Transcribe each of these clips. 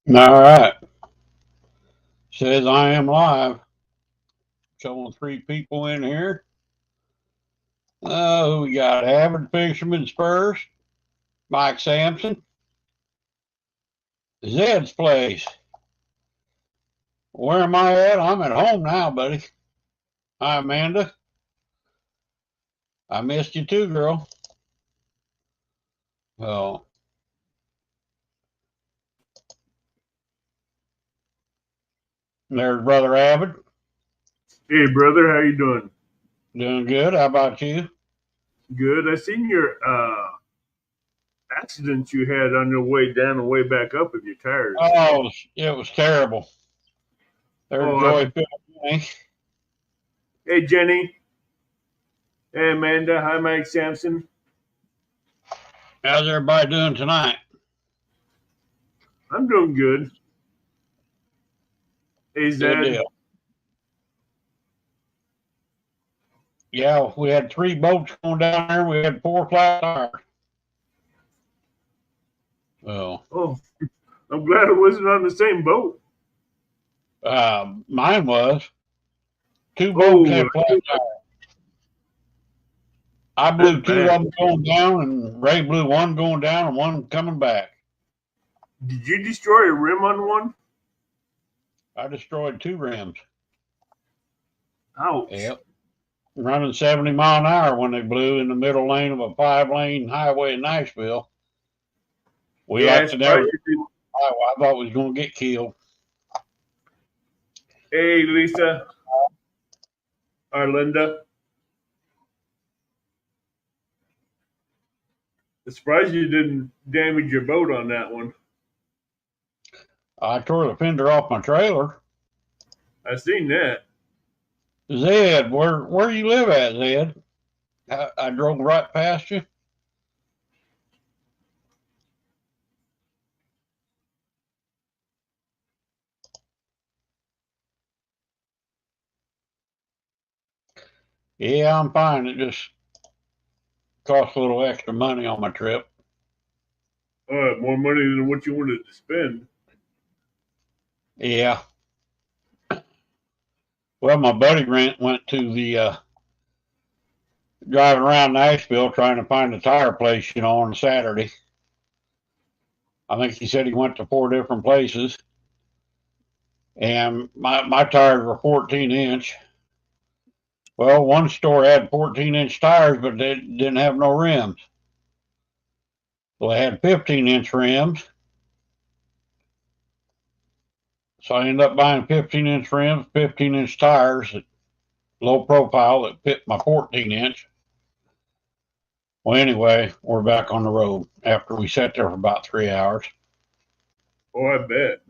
All right. Says I am live. Showing three people in here. Oh, we got Avid Fisherman's first, Mike Sampson, Zed's place. Where am I at? I'm at home now, buddy. Hi, Amanda. I missed you too, girl. Oh, there's Brother Avid. Hey, brother, how you doing? Doing good. How about you? Good. I seen your accident you had on your way down and way back up with your tires. Oh, it was terrible. There's Oh, Joy Phil. hey, Jenny. Hey, Amanda. Hi, Mike Sampson. How's everybody doing tonight? I'm doing good. Hey, Good Zed. deal. Yeah, we had three boats going down there. We had four flat tires. Oh, Oh, I'm glad it wasn't on the same boat. mine was. Two boats Oh, had flat tires. I that's blew two of bad. them going down, and Ray blew one going down and one coming back. Did you destroy a rim on one? I destroyed two rims. Ouch. Yep. Running 70 mph when they blew in the middle lane of a 5-lane highway in Nashville. We Yeah, like it's to never. probably. I thought we was going to get killed. Hey, Lisa. Arlinda. I'm surprised you didn't damage your boat on that one. I tore the fender off my trailer. I seen that. Zed, where you live at, Zed? I drove right past you. Yeah, I'm fine. It just cost a little extra money on my trip. More money than what you wanted to spend. Yeah. Well, my buddy went to the driving around Nashville trying to find a tire place, on Saturday. I think he said he went to 4 different places, and my tires were 14-inch. Well, one store had 14-inch tires, but they didn't have no rims. So they had 15-inch rims. So I ended up buying 15-inch rims, 15-inch tires, low profile that fit my 14-inch. Well, anyway, we're back on the road after we sat there for about 3 hours. Oh, I bet.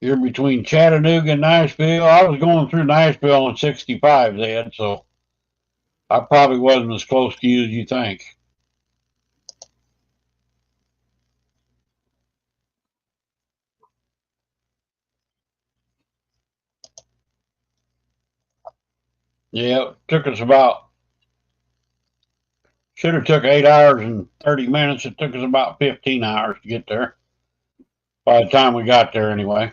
You're between Chattanooga and Nashville. I was going through Nashville on 65, Ed, so I probably wasn't as close to you as you think. Yeah, it took us should have took 8 hours and 30 minutes. It took us about 15 hours to get there. By the time we got there, anyway.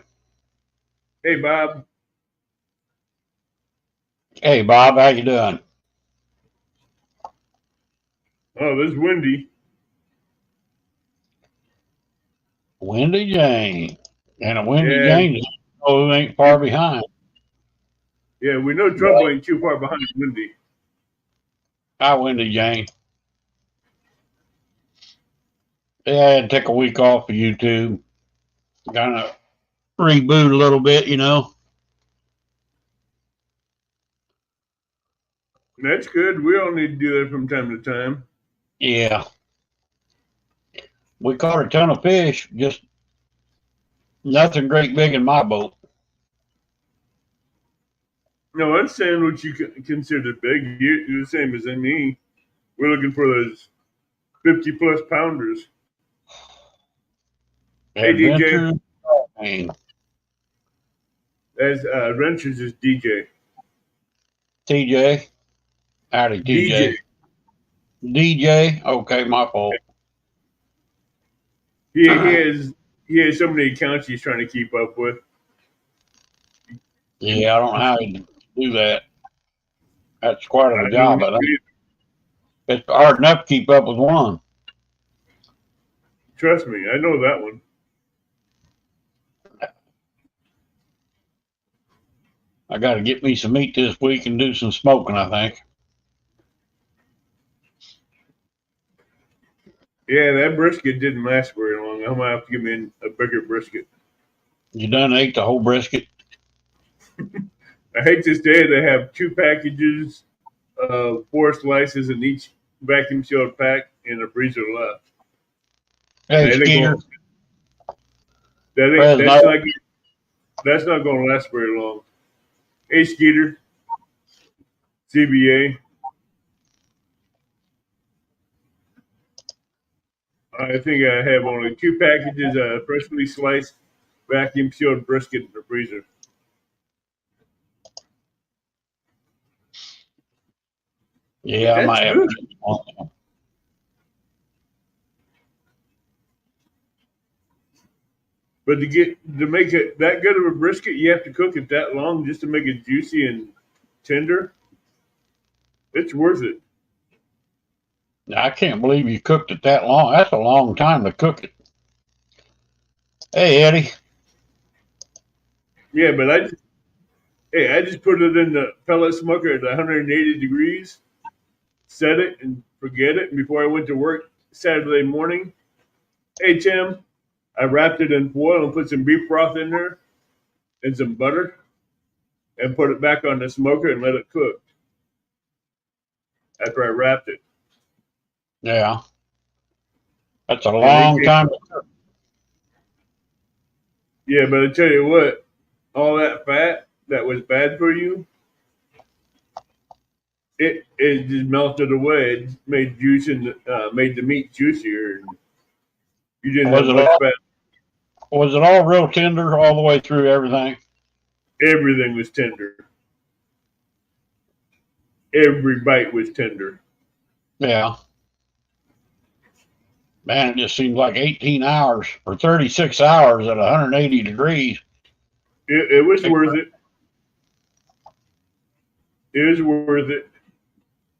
Hey, Bob. Hey, Bob, how you doing? Oh, this is windy. Windy Jane. And a Windy Yeah, Jane is who ain't far behind. yeah. We know trouble ain't too far behind windy. Hi, Windy Jane. Yeah, I had to take a week off of YouTube. Kind of reboot a little bit. That's good. We all need to do that from time to time. Yeah. We caught a ton of fish, just nothing great big in my boat. No, I'm saying what you consider big. You're the same as me. We're looking for those 50-plus pounders. Hey, DJ. Adventure. Man. As Wrenches is DJ. TJ. Howdy, DJ. TJ. DJ. Okay, my fault. he has so many accounts he's trying to keep up with. Yeah, I don't know how you do that. That's quite of a I don't job. I think it's hard enough to keep up with one. trust me, I know that one. I got to get me some meat this week and do some smoking, I think. Yeah, that brisket didn't last very long. I'm gonna have to give me a bigger brisket. You done ate the whole brisket? I hate to say it, I have 2 packages of 4 slices in each vacuum sealed pack in a freezer left. Hey, That ain't Skeeter, going. That ain't. Fresno. That's not going to last very long. Hey, Skeeter, CBA. I think I have only 2 packages of freshly sliced vacuum sealed brisket in the freezer. Yeah, I That's might have to good. get one. But to make it that good of a brisket, you have to cook it that long just to make it juicy and tender. It's worth it. I can't believe you cooked it that long. That's a long time to cook it. Hey, Eddie. Yeah, but I just put it in the pellet smoker at 180 degrees, set it and forget it. And before I went to work Saturday morning, hey Tim, I wrapped it in foil and put some beef broth in there and some butter and put it back on the smoker and let it cook after I wrapped it. Yeah, that's a And it long came, time. yeah, but I tell you what, all that fat that was bad for you, it just melted away. It made juice and made the meat juicier, and you didn't Was have it much all? fat. Was it all real tender all the way through everything? Everything was tender. Every bite was tender. Yeah. Man, it just seems like 18 hours or 36 hours at 180 degrees. It was worth it. It was worth it.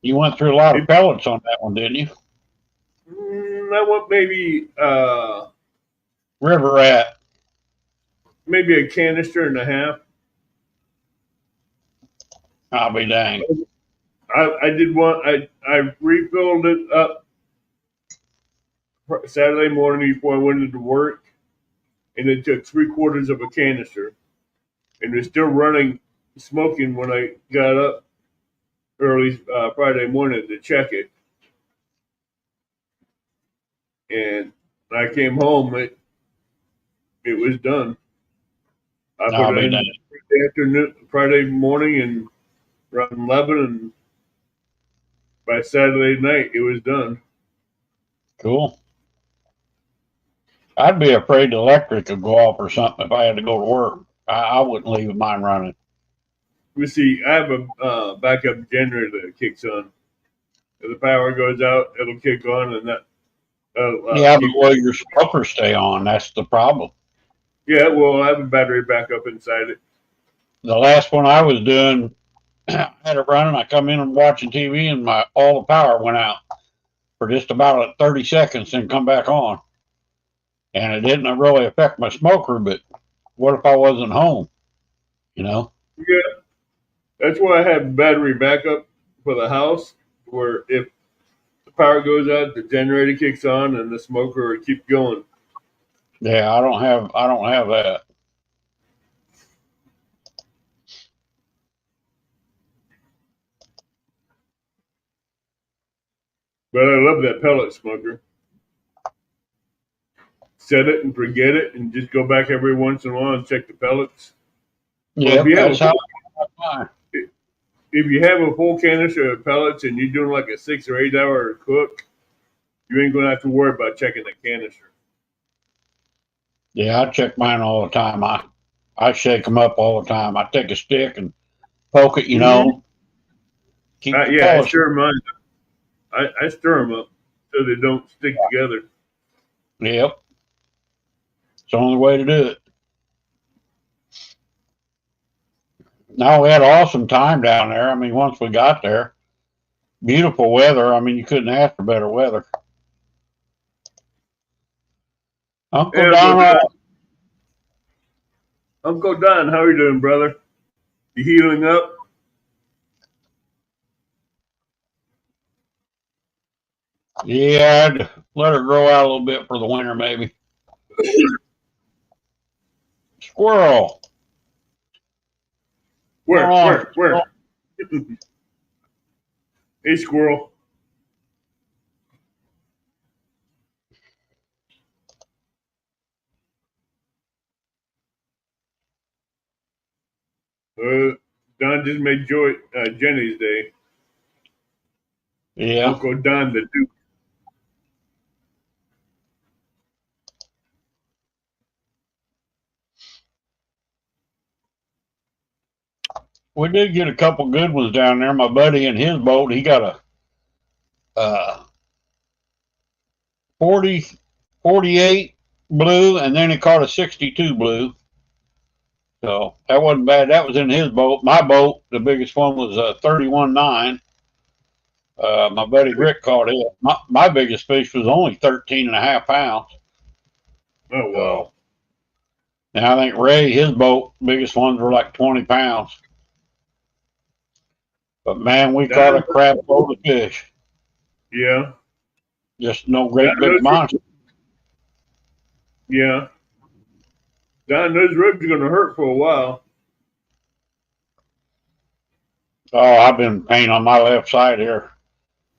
You went through a lot of it pellets on that one, didn't you? I want River rat. maybe a canister and a half. I'll be dang. I did one. I refilled it up Saturday morning before I went into work, and it took 3/4 of a canister, and it's still running, smoking when I got up early Friday morning to check it, and I came home. It was done. I put I'll it be in dang. Friday afternoon, Friday morning, and around 11, and by Saturday night it was done. Cool. I'd be afraid the electric would go off or something if I had to go to work. I wouldn't leave mine running. We see. I have a backup generator that kicks on. If the power goes out, it'll kick on, and that Yeah, but keep. will your smokers stay on? That's the problem. Yeah, well, I have a battery backup inside it. The last one I was doing, I had it running. I come in and watching TV, and all the power went out for just about 30 seconds, and come back on. And it didn't really affect my smoker, but what if I wasn't home? You know? Yeah, that's why I have battery backup for the house, where if the power goes out, the generator kicks on, and the smoker will keep going. Yeah, I don't have that. But I love that pellet smoker. Set it and forget it, and just go back every once in a while and check the pellets. Well, Yep, that's how I mine. if you have a full canister of pellets and you're doing like a 6 or 8 hour cook, you ain't gonna have to worry about checking the canister. Yeah, I check mine all the time. I shake them up all the time. I take a stick and poke it, Mm-hmm. keep the Yeah, I polish. stir mine. I stir them up so they don't stick together. Yep. the only way to do it. No, we had an awesome time down there. I mean, once we got there, beautiful weather. I mean, you couldn't ask for better weather. Uncle Don, Uncle Don, how are you doing, brother? You healing up? yeah, I'd let her grow out a little bit for the winter, maybe. Squirrel. Where? Hey, squirrel. Don just made Jenny's day. Yeah. Uncle Don the Duke. We did get a couple good ones down there. My buddy in his boat, he got a 40, 48 blue, and then he caught a 62 blue. So that wasn't bad. That was in his boat. My boat, the biggest one was a 31.9. My buddy Rick caught it. My biggest fish was only 13.5 pounds. Oh, wow. Now I think Ray, his boat, biggest ones were like 20 pounds. But man, we caught a crap load of fish. Yeah. Just no great big monster. Yeah. Don, those ribs are going to hurt for a while. Oh, I've been in pain on my left side here.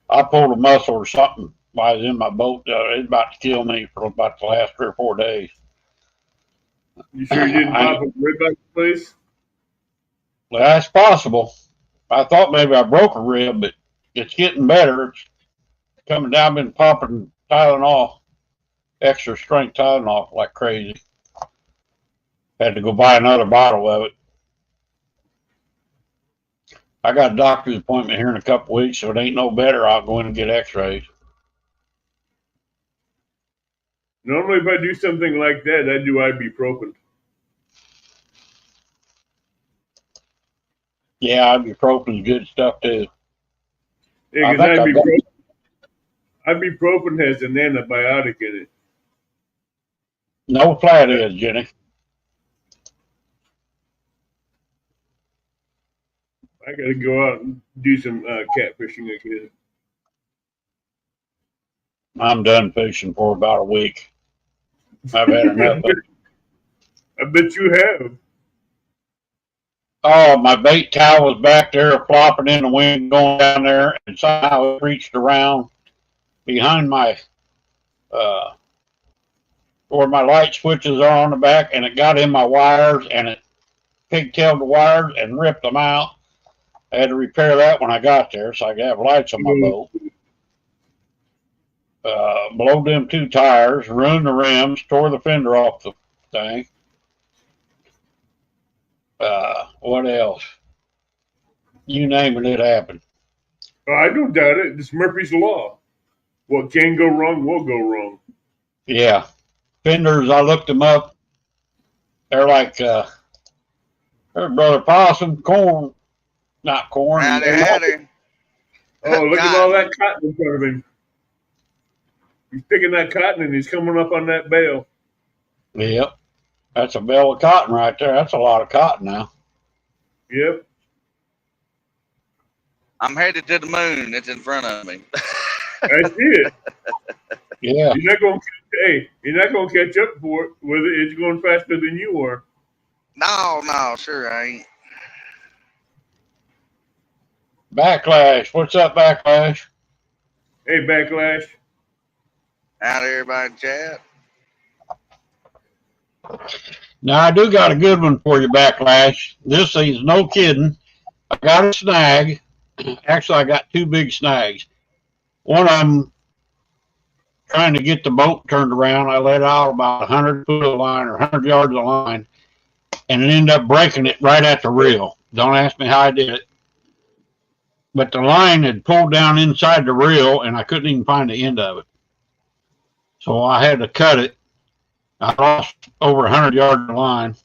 I pulled a muscle or something while I was in my boat. It's about to kill me for about the last 3 or 4 days. You sure you didn't pop a rib back in place? Well, that's possible. I thought maybe I broke a rib, but it's getting better. It's coming down. I've been popping Tylenol, extra strength Tylenol like crazy. Had to go buy another bottle of it. I got a doctor's appointment here in a couple weeks, so it ain't no better. I'll go in and get x-rays. Normally, if I do something like that, I do ibuprofen. Yeah, ibuprofen's good stuff too. Yeah, because ibuprofen has an antibiotic in it. No flatheads, Jenny. I got to go out and do some catfishing again. I'm done fishing for about a week. I've had enough of it. I bet you have. Oh, my bait towel was back there flopping in the wind going down there, and somehow it reached around behind my where my light switches are on the back, and it got in my wires, and it pigtailed the wires and ripped them out. I had to repair that when I got there, so I could have lights on my boat. Blowed them 2 tires, ruined the rims, tore the fender off the thing. What else? You name it, it happened. Oh, I don't doubt it. It's Murphy's Law. What can go wrong will go wrong. Yeah. Fenders, I looked them up. They're like, there's Brother Possum, corn, not corn. Howdy. Oh, look at all that cotton in front of him. He's picking that cotton and he's coming up on that bale. Yep. That's a bale of cotton right there. That's a lot of cotton now. Yep. I'm headed to the moon. It's in front of me. I see it. Yeah. You're not going to catch up for it with it. It's going faster than you are. No, sure I ain't. Backlash. What's up, Backlash? Hey, Backlash. Howdy, everybody in chat. Now, I do got a good one for you, Backlash. This is no kidding. I got a snag. Actually, I got 2 big snags. One of them, trying to get the boat turned around, I let out about 100 foot of line or 100 yards of line, and it ended up breaking it right at the reel. Don't ask me how I did it. But the line had pulled down inside the reel, and I couldn't even find the end of it. So I had to cut it. I lost over 100 yards of line.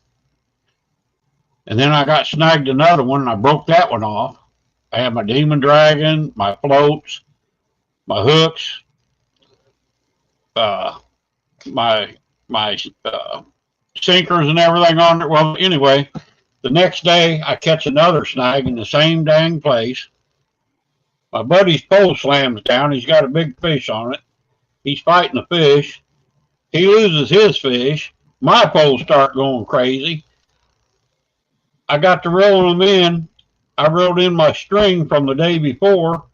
And then I got snagged another one, and I broke that one off. I had my Demon Dragon, my floats, my hooks, my sinkers and everything on there. Well, anyway, the next day I catch another snag in the same dang place. My buddy's pole slams down. He's got a big fish on it. He's fighting the fish. He loses his fish. My poles start going crazy. I got to rolling them in. I rolled in my string from the day before,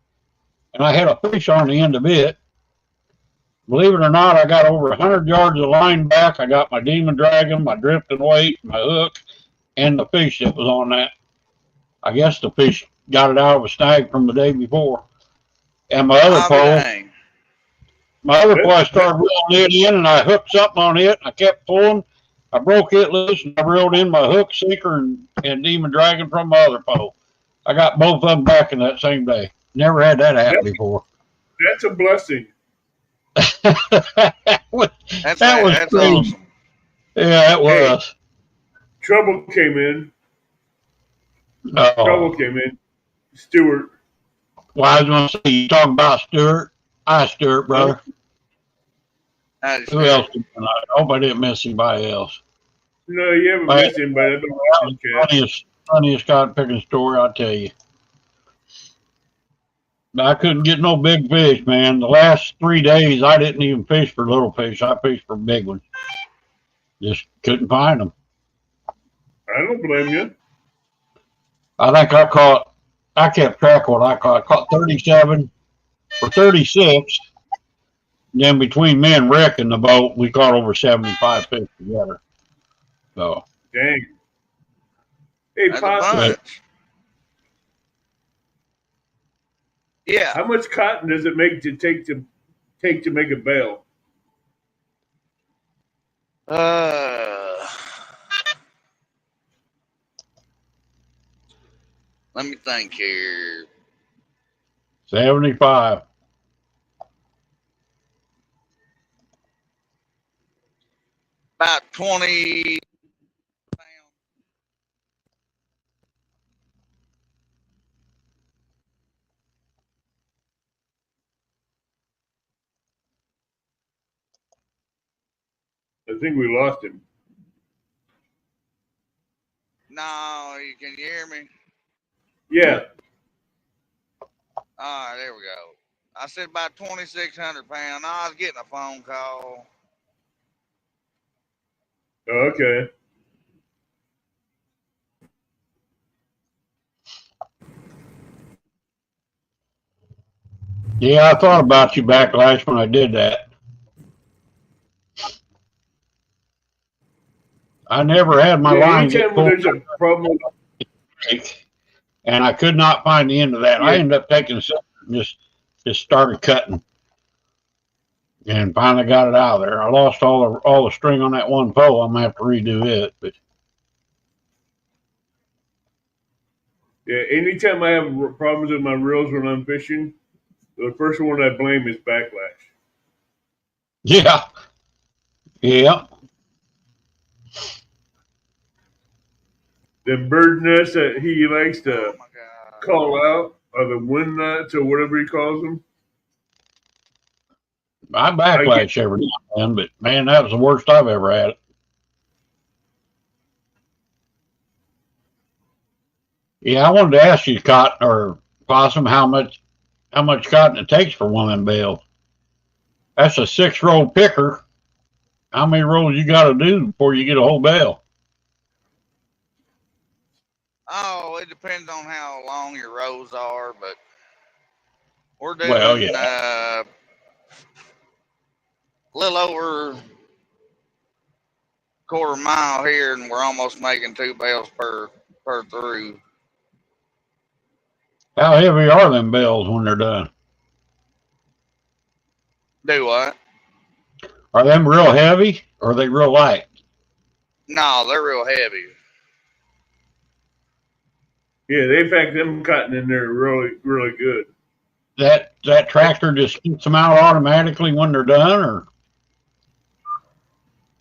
and I had a fish on the end of it. Believe it or not, I got over 100 yards of line back. I got my Demon Dragon, my drifting weight, my hook, and the fish that was on that. I guess the fish got it out of a snag from the day before. And my other pole, I started reeling it in, and I hooked something on it, and I kept pulling. I broke it loose, and I reeled in my hook, sinker, and Demon Dragon from my other pole. I got both of them back in that same day. Never had that happen before. That's a blessing. that was crazy. Awesome. Yeah, it was. Hey, trouble came in. Trouble came in. Stuart. Well, I was going to say, you talking about Stuart? Hi, Stuart, brother. Who else? I hope I didn't miss anybody else. No, you haven't missed anybody. Funniest cod picking story, I'll tell you. I couldn't get no big fish, man. The last 3 days, I didn't even fish for little fish. I fished for big ones. Just couldn't find them. I don't blame you. I think I kept track of what I caught. I caught 37 for 36. Then between me and Rick in the boat, we caught over 75 fish together. So. Dang. Hey, Possum. Yeah. How much cotton does it take to make a bale? Let me think here. 75. About 20 pounds. I think we lost him. No, can you hear me? Yeah. All right, there we go. I said about 2,600 pounds. I was getting a phone call. Oh, okay. Yeah, I thought about you backlash when I did that. I never had my line get pulled, there's a problem, and I could not find the end of that. Yeah. I ended up taking something and just started cutting, and finally got it out of there. I lost all the string on that one pole. I'm gonna have to redo it. But yeah, anytime I have problems with my reels when I'm fishing, the first one I blame is backlash. yeah. The bird nuts that he likes to Oh my God. call out, or the wind nuts, or whatever he calls them. I backlash every now and then, but man, that was the worst I've ever had it. Yeah, I wanted to ask you, Cotton or Possum, how much cotton it takes for one of them bales. That's a 6-roll picker. How many rolls you got to do before you get a whole bale? Oh, it depends on how long your rows are, but we're doing a little over quarter mile here, and we're almost making 2 bales per through. How heavy are them bales when they're done? Do what? Are them real heavy or are they real light? No, they're real heavy. Yeah, they pack them cotton in there really, really good. That tractor just spits them out automatically when they're done, or?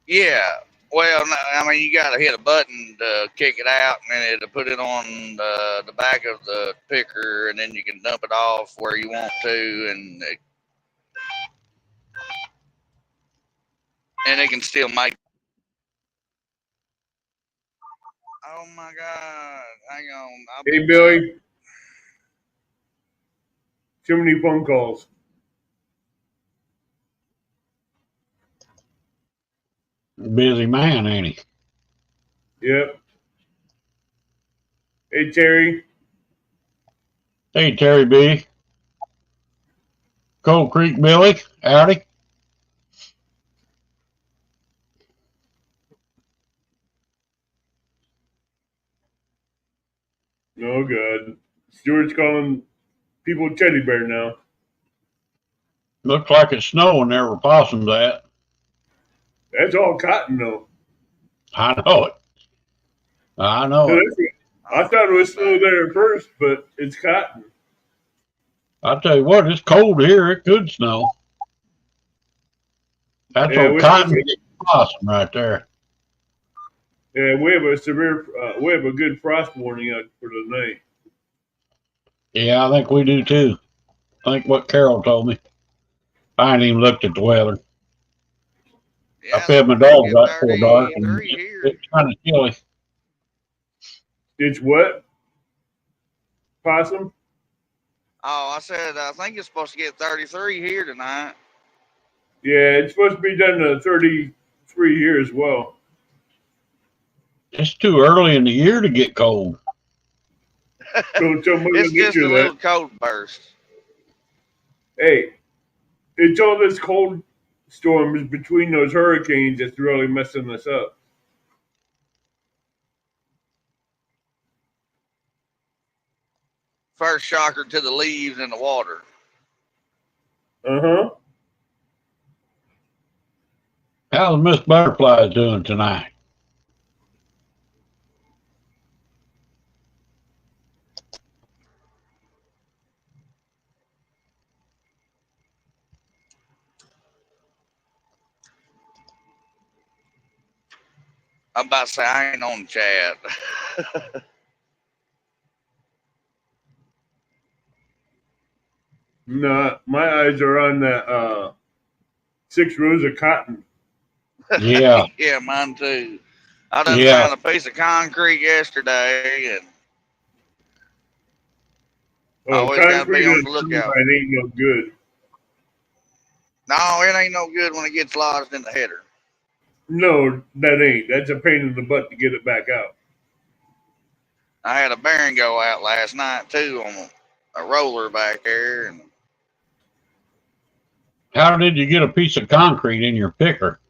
Yeah. Well, I mean, you got to hit a button to kick it out, and then it'll put it on the back of the picker, and then you can dump it off where you want to, and it can still make. Oh my God! Hang on, I'll be Hey, back. Billy. Too many phone calls. Busy man, ain't he? Yep. Hey, Terry. Hey, Terry B. Cold Creek Billy, howdy. No good. Stuart's calling people teddy bear now. Looks like it's snowing there where Possum's at. That's all cotton, though. I know it. I know it. I thought it was snow there at first, but it's cotton. I tell you what, it's cold here. It could snow. That's Yeah, old cotton possum right there. Yeah, we have a good frost warning out for the night. Yeah, I think we do too. I think what Carol told me. I ain't even looked at the weather. Yeah, I fed my dog right before dark, and 33 here. it's kind of chilly. It's what? Possum? Oh, I said I think it's supposed to get 33 here tonight. Yeah, it's supposed to be down to 33 here as well. It's too early in the year to get cold. It's just a little cold burst. Hey, it's all this cold storms between those hurricanes that's really messing us up. First shocker to the leaves and the water. Uh-huh. How's Miss Butterfly doing tonight? I'm about to say I ain't on the chat. No, my eyes are on that 6 rows of cotton. Yeah. Yeah, mine too. I done found a piece of concrete yesterday, and always got to be on the lookout. It ain't no good. No, it ain't no good when it gets lodged in the header. No, that ain't. That's a pain in the butt to get it back out. I had a bearing go out last night too on a roller back there. And how did you get a piece of concrete in your picker?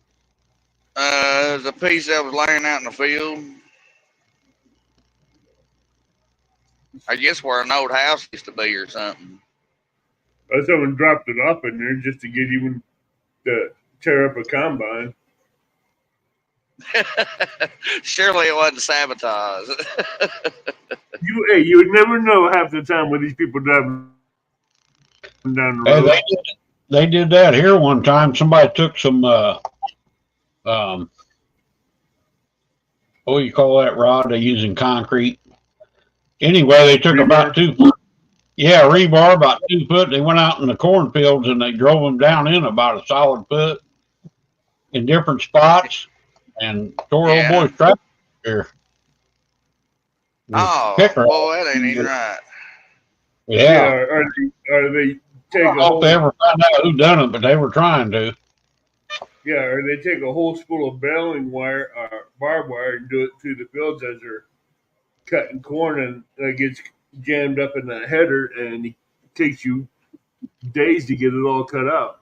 there's a piece that was laying out in the field. I guess where an old house used to be or something. Someone dropped it off in there just to get even to tear up a combine. Surely it wasn't sabotage. You would never know half the time when these people driving down the road. They did that here one time. Somebody took some what do you call that rod they use in concrete? Anyway, they took Rebar? about 2 foot. Yeah, rebar about 2 foot. They went out in the cornfields and they drove them down in about a solid foot in different spots and tore old boy's tractor here. Oh, boy, that ain't even right. Yeah. Are they take I don't know if they ever found out who done it, but they were trying to. Yeah, or they take a whole spool of baling wire, barbed wire, and do it through the fields as they're cutting corn, and it gets jammed up in the header, and it takes you days to get it all cut out.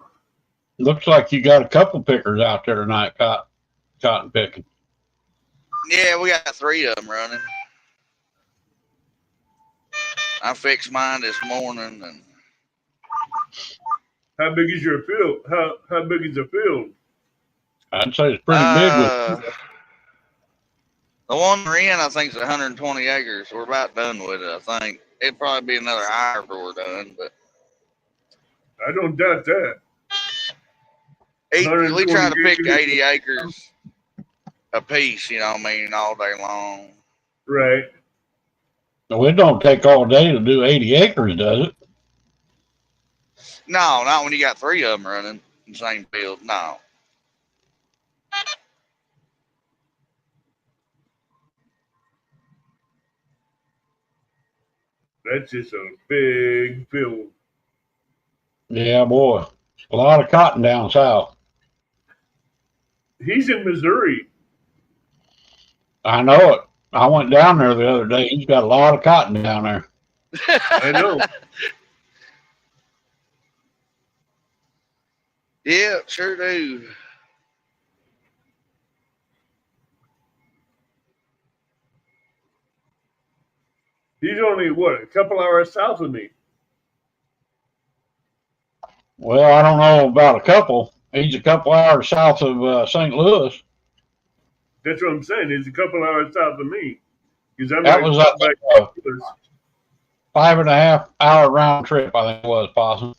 Looks like you got a couple pickers out there tonight, cotton picking. Yeah, we got 3 of them running. I fixed mine this morning. And how big is your field? How big is the field? I'd say it's pretty big. The one we're in, I think, is 120 acres. We're about done with it, I think. It'd probably be another hour before we're done, but I don't doubt that. we try to pick 80 acres a piece, you know what I mean, all day long. Right. No, it don't take all day to do 80 acres, does it? No, not when you got 3 of them running in the same field. No. That's just a big field. Yeah, boy. A lot of cotton down south. He's in Missouri. I know it. I went down there the other day. He's got a lot of cotton down there. I know. Yeah, sure do. He's only, what, a couple hours south of me. Well, I don't know about a couple. He's a couple hours south of St. Louis. That's what I'm saying. He's a couple hours south of me. Because I'm That like, was a 5.5 hour round trip, I think it was, Possum.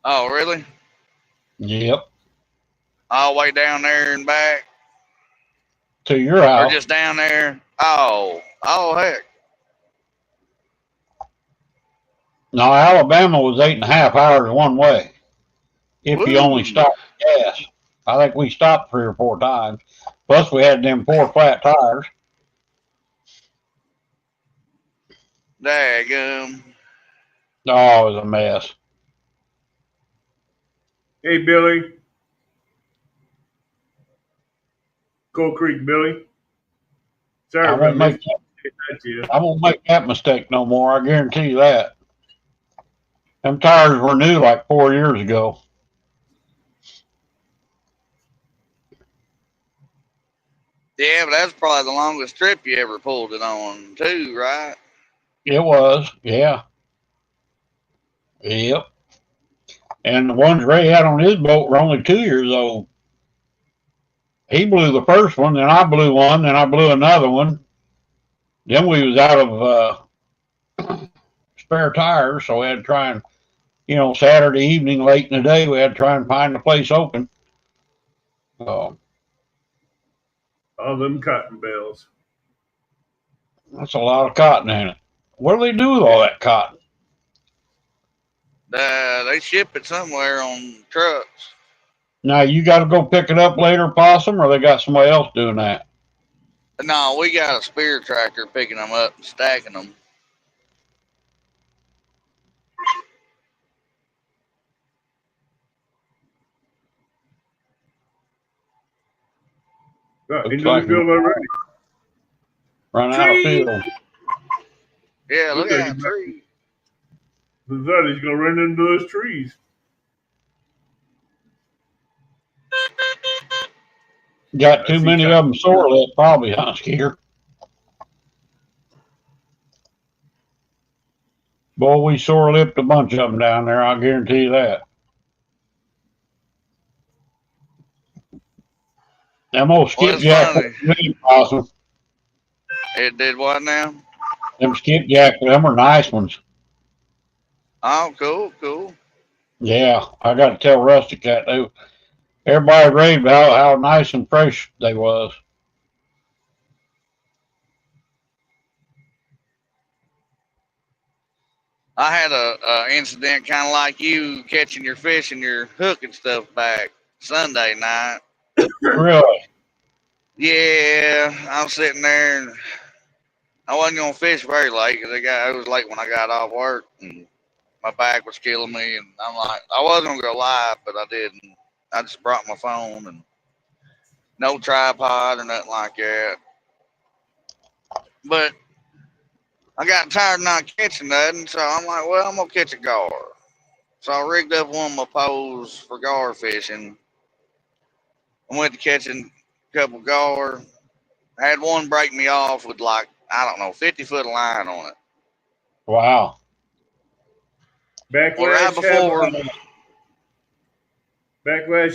Oh, really? Yep. All the way down there and back? To your Or house. just down there? Oh, heck. No, Alabama was 8.5 hours one way. If you only Woo. stopped for gas. I think we stopped 3 or 4 times. Plus, we had them 4 flat tires. Daggum. Oh, it was a mess. Hey, Billy. Cold Creek Billy. Sorry, I won't make that mistake no more. I guarantee you that. Them tires were new like 4 years ago. Yeah, but that's probably the longest trip you ever pulled it on, too, right? It was, yeah. Yep. And the ones Ray had on his boat were only 2 years old. He blew the first one, then I blew one, then I blew another one. Then we was out of spare tires, so we had to try and, Saturday evening, late in the day, we had to try and find a place open. So all them cotton bales. that's a lot of cotton in it. What do they do with all that cotton? They ship it somewhere on trucks. Now, you got to go pick it up later, Possum, or they got somebody else doing that? No, we got a spear tractor picking them up and stacking them. Into the field already. Run out of field. Yeah, look at that tree. I thought he's going to run into those trees. Got too many of them sore lip, probably, huh, Skeeter? Boy, we sore lipped a bunch of them down there, I'll guarantee you that. Them old skipjack, awesome. It did what now? Them skipjack, them are nice ones. Oh, cool, cool. Yeah, I got to tell Rustic that too. Everybody raved about how nice and fresh they was. I had a incident kind of like you catching your fish and your hook and stuff back Sunday night. Really? Yeah, I was sitting there and I wasn't gonna fish very late because it was late when I got off work and my back was killing me, and I'm like, I wasn't gonna go live, but I didn't. I just brought my phone and no tripod or nothing like that. But I got tired of not catching nothing, so I'm like, well, I'm gonna catch a gar. So I rigged up one of my poles for gar fishing. I went to catching a couple gar. I had one break me off with like, I don't know, 50-foot line on it. Wow. Backlash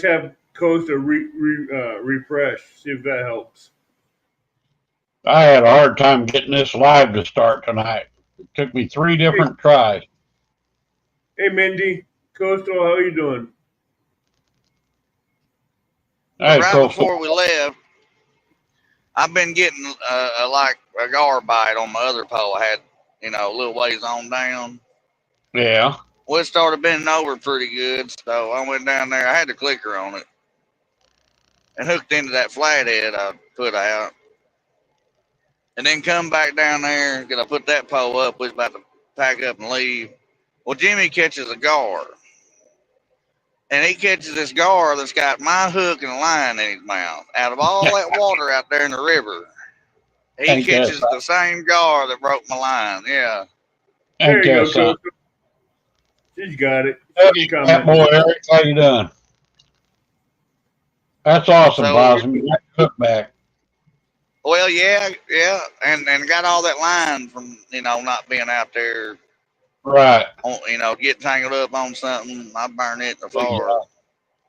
have Coast to refresh. See if that helps. I had a hard time getting this live to start tonight. It took me 3 different tries. Hey, Mindy. Coastal, how you doing? Right before we left, I've been getting like a gar bite on my other pole. I had, a little ways on down. Yeah. Well, it started bending over pretty good, so I went down there. I had the clicker on it and hooked into that flathead I put out. And then come back down there, because I put that pole up, was about to pack up and leave. Well, Jimmy catches a gar. And he catches this gar that's got my hook and line in his mouth. Out of all that water out there in the river, he Ain't that catches the same gar that broke my line. Yeah. There Ain't you that go, something? Coach. She's got it. Hey, that boy, Eric, how you doing? That's awesome, So- Possum. You got your hook back. Well, yeah, and got all that line from not being out there, Right. get tangled up on something. I burn it in the fire,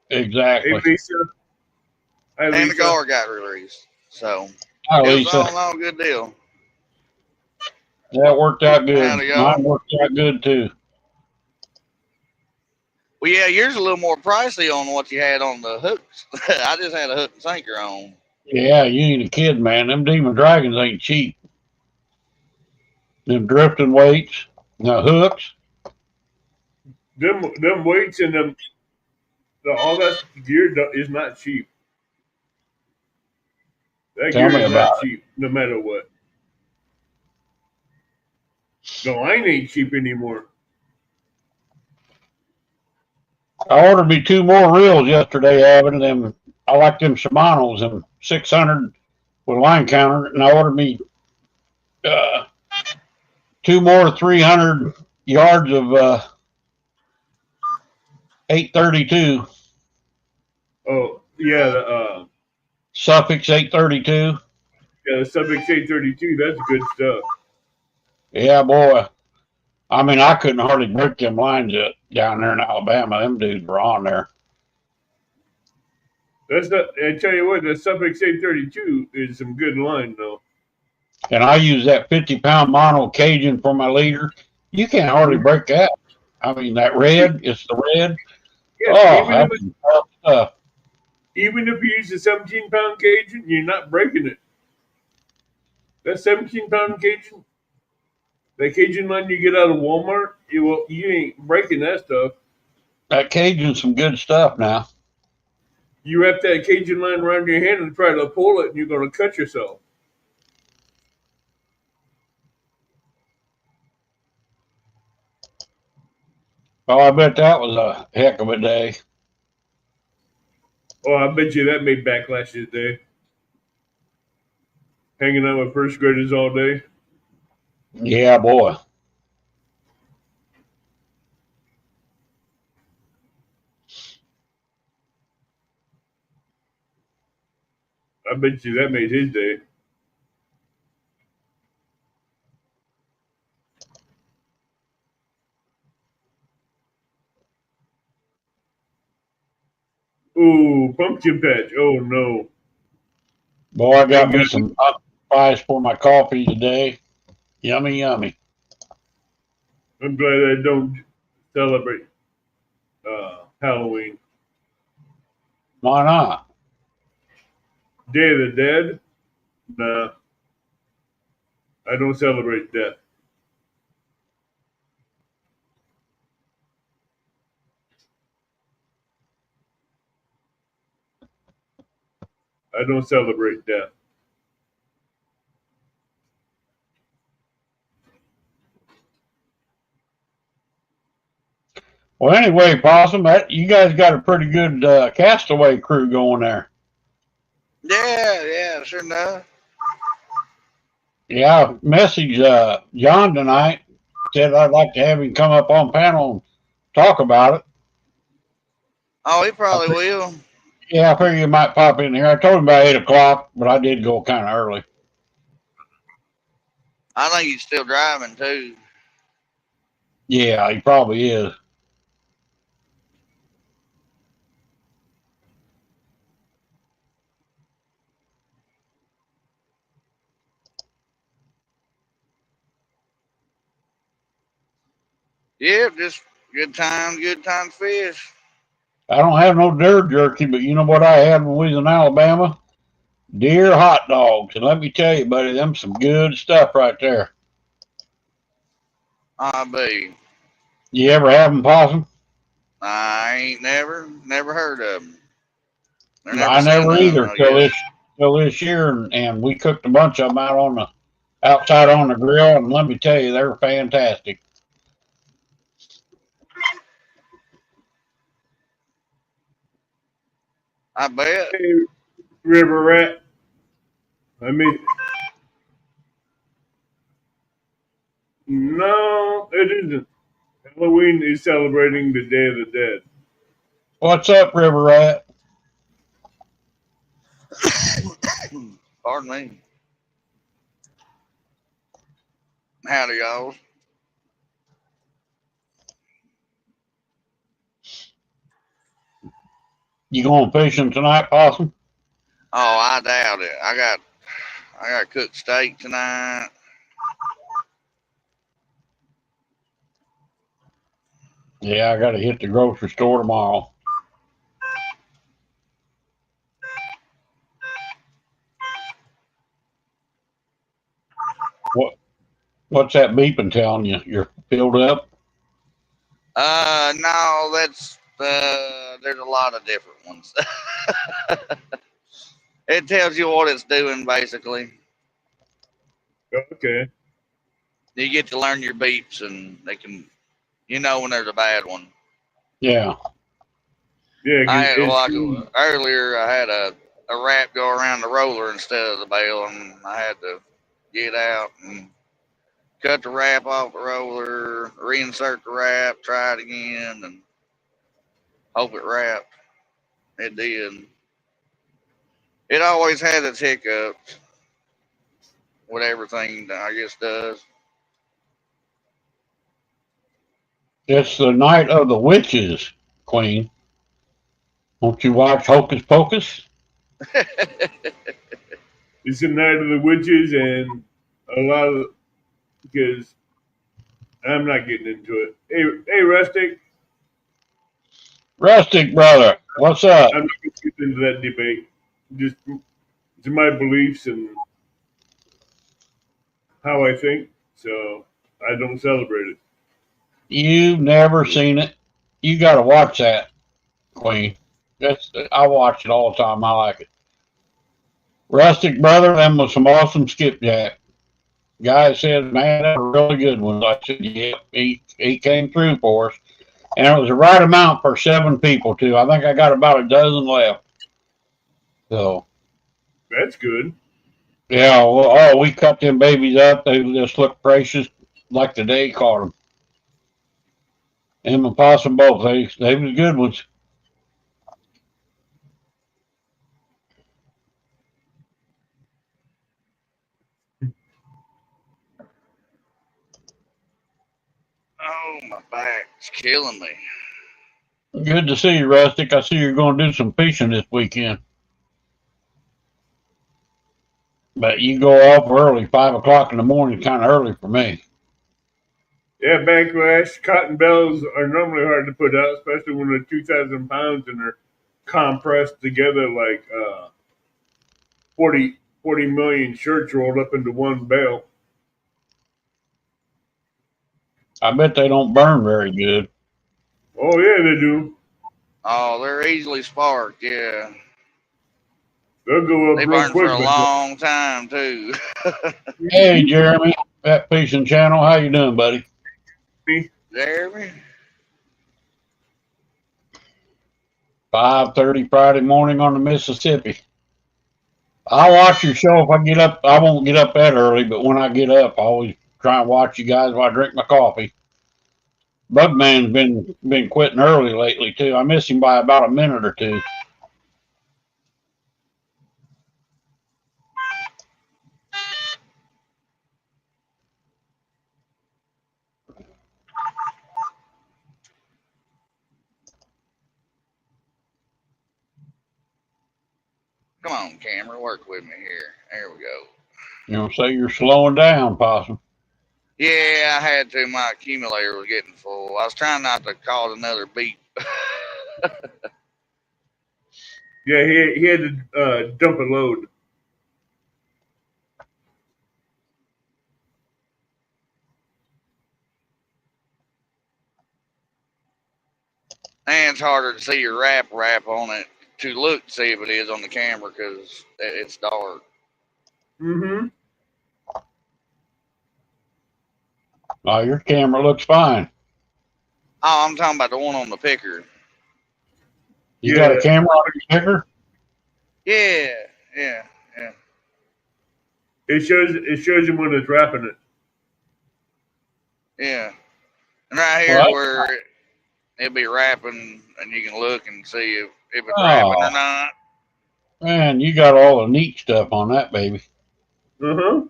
Exactly. Hey, Lisa. Hi, and the Lisa. gar got released. So Hi, it was Lisa. all in all a good deal. That worked out good. Howdy, y'all. Mine worked out good too. Well, yeah, yours a little more pricey on what you had on the hooks. I just had a hook and sinker on. Yeah, you ain't a kid, man. Them demon dragons ain't cheap. Them drifting weights, the hooks. Them weights and all that gear is not cheap. That Tell gear me is about not cheap, no matter what. The line ain't cheap anymore. I ordered me 2 more reels yesterday, Evan. Them I like them Shimano's, them 600 with line counter, and I ordered me 2 more 300 yards of 832 Oh yeah, Suffix 832. the Suffix 832. That's good stuff. Yeah, boy. I mean, I couldn't hardly break them lines up down there in Alabama. Them dudes were on there. That's not. I tell you what, the Suffix 832 is some good line though. And I use that 50-pound mono Cajun for my leader. You can't hardly break that. I mean, that red, it's the red. Yeah, Oh, that was tough stuff. even if you use a 17-pound Cajun, you're not breaking it. That 17-pound Cajun, that Cajun line you get out of Walmart, you ain't breaking that stuff. That Cajun's some good stuff now. You wrap that Cajun line around your hand and try to pull it, and you're going to cut yourself. Oh, I bet that was a heck of a day. Oh, I bet you that made backlash today. Hanging out with first graders all day. Yeah, boy. I bet you that made his day. Ooh, pumpkin patch. Oh, no. Boy, I got me some pies for my coffee today. Yummy, yummy. I'm glad I don't celebrate Halloween. Why not? Day of the Dead? Nah. I don't celebrate death. I don't celebrate death. Well, anyway, Possum, you guys got a pretty good castaway crew going there. Yeah, sure enough. Yeah, I messaged John tonight. Said I'd like to have him come up on panel and talk about it. Oh, he probably will. Yeah, I figured you might pop in here. I told him about 8 o'clock, but I did go kind of early. I think he's still driving too. Yeah, he probably is. Yep, just good time to fish. I don't have no deer jerky, but you know what I had when we was in Alabama? Deer hot dogs. And let me tell you, buddy, them some good stuff right there. I be. You ever have them, Possum? I ain't never heard of them. Or never I seen never them, either I till guess. this year, and we cooked a bunch of them outside on the grill, and let me tell you, they're fantastic. I bet. Hey, River Rat. I mean, no, it isn't. Halloween is celebrating the Day of the Dead. What's up, River Rat? Pardon me. Howdy, y'all. You going fishing tonight, Possum? Oh, I doubt it. I got cooked steak tonight. Yeah, I got to hit the grocery store tomorrow. What's that beeping telling you? You're filled up? No, that's there's a lot of different ones. It tells you what it's doing basically. Okay. You get to learn your beeps, and they can, when there's a bad one. Yeah. Yeah, I had like it's earlier. I had a wrap go around the roller instead of the bail, and I had to get out and cut the wrap off the roller, reinsert the wrap, try it again, and hope it wrapped. It did. It always has its hiccups with everything, I guess, does. It's the night of the witches, Queen. Won't you watch Hocus Pocus? it's the night of the witches, and a lot of because I'm not getting into it. Hey, Rustic, Rustic, brother, what's up? I'm not going to get into that debate. Just it's my beliefs and how I think, so I don't celebrate it. You've never seen it. You got to watch that, Queen. I watch it all the time. I like it. Rustic, brother, them was some awesome skipjack. Guy said, man, that was really good ones. I said, yep, he came through for us. And it was the right amount for 7 people, too. I think I got about a dozen left. So, That's good. yeah, well, oh, we cut them babies up. They just look precious like the day caught them. Them and Possum both. They was good ones. Oh, my back's killing me. Good to see you, Rustic. I see you're going to do some fishing this weekend. But you go off early, 5 o'clock in the morning, kind of early for me. Yeah, backlash. Cotton bells are normally hard to put out, especially when they're 2,000 pounds and they're compressed together like 40 million shirts rolled up into one bale. I bet they don't burn very good. Oh, yeah, they do. Oh, they're easily sparked. Yeah, They'll go they up real burn for quick, a but long time too. Hey, Jeremy, that fishing channel, how you doing, buddy? Jeremy. 5:30 Friday morning on the Mississippi. I'll watch your show if I get up. I won't get up that early, but when I get up, I always try and watch you guys while I drink my coffee. Bugman's been quitting early lately too. I miss him by about a minute or two. Come on, camera, work with me here. There we go. You know, say you're slowing down, Possum. Yeah, I had to. My accumulator was getting full. I was trying not to cause another beep. yeah, he had to dump a load. And it's harder to see your wrap on it to look to see if it is on the camera because it's dark. Mm-hmm. Oh, your camera looks fine. Oh, I'm talking about the one on the picker. You got a Yeah. camera on your picker? Yeah. It shows him when it's wrapping it. Yeah. And right here What? where it'll be wrapping and you can look and see if it's wrapping or Oh, not. man, you got all the neat stuff on that baby. Uh-huh.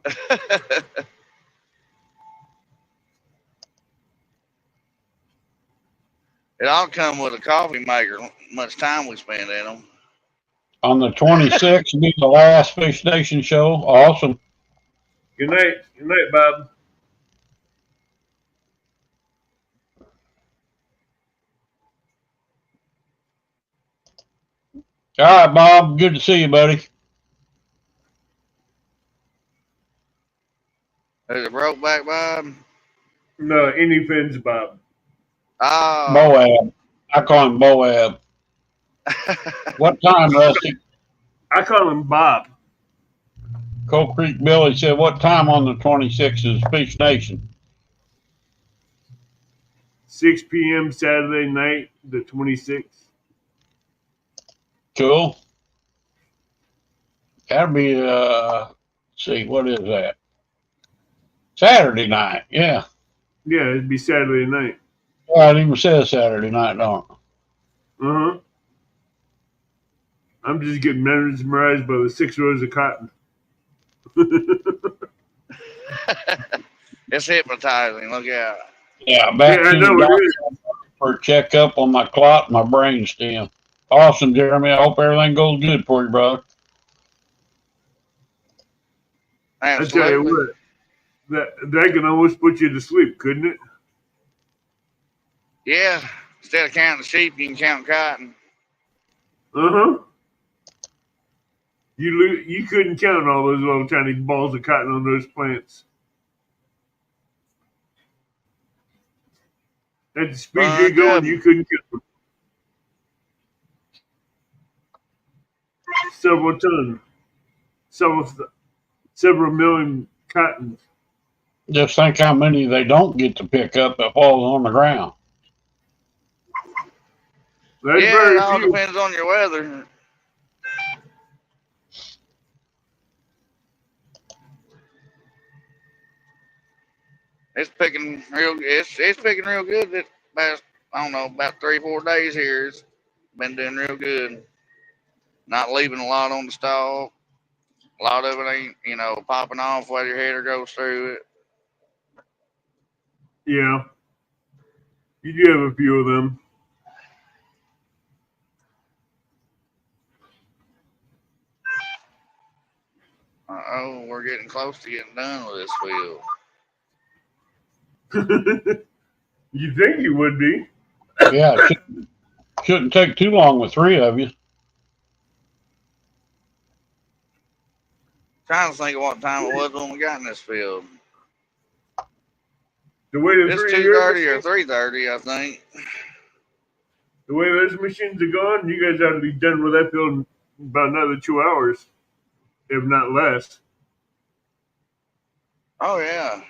It all come with a coffee maker. Much time we spend in them. On the 26th will be the last Fish Nation show. Awesome. Good night. Good night, Bob. All right, Bob. Good to see you, buddy. Is it broke back, Bob? No, any fins, Bob. Oh. Moab. I call him Moab. What time, Rusty? I call him Bob. Coal Creek Billy said, what time on the 26th is Fish Nation? 6 p.m. Saturday night, the 26th. Cool. That'll be, let's see, what is that? Saturday night, yeah. Yeah, it'd be Saturday night. Well, it even says Saturday night, don't it? Uh-huh. I'm just getting mesmerized by the 6 rows of cotton. It's hypnotizing. Look out. Yeah, back Yeah, I to know the it doctor is. for a checkup on my clot and my brain stem. Awesome, Jeremy. I hope everything goes good for you, brother. I tell you Absolutely. what, that can almost put you to sleep, couldn't it? Yeah. Instead of counting sheep, you can count cotton. Uh-huh. You couldn't count all those little tiny balls of cotton on those plants. At the speed you're going, you couldn't count them. Several tons, several million cottons. Just think how many they don't get to pick up that falls on the ground. That's Yeah, very it all few. depends on your weather. It's picking real good this past, I don't know, about 3-4 days here. It's been doing real good. Not leaving a lot on the stalk. A lot of it ain't, popping off while your header goes through it. Yeah, you do have a few of them. Uh-oh, we're getting close to getting done with this field. You think you would be? Yeah, it shouldn't take too long with 3 of you. Trying to think of what time it was when we got in this field. The way the It's 3 2:30 or 3:30, I think. The way those machines are going, you guys ought to be done with that field in about another 2 hours, if not less. Oh yeah.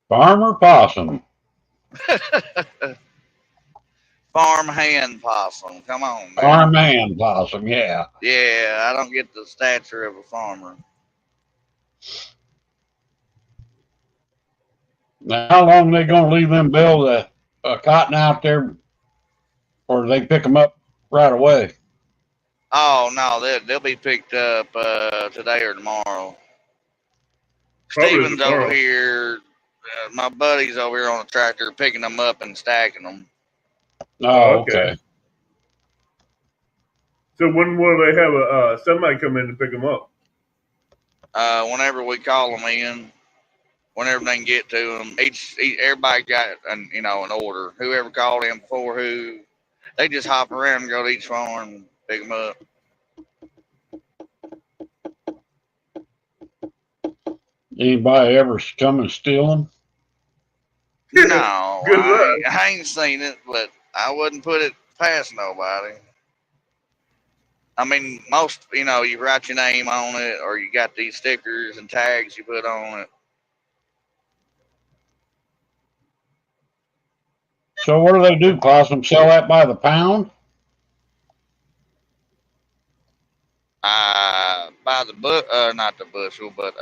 Farmer Possum. Farmhand possum. Come on, man. Farmhand Possum, yeah. Yeah, I don't get the stature of a farmer. Now, how long are they going to leave them bales of cotton out there, or do they pick them up right away? Oh no, they'll be picked up today or tomorrow. Probably Steven's tomorrow. over here. My buddy's over here on the tractor picking them up and stacking them. Oh, okay. So when will they have somebody come in to pick them up? Whenever we call them in, whenever they can get to them. Everybody got an order. Whoever called in before who, they just hop around and go to each farm and pick them up. Anybody ever come and steal them? No, Good luck. I ain't seen it, but I wouldn't put it past nobody. I mean, most, you write your name on it, or you got these stickers and tags you put on it. So what do they do, Claus? Them sell that by the pound? By the not the bushel, but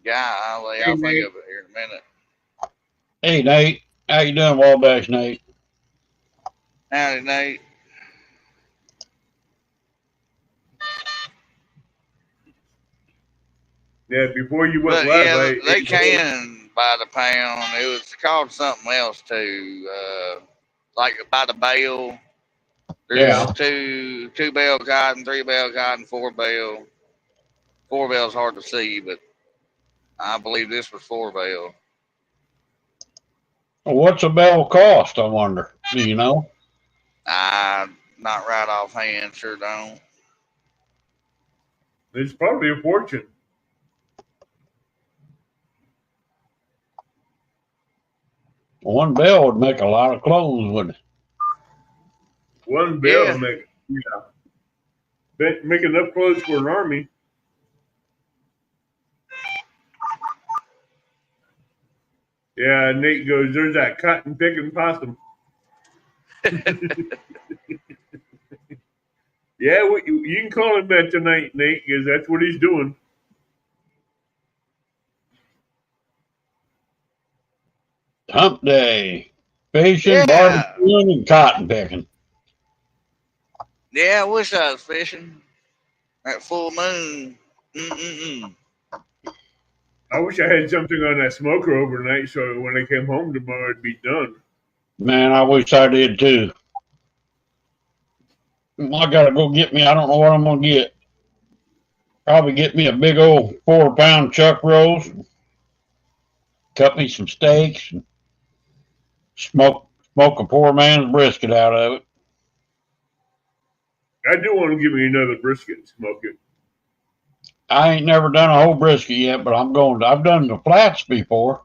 golly, Hey, I'll think Nate. of it here in a minute. Hey, Nate. How you doing, Wabash Nate? Howdy, Nate. Yeah, before you went But live, yeah, they can by the pound. It was called something else too, like by the bale. There's Yeah. two bale cotton, 3 bale cotton, 4 bale. 4 bale's hard to see, but I believe this was 4 bale. Well, what's a bell cost, I wonder? Do you know? Not right offhand, sure don't. it's probably a fortune. One bell would make a lot of clothes, wouldn't it? One bell Yeah. make enough clothes for an army. Yeah, Nate goes, there's that cotton picking possum. Yeah, you can call him that tonight, Nate, because that's what he's doing. Hump day. Fishing, Yeah. barbecuing, and cotton picking. Yeah, I wish I was fishing. That full moon. Mm-mm-mm. I wish I had something on that smoker overnight so when I came home tomorrow it'd be done. Man, I wish I did too. I gotta go get me. I don't know what I'm gonna get. Probably get me a big old 4-pound chuck roast. Cut me some steaks. And smoke a poor man's brisket out of it. I do want to give me another brisket and smoke it. I ain't never done a whole brisket yet, but I'm going to. I've done the flats before.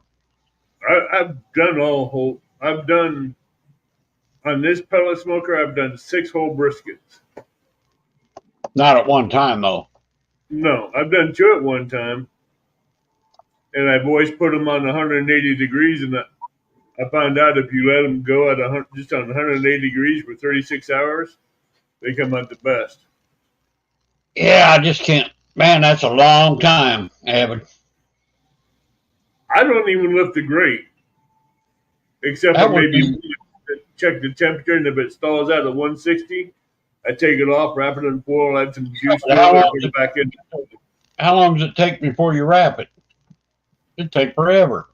I've done I've done on this pellet smoker. I've done 6 whole briskets. Not at one time though. No, I've done 2 at one time, and I've always put them on 180 degrees. And I found out if you let them go at just on 180 degrees for 36 hours, they come out the best. Yeah, I just can't. Man, that's a long time, Evan. I don't even lift the grate, except That for would maybe be. check the temperature, and if it stalls out at 160, I take it off, wrap it in foil, add some juice to How it, and long, put it back in. how long does it take before you wrap it? It'd take forever.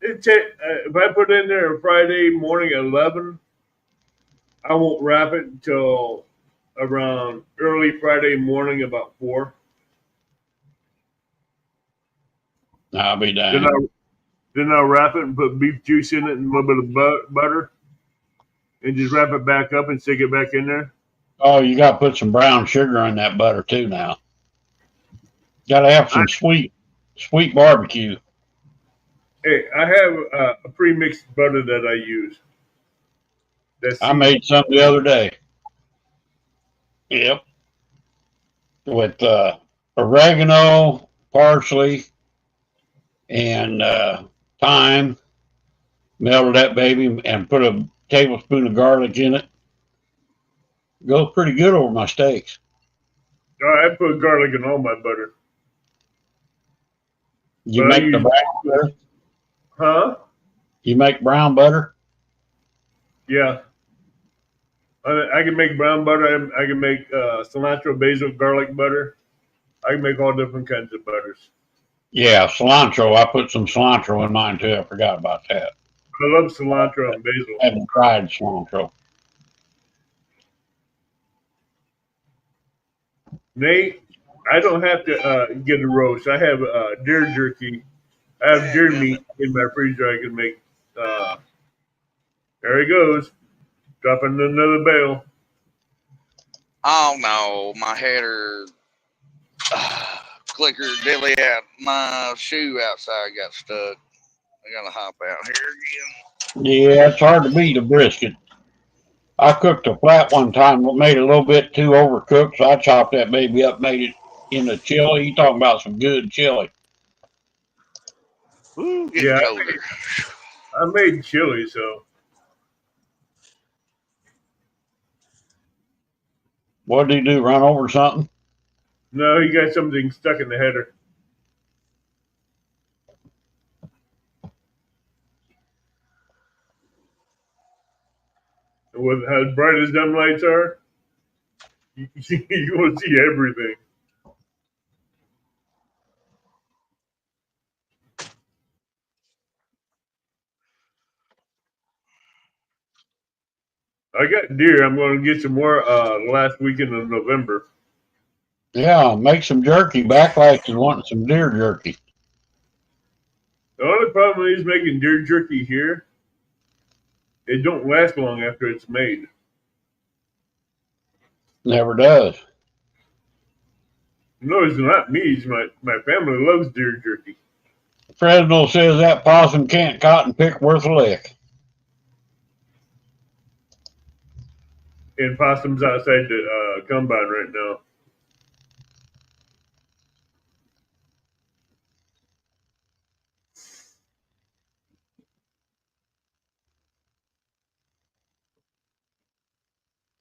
If I put it in there Friday morning at 11, I won't wrap it until around early Friday morning about 4. I'll be Then damned. I'll wrap it and put beef juice in it and a little bit of butter, and just wrap it back up and stick it back in there. Oh, you got to put some brown sugar in that butter too now. Got to have some sweet barbecue. Hey, I have a pre-mixed butter that I use. I made some the other day. Yep. With oregano, parsley, and thyme. Melted that baby and put a tablespoon of garlic in it. Goes pretty good over my steaks. I put garlic in all my butter. You But make the brown butter? Huh? You make brown butter? Yeah. I can make brown butter. I can make cilantro, basil, garlic butter. I can make all different kinds of butters. Yeah, cilantro. I put some cilantro in mine too. I forgot about that. I love cilantro and basil. I haven't tried cilantro. Nate, I don't have to get a roast. I have deer jerky. I have deer Dadgummit. meat in my freezer. I can make. Uh, there he goes, dropping another bell. Oh no, my header clicker dilly out. My shoe outside got stuck. I gotta hop out here again. Yeah, it's hard to beat a brisket. I cooked a flat one time, but made it a little bit too overcooked, so I chopped that baby up, made it into chili. You talking about some good chili? Ooh, getting Yeah, colder. I made chili, so What did he do? Run over something? no, he got something stuck in the header. And with as bright as them lights are, you want to see everything. I got deer. I'm going to get some more last weekend of November. Yeah, make some jerky. Backlash is wanting some deer jerky. The only problem is making deer jerky here. It don't last long after it's made. Never does. No, it's not me. It's my family loves deer jerky. Fresno says that possum can't cotton pick worth a lick. And possums outside the combine right now.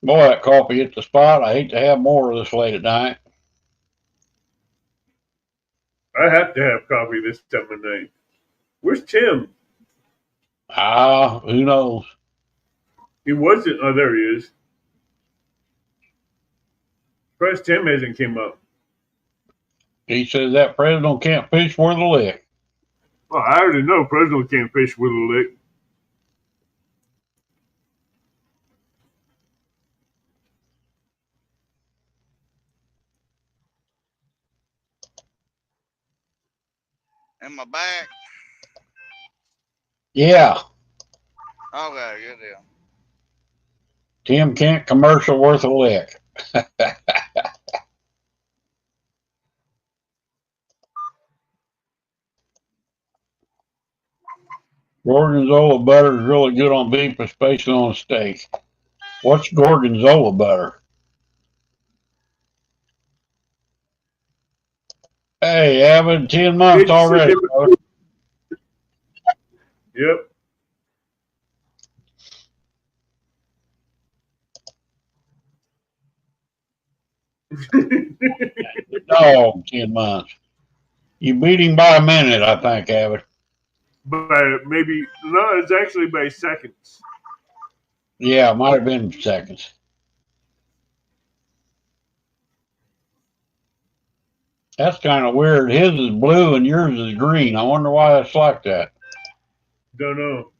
Boy, that coffee hit the spot. I hate to have more of this late at night. I have to have coffee this time of night. Where's Tim? Ah, who knows? He wasn't. Oh, there he is. Press Tim hasn't came up. He says that Fresno can't fish worth a lick. Well, I already know President can't fish with a lick. Am I back? Yeah, Okay, good deal. Tim can't commercial worth a lick. Gorgonzola butter is really good on beef, especially on a steak. What's Gorgonzola butter? Hey, Avid, 10 months It's a already, different. brother. Yep. No, 10 months. You beat him by a minute, I think, Avid. By maybe no, it's actually by seconds. Yeah, it might have been seconds. That's kind of weird. His is blue and yours is green. I wonder why that's like that. Don't know.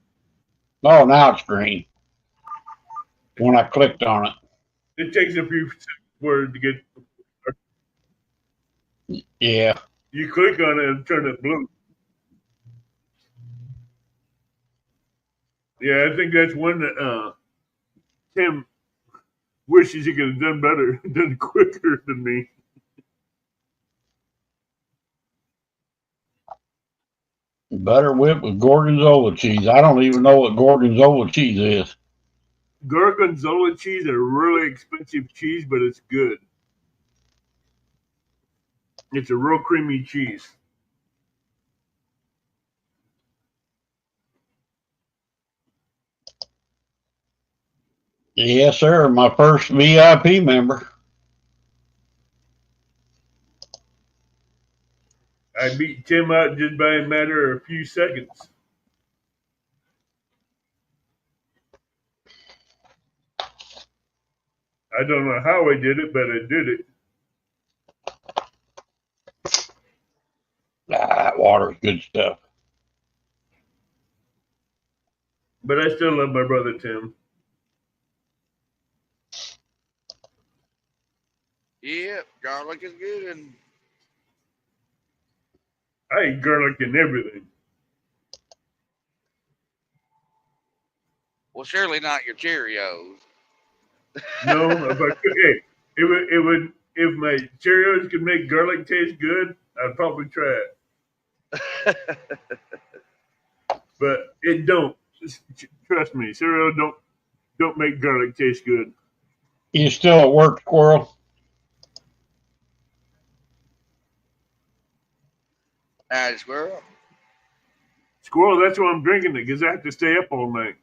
Oh, now it's green when I clicked on it. It takes a few seconds for it to get. Yeah. You click on it and turn it blue. Yeah, I think that's one that Tim wishes he could have done better, done quicker than me. Butter whip with Gorgonzola cheese. I don't even know what Gorgonzola cheese is. Gorgonzola cheese is a really expensive cheese, but it's good. It's a real creamy cheese. Yes, sir. My first VIP member. I beat Tim out just by a matter of a few seconds. I don't know how I did it, but I did it. Ah, that water's good stuff. But I still love my brother Tim. Yep, garlic is good. I eat garlic in everything. Well, surely not your Cheerios. No, if I could, hey, if my Cheerios could make garlic taste good, I'd probably try it. But it don't. Trust me, cereal don't make garlic taste good. You still at work, Squirrel? Squirrel. Squirrel, that's why I'm drinking it, because I have to stay up all night.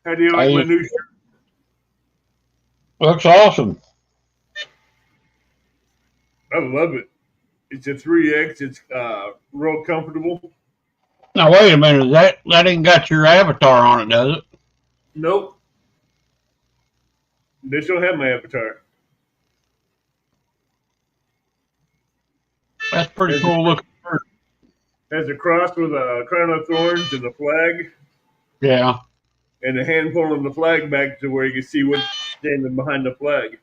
How do you like my new shirt? Looks awesome. I love it. It's a 3X. It's real comfortable. Now wait a minute, that ain't got your avatar on it, does it? Nope. They still have my avatar. That's pretty cool looking. Has a cross with a crown of thorns and a flag, Yeah. and a hand pulling the flag back to where you can see what's standing behind the flag.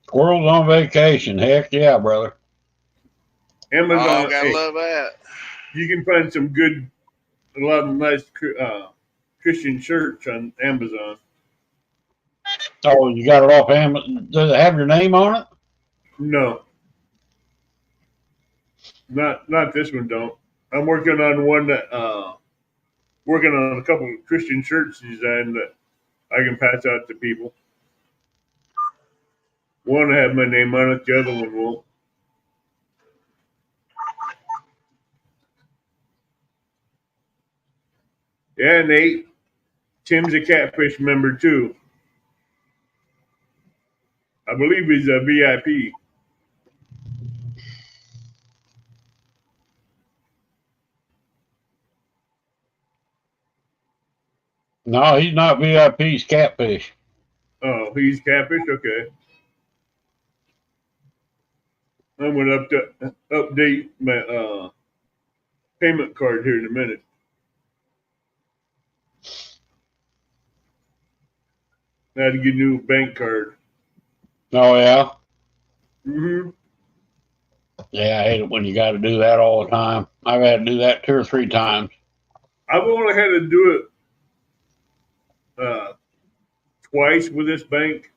Squirrel's on vacation. Heck yeah, brother. Amazon. Oh, gotta Hey, love that. you can find a lot of nice Christian shirts on Amazon. Oh, you got it off Amazon. Does it have your name on it? No, not this one. Don't. I'm working on one that working on a couple of Christian shirts designed that I can pass out to people. One will have my name on it, the other one won't. Yeah, Nate. Tim's a Catfish member too. I believe he's a VIP. No, he's not VIP. He's Catfish. Oh, he's Catfish? Okay. I'm going to update my payment card here in a minute. I had to get a new bank card. Oh yeah. Mm-hmm. Yeah, I hate it when you got to do that all the time. I've had to do that 2 or 3 times. I've only had to do it twice with this bank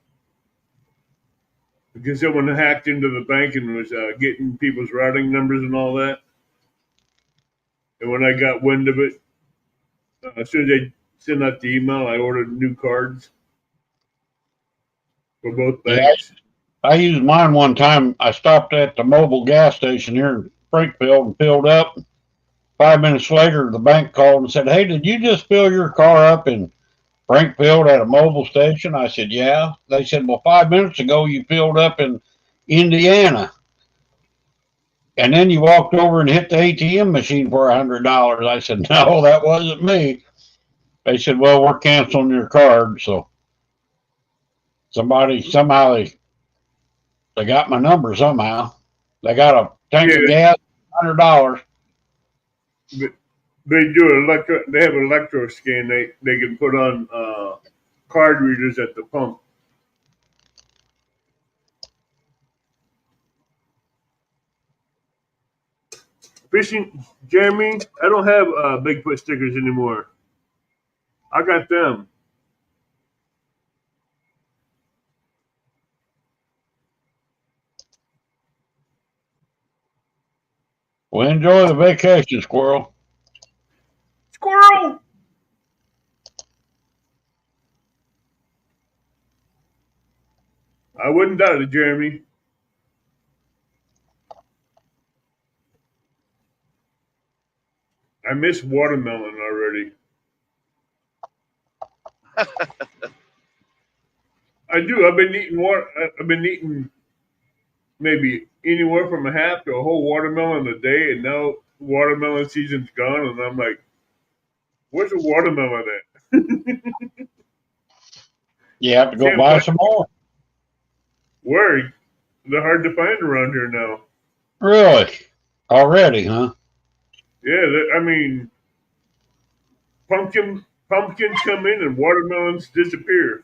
because someone hacked into the bank and was getting people's routing numbers and all that. And when I got wind of it, as soon as they sent out the email, I ordered new cards for both Yeah, banks. I used mine one time. I stopped at the mobile gas station here in Springfield and filled up. 5 minutes later, the bank called and said, "Hey, did you just fill your car up in Frankfield at a mobile station?" I said, "Yeah." They said, "Well, 5 minutes ago you filled up in Indiana, and then you walked over and hit the ATM machine for $100." I said, "No, that wasn't me." They said, "Well, we're canceling your card." So somehow they got my number somehow. They got a tank of gas, $100. They do They have an electro scan. They can put on card readers at the pump. Fishing, Jeremy. I don't have Bigfoot stickers anymore. I got them. Well, enjoy the vacation, Squirrel. Squirrel. I wouldn't doubt it, Jeremy. I miss watermelon already. I do. I've been eating maybe anywhere from a half to a whole watermelon a day, and now watermelon season's gone, and I'm like, where's the watermelon at? You have to go buy some more. Where? They're hard to find around here now. Really? Already, huh? Yeah, I mean, Pumpkins come in and watermelons disappear.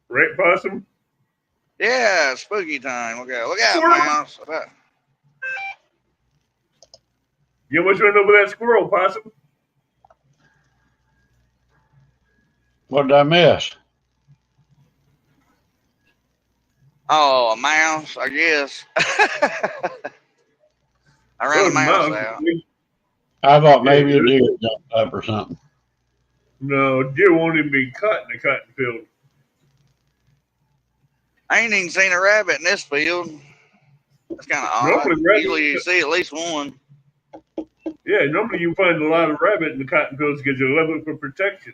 Right, Possum? Yeah, spooky time. Look out, Squirrel! mouse. You almost ran over that squirrel, Possum. What did I miss? Oh, a mouse, I guess. I ran a Oh, the mouse mouse. out. I thought Yeah, maybe a deer jumped up or something. no, deer won't even be caught in the cotton field. I ain't even seen a rabbit in this field. That's kind of odd. Normally, Usually you rabbit. see at least one. Yeah, normally you find a lot of rabbit in the cotton fields because they love it for protection.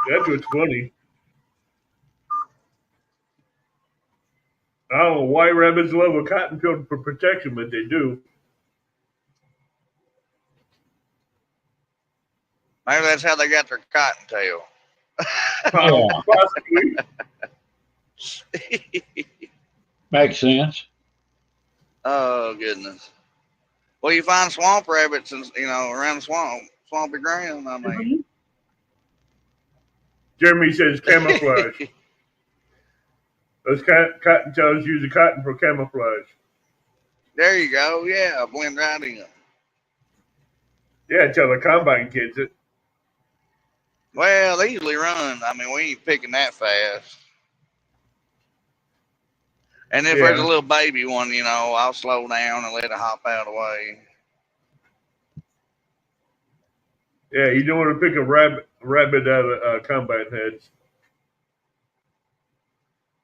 That's what's funny. I don't know why rabbits love a cotton field for protection, but they do. Maybe that's how they got their cottontail. Yeah, Possibly. makes sense. Oh goodness. Well, you find swamp rabbits, and around the swampy ground. I mean, Jeremy says camouflage. Those cottontails use the cotton for camouflage. there you go. Yeah, blend right in. Yeah, tell the combine kids it. Well, they usually run. I mean, we ain't picking that fast. And if there's a Yeah. little baby one, I'll slow down and let it hop out of the way. Yeah, you don't want to pick a rabbit out of combine heads.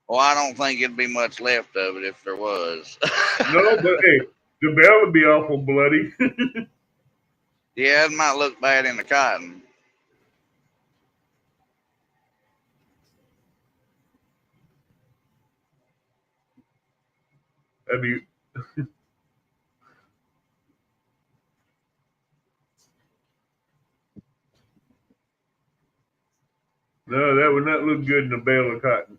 Well, I don't think it'd be much left of it if there was. No, but hey, the bell would be awful bloody. Yeah, it might look bad in the cotton. That'd be. No, that would not look good in a bale of cotton.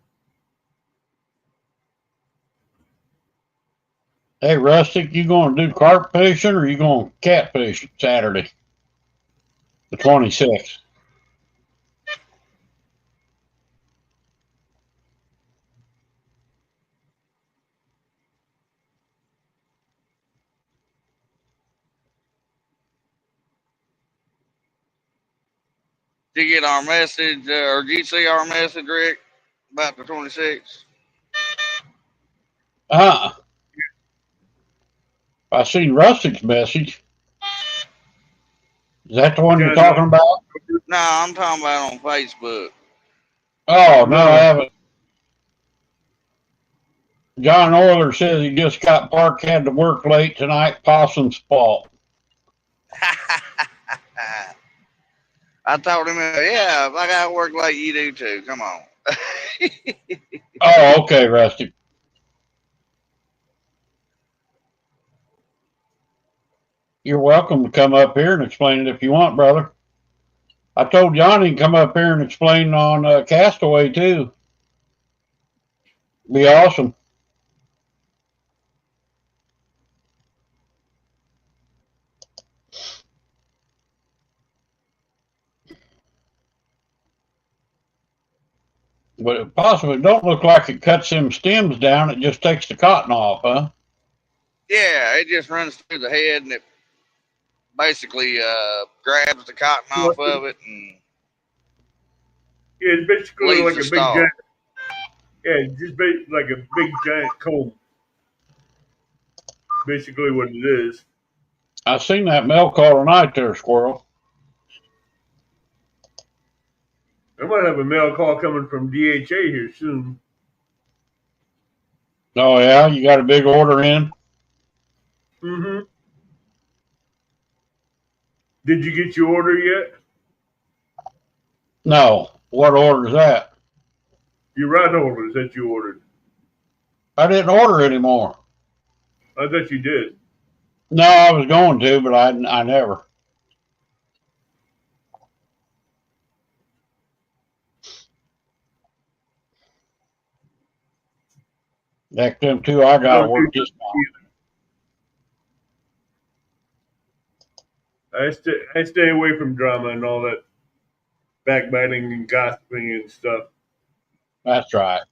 Hey, Rustic, you going to do carp fishing or you going catfish Saturday, the 26th? Did you get our message, or did you see our message, Rick, about the 26th? I seen Rustic's message. Is that the one you're Kind of. talking about? No, I'm talking about on Facebook. Oh, no, I No. haven't. John Euler says he just got parked, had to work late tonight. Possum's fault. I told him, yeah, if I got to work late, you do too. Come on. Oh, okay, Rustic. You're welcome to come up here and explain it if you want, brother. I told Johnny to come up here and explain on Castaway too. Be awesome. But it possibly don't look like it cuts them stems down. It just takes the cotton off, huh? Yeah, it just runs through the head and it basically grabs the cotton off of it and Yeah, it's basically leaves like the a big stalk. giant. Yeah, it's just like a big giant comb. Basically, what it is. I seen that male call tonight there, squirrel. I might have a mail call coming from DHA here soon. Oh yeah, you got a big order in? Mm-hmm. Did you get your order yet? No. What order is that? Your ride holders that you ordered. I didn't order anymore. I thought you did. No, I was going to, but I never. Heck, them two I got to Don't work do this time. I stay away from drama and all that backbiting and gossiping and stuff. That's right.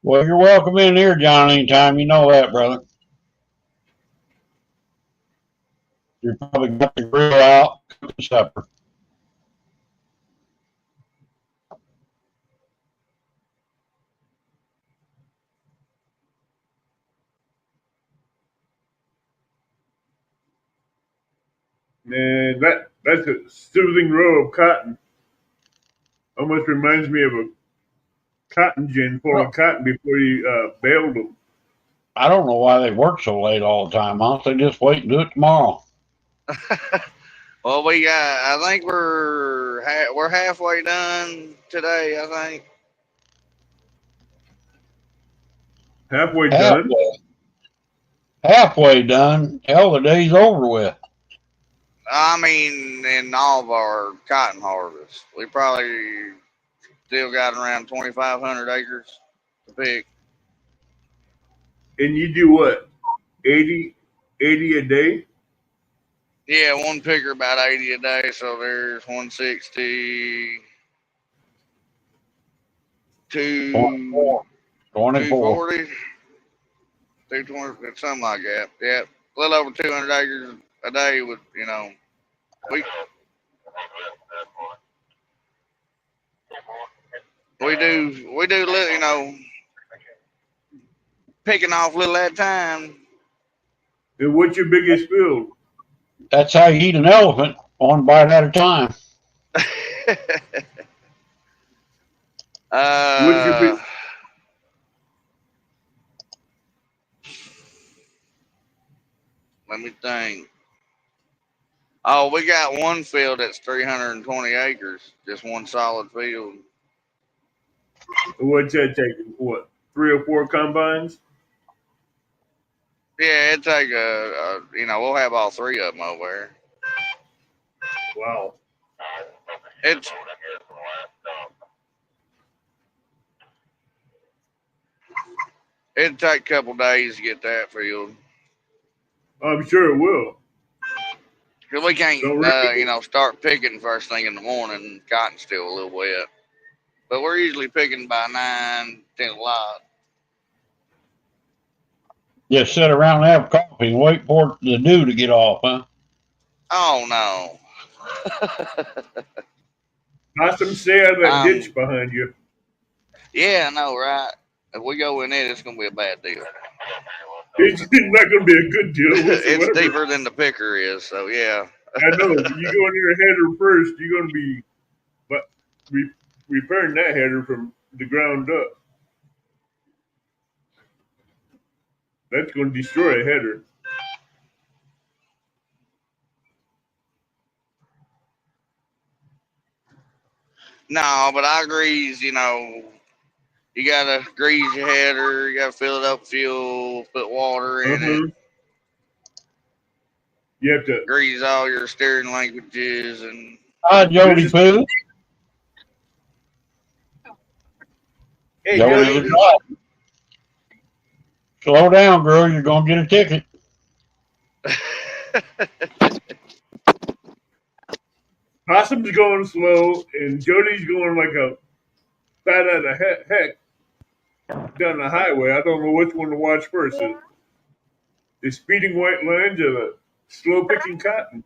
Well, you're welcome in here, John, anytime. You know that, brother. You're probably got the grill out, cooking supper. Man, that's a soothing row of cotton. Almost reminds me of a cotton gin full of cotton before you baled them. I don't know why they work so late all the time. Honestly, just wait and do it tomorrow. Well, we got. I think we're halfway done today. I think. Halfway done. Halfway done. Hell, the day's over with. I mean, in all of our cotton harvests, we probably still got around 2,500 acres to pick. And you do what? 80 a day? Yeah, one picker about 80 a day, so there's 160, 24. 240, 220, something like that. Yeah, a little over 200 acres a day would, we we do little, picking off little at a time. And what's your biggest field? That's how you eat an elephant, one bite at a time. What's your big? Let me think. Oh, we got one field that's 320 acres, just one solid field. What's that take? What? 3 or 4 combines? Yeah, it'd take we'll have all three of them over there. Wow. It'd take a couple days to get that field. I'm sure it will. Cause we can't, start picking first thing in the morning. Cotton's still a little wet, but we're usually picking by 9, 10 o'clock. Just sit around and have coffee and wait for the dew to get off, huh? Oh no. Awesome, stay out of that ditch behind you. Yeah, I know, right? If we go in it, it's gonna be a bad deal. It's not going to be a good deal whatsoever. It's deeper than the picker is, so yeah. I know. You go in your header first, you're going to be repairing that header from the ground up. That's going to destroy a header. No, but I agree, you gotta grease your header, you gotta fill it up with fuel, put water in it. You have to grease all your steering linkages and. Jody Poo. Hey, Jody. Slow down, girl. You're gonna get a ticket. Possum's going slow, and Jody's going like a bat out of heck down the highway. I don't know which one to watch first. The speeding white lines or the slow picking cotton.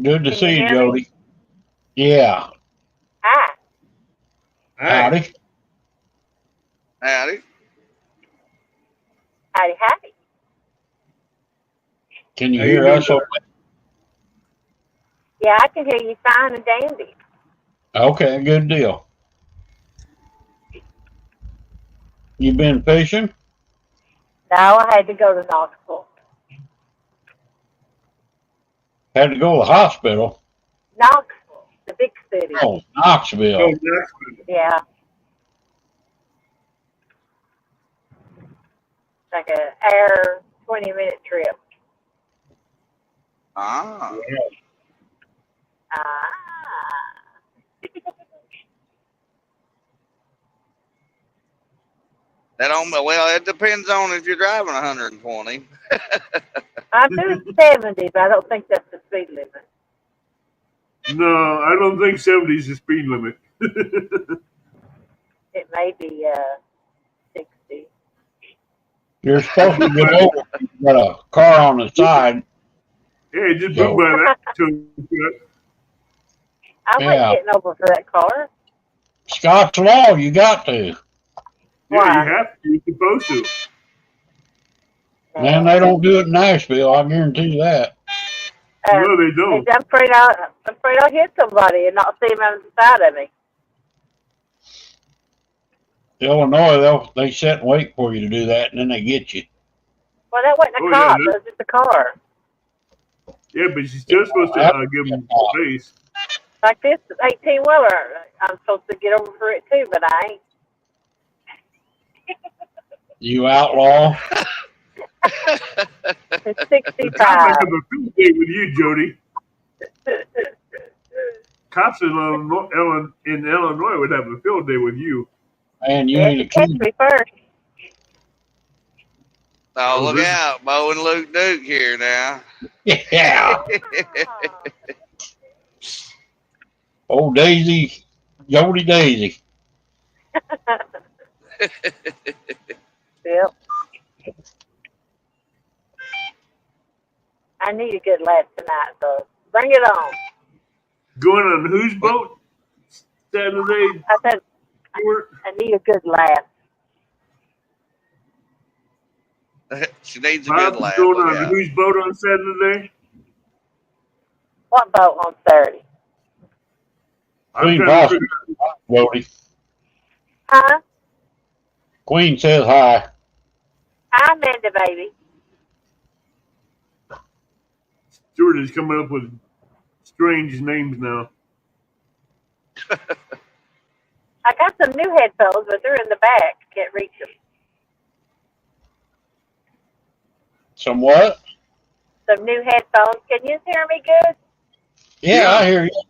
Good to see you, Jody. Yeah. Hi. Howdy. Howdy. Howdy, howdy. Can you hear us? Yeah, I can hear you fine and dandy. Okay, good deal. You been fishing? No, I had to go to Knoxville. Had to go to the hospital? Knoxville, the big city. Oh, Knoxville. Oh, Knoxville. Yeah. Like an hour, 20-minute trip. Ah. Ah. That don't, well, it depends on if you're driving 120. I'm doing 70, but I don't think that's the speed limit. No, I don't think 70 is the speed limit. It may be 60. You're supposed to get over. You got a car on the side. Yeah, just So, blew by that. I wasn't yeah, getting over for that car. Scott's law. You got to. Yeah, Why? you have to. You're supposed to. Man, they don't do it in Nashville. I guarantee you that. No, they don't. I'm afraid I'll hit somebody and not see him on the side of me. Illinois, they sit and wait for you to do that, and then they get you. Well, that wasn't a Oh, cop. yeah, That was just a car. Yeah, but you're still supposed to give them space. Like this 18-wheeler. I'm supposed to get over for it too, but I ain't. You outlaw. It's The cops 65. have a field day with you, Jody. Cops in Illinois would have a field day with you. Man, you They have ain't to a catch kid. me first. Oh, look out, Bo and Luke Duke here now. Yeah. Oh, Daisy. Jody Daisy. Yep. I need a good laugh tonight, though. Bring it on. Going on whose boat? Saturday, I said Stuart? I need a good laugh. She needs a Bob good laugh. going Look on out. whose boat on Saturday? What boat on Saturday? I'm Queen trying to Boston. figure out. Jody. Huh? Queen says hi. Hi, Amanda, baby. Stuart is coming up with strange names now. I got some new headphones, but they're in the back. Can't reach them. Some what? Some new headphones. Can you hear me good? Yeah, I hear you.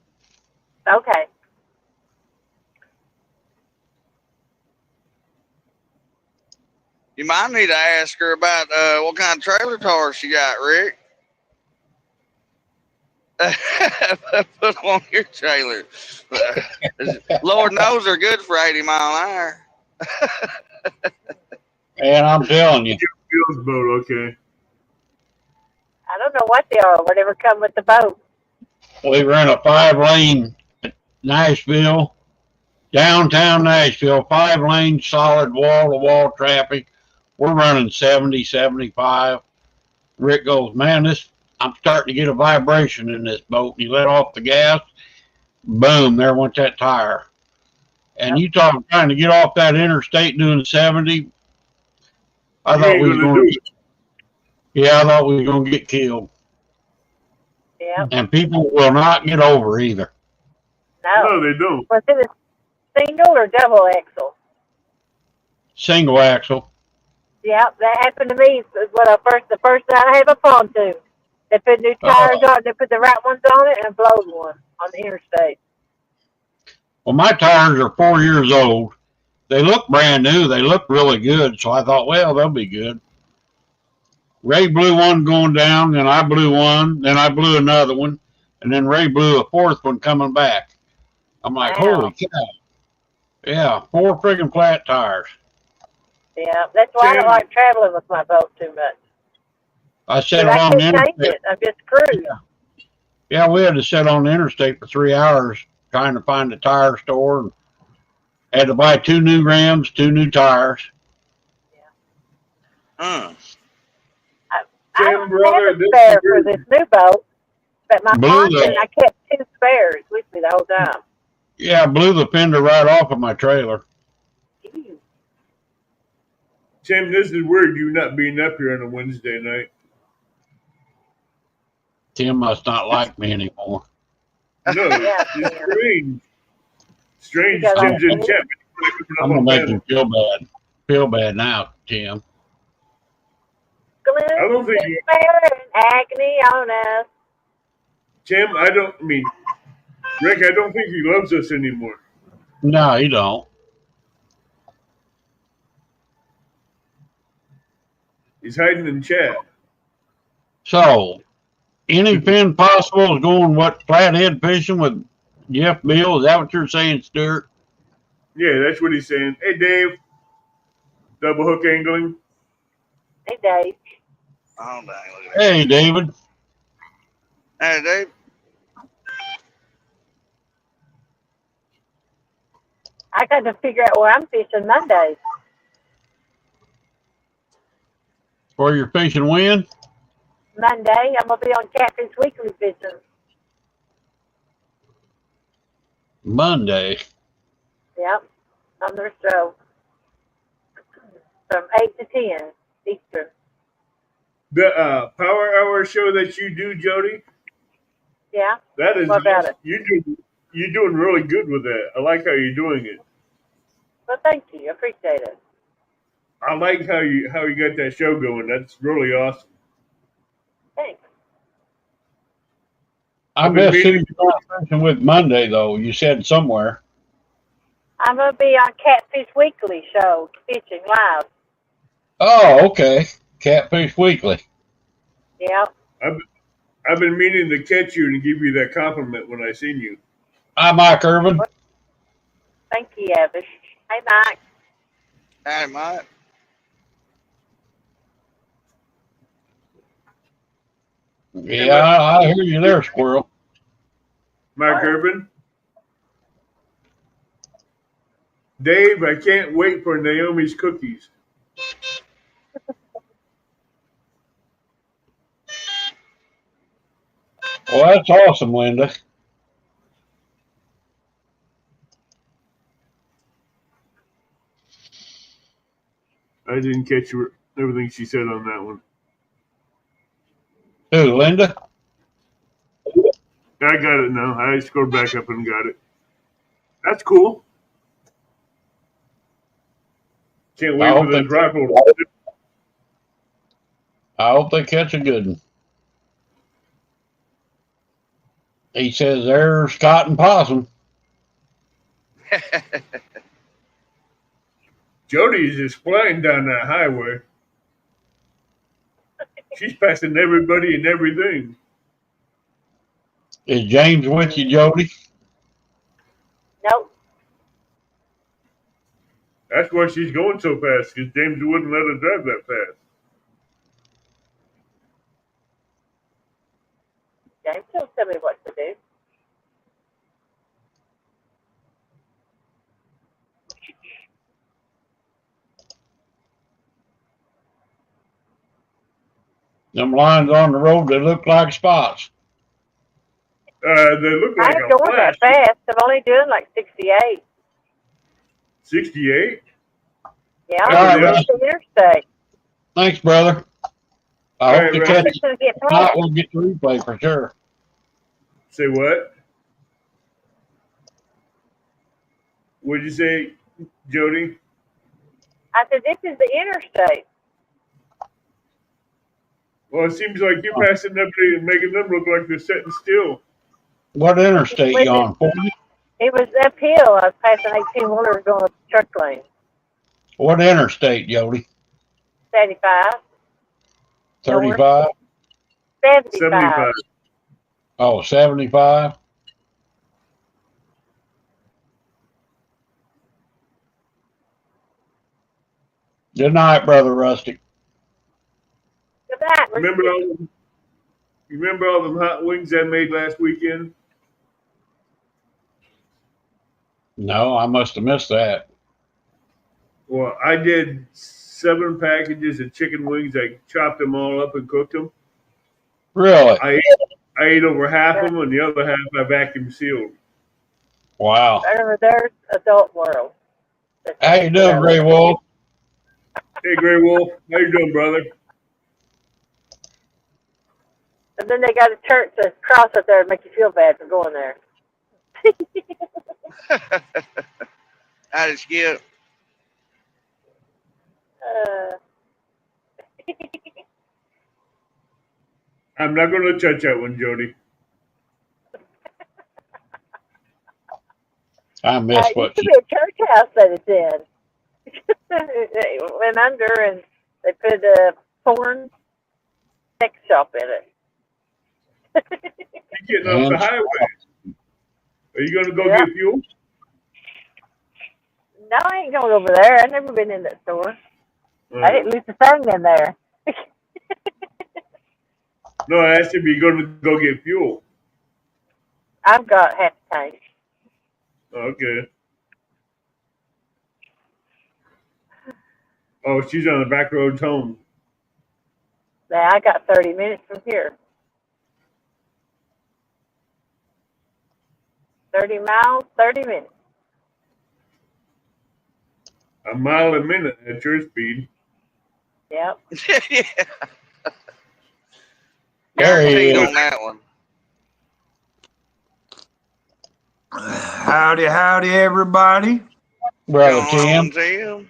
Okay. You might need to ask her about what kind of trailer tires she got, Rick. Put them on your trailer. Lord knows they're good for 80 mile an hour. And I'm telling you. Bill's boat, okay. I don't know what they are. Whatever come with the boat. We ran a 5-lane Nashville, downtown Nashville, 5-lane solid wall-to-wall traffic. We're running 70, 75. Rick goes, man, I'm starting to get a vibration in this boat. He let off the gas. Boom, there went that tire. And you talk trying to get off that interstate doing 70. I thought we was going to. Yeah, I thought we was going to get killed. Yep. And people will not get over either. No, they don't. Was it a single or double axle? Single axle. Yep, that happened to me. The first night I had my pontoon. They put new tires on. They put the right ones on it and blowed one on the interstate. Well, my tires are 4 years old. They look brand new. They look really good. So I thought, well, they'll be good. Ray blew one going down, then I blew one, then I blew another one, and then Ray blew a fourth one coming back. I'm like, holy cow. Yeah, 4 friggin' flat tires. Yeah, that's why I don't like traveling with my boat too much. I sat I along the can't change interstate. it. I'm just cruising. Yeah, we had to sit on the interstate for 3 hours trying to find a tire store. And had to buy 2 new rims, 2 new tires. Hmm. I don't have a spare for this new boat, but my pontoon, I kept 2 spares with me the whole time. Yeah, blew the fender right off of my trailer. Ew. Tim, this is weird you not being up here on a Wednesday night. Tim must not like me anymore. No, it's strange. Strange. Tim's in chat. I'm going to make you feel bad. Feel bad now, Tim. I don't think you... and agony on us. Tim, I don't mean... Rick, I don't think he loves us anymore. No, you don't. He's hiding in chat. So, anything possible is going what flathead fishing with Jeff Bill? Is that what you're saying, Stuart? Yeah, that's what he's saying. Hey, Dave. Double hook angling. Hey, Dave. Oh, dang, look at Hey, David. that. Hey, Dave. I got to figure out where I'm fishing Monday. For your fishing when? Monday, I'm going to be on Catfish Weekly fishing. Monday. Yep, on their show. From 8 to 10 Eastern. The Power Hour show that you do, Jody, Yeah? that is What about awesome. it? You're doing really good with that. I like how you're doing it. Well, thank you. I appreciate it. I like how you got that show going. That's really awesome. Thanks. I I've been missed who meaning you're fishing with Monday, though. You said somewhere. I'm going to be on Catfish Weekly show, fishing live. Oh, okay. Catfish Weekly. Yep. I've been meaning to catch you and give you that compliment when I seen you. Hi, Mike Irvin. Thank you, Avish. Hey, Mike. Hey, Mike. Yeah, I hear you there, Squirrel. Mike Urban. Dave, I can't wait for Naomi's cookies. Well, that's awesome, Linda. I didn't catch everything she said on that one. Who, Linda? I got it now. I scrolled back up and got it. That's cool. Can't wait for this rifle. I hope they catch a good one. He says there's Scott and Possum. Jody's just flying down that highway. She's passing everybody and everything. Is James with you, Jody? Nope. That's why she's going so fast, because James wouldn't let her drive that fast. James, don't tell me what to do. Them lines on the road, they look like spots. They look like I ain't a going flash. that fast. I'm only doing like 68. 68? Yeah, All I'm right, on the interstate. Thanks, brother. I All hope right, to catch I'm just going to get it. Not past. we'll get the replay for sure. Say what? What'd you say, Jody? I said, this is the interstate. Well, it seems like you're passing everybody and making them look like they're sitting still. What interstate you on? 40? It was uphill. I was passing 18 wheelers going up the truck lane. What interstate, Jody? 75. 35? 75. 75. Oh, 75? Good night, Brother Rustic. Good night. You remember all them hot wings I made last weekend? No, I must have missed that. Well, I did 7 packages of chicken wings. I chopped them all up and cooked them. Really? I ate over half of them, and the other half I vacuum sealed. Wow. Over there's Adult World. How you doing, Gray Wolf? Hey, Gray Wolf. How you doing, brother? And then they got a church, a cross up there to make you feel bad for going there. I just get. I'm not going to touch that one, Jody. I miss It what used to she. be a church house that it's in. It went under and they put a porn sex shop in it. You're getting off the And highway. Are you gonna go Yeah. get fuel? No, I ain't going over there. I've never been in that store. I didn't Uh, lose a thing in there. no, I asked if you're gonna go get fuel. I've got half a tank. Okay. Oh, she's on the back roads home. Now I got 30 minutes from here. 30 miles, 30 minutes. A mile a minute at your speed. Yep. Yeah, there he guaranteed is. on that one. Howdy, howdy, everybody. Brother Going Tim. on, Tim?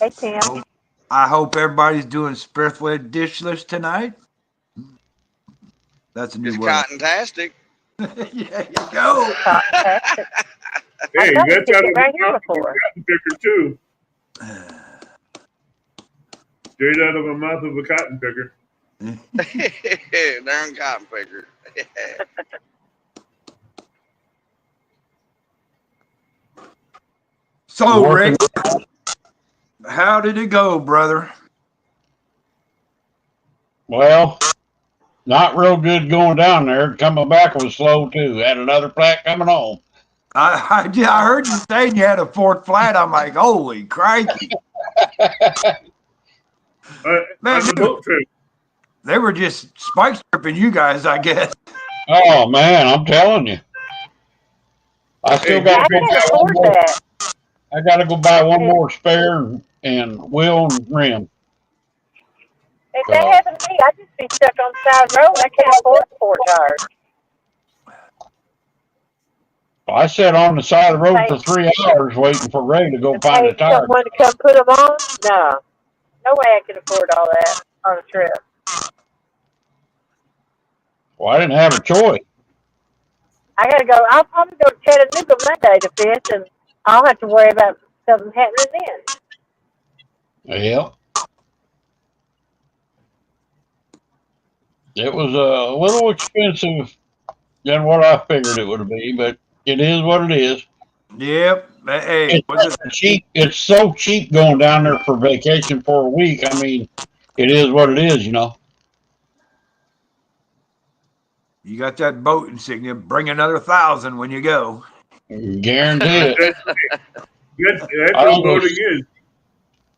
Hey, Tim. I hope everybody's doing spiritually dishless tonight. That's a new It's word. cotton-tastic. There you go. Fantastic. Hey, I that's picked out it of right the here mouth of a before. cotton picker too. Straight out of the mouth of a cotton picker. Darn cotton picker. So, Working. Rick, how did it go, brother? Well, not real good going down there. Coming back was slow too. Had another plat coming home. I heard you saying you had a fourth flat. I'm like, holy crikey. Man, On the boat trip. they were just spike stripping you guys, I guess. Oh man, I'm telling you. I still Hey, got I to go can't buy one afford more. that. I got to go buy one If, more spare and wheel and rim. if that So happened to me, I'd just be stuck on the side of the road. I can't afford 4 tires. I sat on the side of the road for 3 hours waiting for Ray to go To find a pay tire. someone to come put them on? No. No way I can afford all that on a trip. Well, I didn't have a choice. I gotta go. I'll probably go to Chattanooga Monday to fish, and I'll have to worry about something happening then. Yeah. It was a little expensive than what I figured it would be, but it is what it is. Yep. Hey, It's was it? cheap. It's so cheap going down there for vacation for a week. I mean, it is what it is, you know. You got that boat insignia. Bring another 1,000 when you go. Guarantee it. That's I what was, boating is.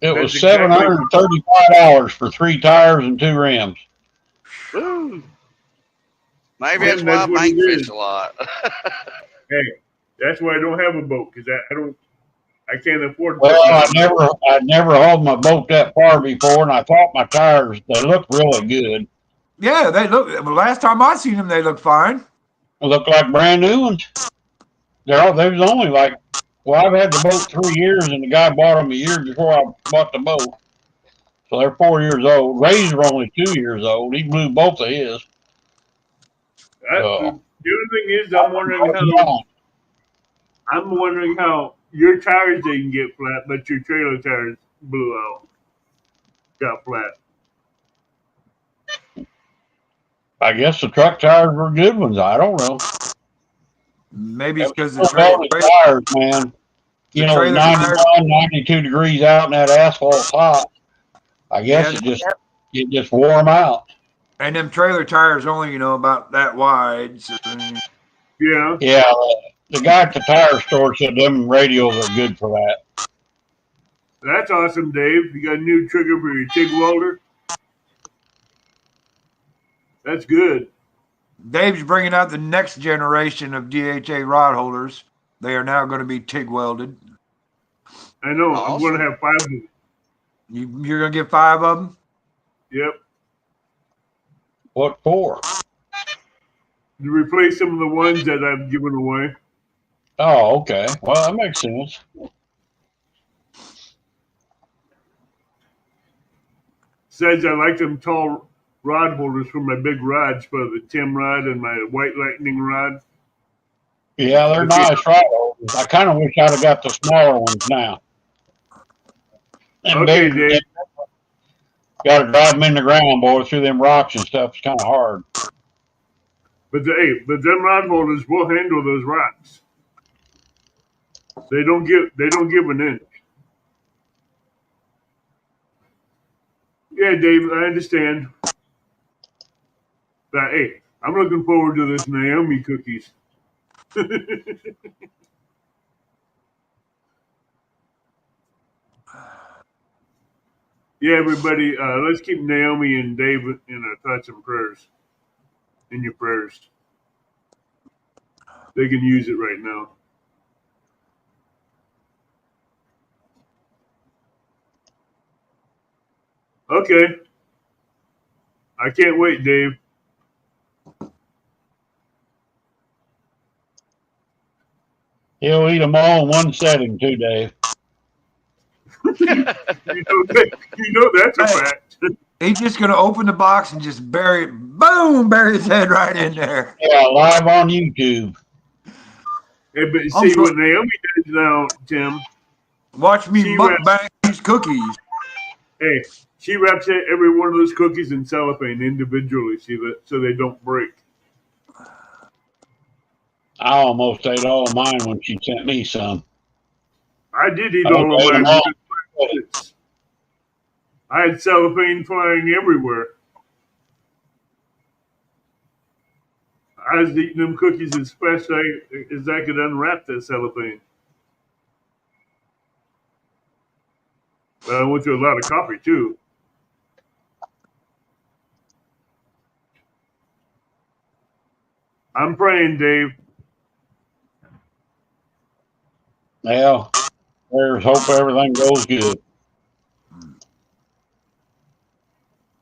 it That's was exactly. $735 for 3 tires and 2 rims. Woo. Maybe Yeah, that's why I that's what bank it fish is. a lot. Hey, that's why I don't have a boat because I can't afford to Well, put nothing. I'd never hauled my boat that far before, and I thought my tires, they looked really good. Yeah, they look. Well, last time I seen them, they looked fine. They looked like brand new ones. They was only like, well, I've had the boat 3 years, and the guy bought them a year before I bought the boat. So they're 4 years old. Ray's are only 2 years old. He blew both of his. The So other thing is, yeah. I'm wondering how your tires didn't get flat, but your trailer tires blew out, got flat. I guess the truck tires were good ones. I don't know. Maybe It it's because was bonus tires, man. You the know, trailer 91, tires. 92 degrees out and that asphalt's hot. I guess Yeah, it just wore them out. and them trailer tires only, about that wide. So, Yeah, Yeah, the guy at the tire store said them radials are good for that. that's awesome, Dave. You got a new trigger for your TIG welder. That's good. Dave's bringing out the next generation of DHA rod holders. They are now going to be TIG welded. I know. Awesome. I'm going to have 5 of them. You're going to get 5 of them? Yep. What for? To replace some of the ones that I've given away. Oh, okay. Well, that makes sense. Says I like them tall rod holders for my big rods, for the Tim rod and my white lightning rod. Yeah, they're nice rod holders. I kind of wish I'd have got the smaller ones now. And Okay, bigger, Dave. got to drive them in the ground, boy, through them rocks and stuff. It's kind of hard. But them rod holders will handle those rocks. They don't give an inch. Yeah, Dave, I understand. But hey, I'm looking forward to this Naomi cookies. Yeah, everybody, let's keep Naomi and Dave in our thoughts and prayers. In your prayers. They can use it right now. Okay. I can't wait, Dave. He'll eat them all in one setting, too, Dave. You know that's a Hey. fact. He's just going to open the box and just bury his head right in there. Yeah, live on YouTube. Hey, but see what Naomi does now, Tim. Watch me She mukbang these cookies. Hey, she wraps every one of those cookies in cellophane individually, so they don't break. I almost ate all of mine when she sent me some. I did eat I all of ate 'em mine. all. I had cellophane flying everywhere. I was eating them cookies as fast as I could unwrap that cellophane. But I went through a lot of coffee too. I'm praying, Dave. Well, there's hope everything goes good.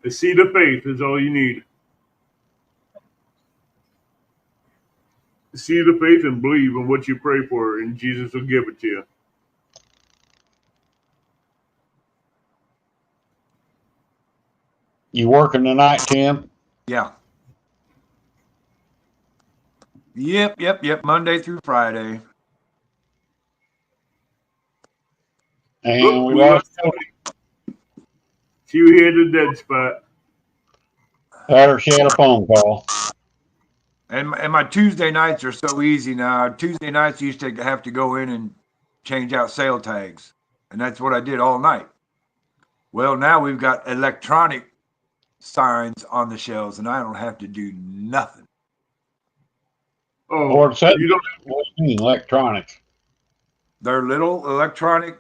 The seed of faith is all you need. The seed of faith and believe in what you pray for, and Jesus will give it to you. You working tonight, Tim? Yeah. Yep. Monday through Friday. And Look, we we lost She hit a dead spot. her. She had a phone call. And my Tuesday nights are so easy now. Tuesday nights used to have to go in and change out sale tags. And that's what I did all night. Well, now we've got electronic signs on the shelves, and I don't have to do nothing. Oh, Lord said, you don't. what do you mean, electronics? They're little electronic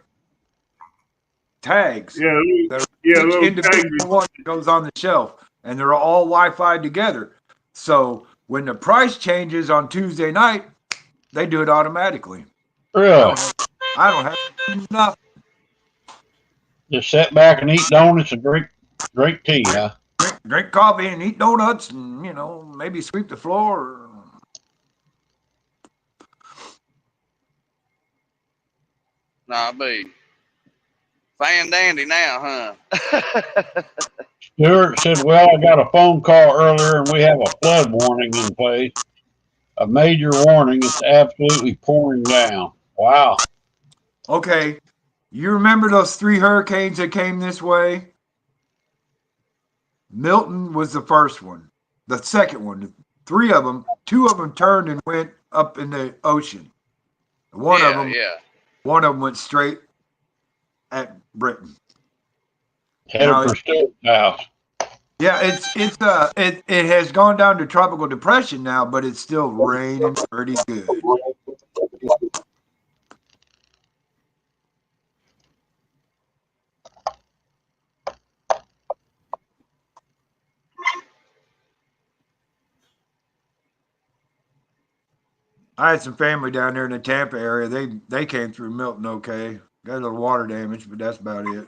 tags. Yeah, They're yeah, each little individual tag. one that goes on the shelf, and they're all Wi-Fi together. So when the price changes on Tuesday night, they do it automatically. Really? I don't have to do nothing. Just sit back and eat donuts and drink tea, huh? Drink coffee and eat donuts, and maybe sweep the floor. Nah, be fan dandy now, huh? Stuart said, well, I got a phone call earlier and we have a flood warning in place. A major warning. It's absolutely pouring down. Wow. Okay, you remember those 3 hurricanes that came this way? Milton was the first one. The second one, 3 of them, 2 of them turned and went up in the ocean. One of them went straight at Britain. Headed for Stuart's house. Yeah, it has gone down to tropical depression now, but it's still raining pretty good. I had some family down there in the Tampa area. They came through Milton okay. Got a little water damage, but that's about it.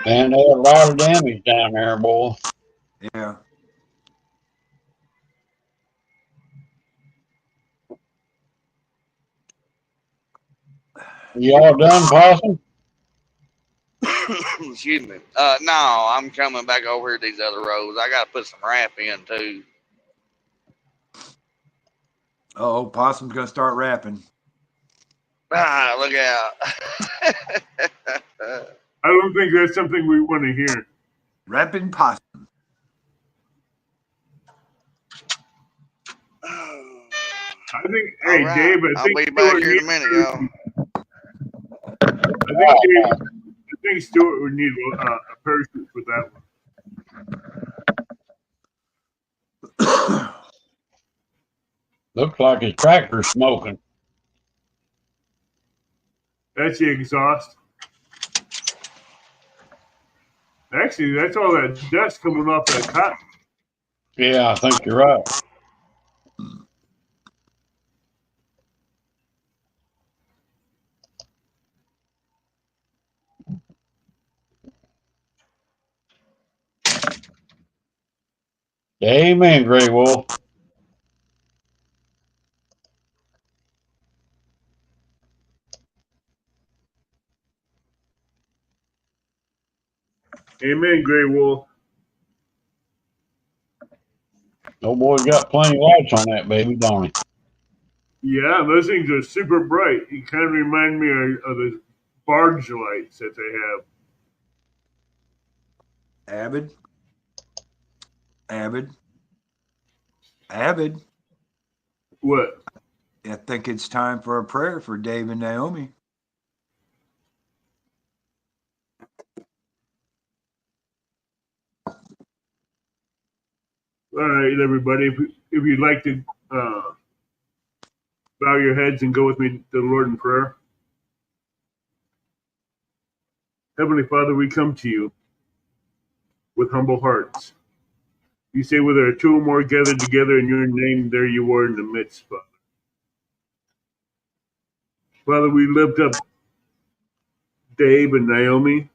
Man, they had a lot of damage down there, boy. Yeah. You all done, Possum? Excuse me. No, I'm coming back over here to these other roads. I got to put some wrap in too. Oh, Possum's gonna start rapping. Ah, look out. I don't think that's something we want to hear. Rapping Possum. I think, All hey, right. Dave, I I'll think be back Stuart here in a needs minute, to, y'all. I think Stuart would need a parachute for that one. Looks like his tractor's smoking. That's the exhaust. Actually, that's all that dust coming off that cotton. Yeah, I think you're right. Amen, Grey Wolf. Amen, Grey Wolf. No boy's got plenty of lights on that baby, don't he? Yeah, those things are super bright. You kind of remind me of the barge lights that they have. Avid. Avid. Avid. What? I think it's time for a prayer for Dave and Naomi. All right, everybody. If you'd like to bow your heads and go with me to the Lord in prayer. Heavenly Father, we come to you with humble hearts. You say, where there are two or more gathered together in your name, there you are in the midst, Father. Father, we lift up Dave and Naomi.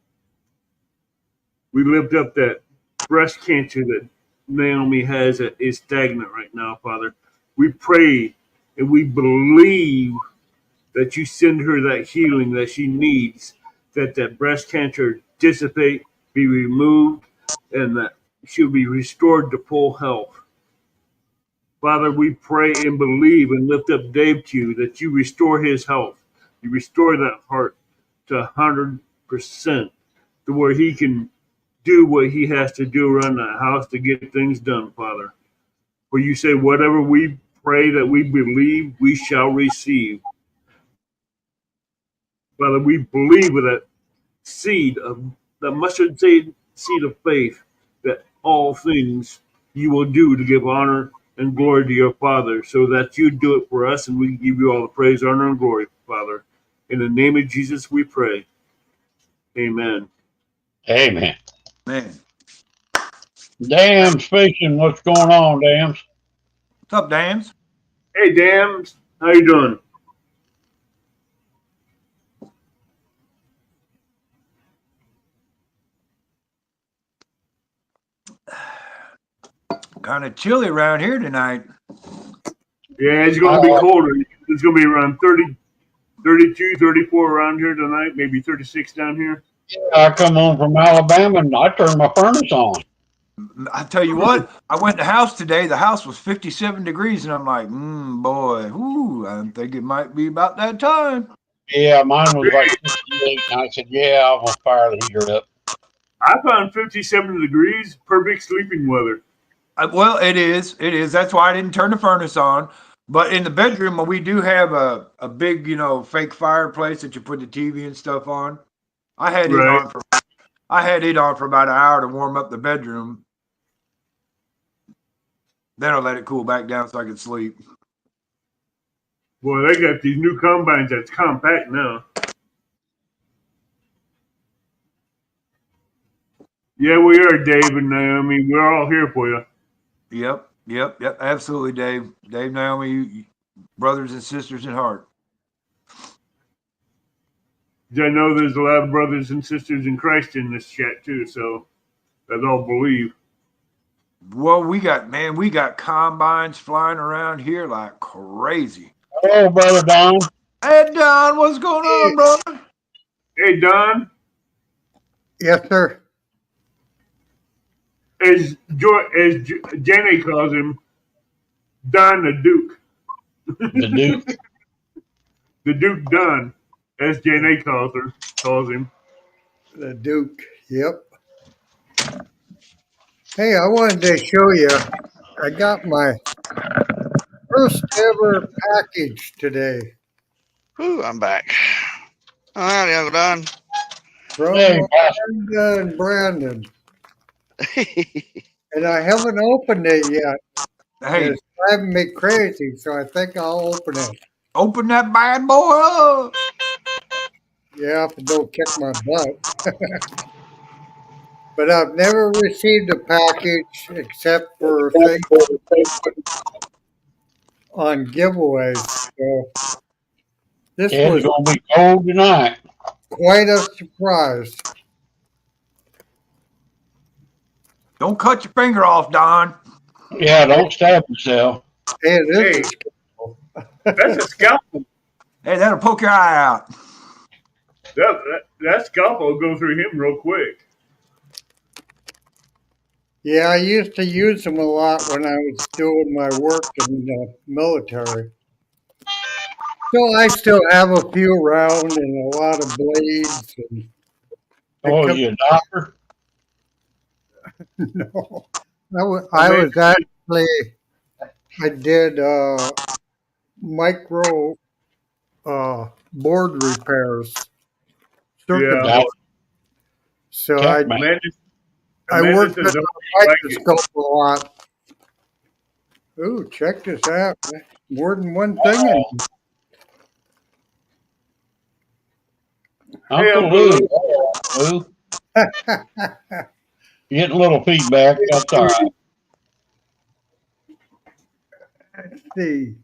We lift up that breast cancer that Naomi has that is stagnant right now, Father. We pray and we believe that you send her that healing that she needs, that breast cancer dissipate, be removed, and that she'll be restored to full health. Father, we pray and believe and lift up Dave to you that you restore his health. You restore that heart to 100% to where he can do what he has to do around that house to get things done, Father. For you say, whatever we pray that we believe, we shall receive. Father, we believe with that seed of the mustard seed of faith that all things you will do to give honor and glory to your Father, so that you do it for us, and we give you all the praise, honor, and glory, Father. In the name of Jesus, we pray. Amen. Amen. Man. Dams fishing, what's going on, Dams? What's up, Dams? Hey, Dams, how you doing? Kind of chilly around here tonight. Yeah, it's going to be colder. It's going to be around 30, 32, 34 around here tonight, maybe 36 down here. I come home from Alabama and I turned my furnace on. I tell you what, I went to the house today. The house was 57 degrees, and I'm like, boy, I think it might be about that time. Yeah, mine was like 68, and I said, yeah, I'm going to fire the heater up. I found 57 degrees, perfect sleeping weather. Well, it is. It is. That's why I didn't turn the furnace on. But in the bedroom, we do have a big, fake fireplace that you put the TV and stuff on. I had it on for about an hour to warm up the bedroom. Then I'll let it cool back down so I could sleep. Boy, they got these new combines that's compact now. Yeah, we are, Dave and Naomi. We're all here for you. Yep. Absolutely, Dave. Dave, Naomi, you brothers and sisters in heart. I know there's a lot of brothers and sisters in Christ in this chat too, so that's all believe. Well, we got combines flying around here like crazy. Hello, Brother Don. Hey, Don, what's going on, brother? Hey, Don. Yes, sir. As Jenny calls him, Don the Duke. The Duke. The Duke Dunn, as JNA calls him. The Duke. Yep. Hey, I wanted to show you. I got my first ever package today Whew, I'm back. All right, Uncle Don. from Hey, boss. Amanda and Brandon, and I haven't opened it yet. Hey, It's driving me crazy, so I think I'll open it. open that bad boy up. Yeah, if it don't kick my butt. But I've never received a package except for things on giveaways. So this It's was gonna be cold tonight. quite a surprise. Don't cut your finger off, Don. Yeah, don't stab yourself. Hey, it is Hey. a scalpel. That's a scalpel. Hey, that'll poke your eye out. That scalpel will go through him real quick. Yeah, I used to use them a lot when I was doing my work in the military. So I still have a few around and a lot of blades. And Oh, you a doctor? no, I was actually I did micro board repairs, circuit Yeah. board. So Cat man. I worked Amanda with says a nobody likes it. microscope a lot. Ooh, check this out. More than one thing. In Uncle Uncle Lou. Lou. Getting a little feedback. That's all right. Let's see.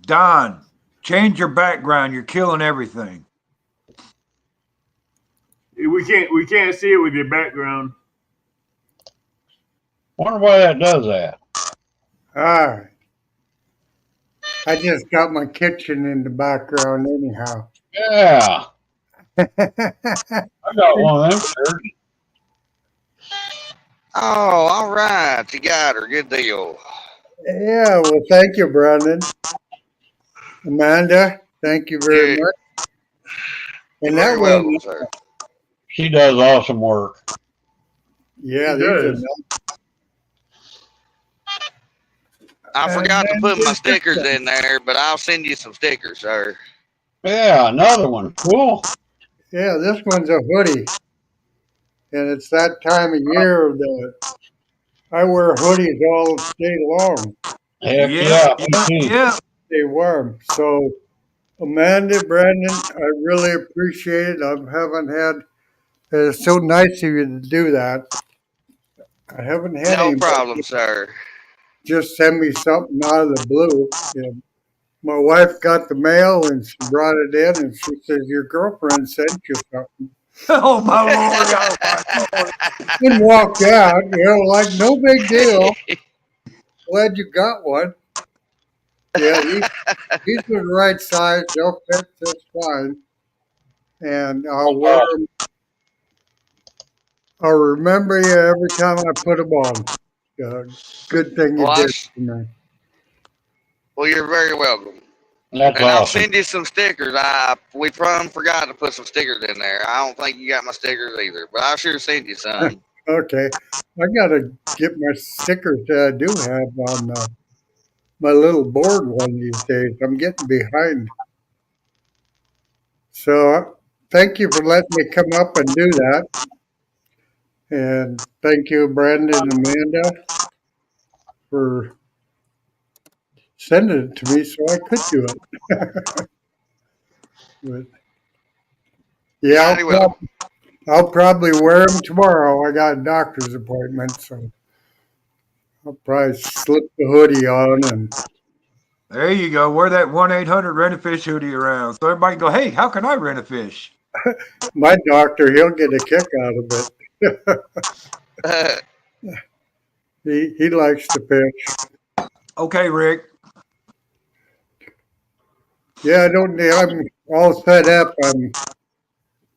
Don, change your background. You're killing everything. We can't see it with your background. Wonder why that does that. All right. I just got my kitchen in the background anyhow. Yeah, I got one of them shirts. Oh, all right. You got her. Good deal. Yeah, well, thank you, Brandon. Amanda, thank you very You're, much. you're And very that welcome, one, sir. She does awesome work. yeah, He these are does. nice. I And forgot to then put my there's this stickers one. in there, but I'll send you some stickers, sir. Yeah, another one. Cool. Yeah, this one's a hoodie. And it's that time of year that I wear hoodies all day long. Heck Yeah, yeah, me yeah, too. yeah. Stay warm. So, Amanda, Brandon, I really appreciate it. I haven't had, it's so nice of you to do that. I haven't had No anybody problem, sir. just send me something out of the blue. You know, my wife got the mail and she brought it in and she says, your girlfriend sent you something. Oh my lord! Oh my lord! And walked out, you know, like no big deal. Glad you got one. Yeah, these are the right size. They'll fit just fine. And I'll wear them. I'll remember you every time I put them on. Good thing you well, did for me. well, you're very welcome. That's And I'll awesome. send you some stickers. We probably forgot to put some stickers in there. I don't think you got my stickers either, but I'll sure send you some. Okay. I got to get my stickers that I do have on my little board one these days. I'm getting behind. So thank you for letting me come up and do that. And thank you, Brandon and Amanda, for sending it to me so I could do it. But yeah, Mighty welcome. I'll probably wear them tomorrow. I got a doctor's appointment, so I'll probably slip the hoodie on. And There you go. Wear that 1-800 rent a fish hoodie around, so everybody can go, hey, how can I rent a fish? my doctor, he'll get a kick out of it. He likes to fish. Okay, Rick. Yeah, I'm all set up. I'm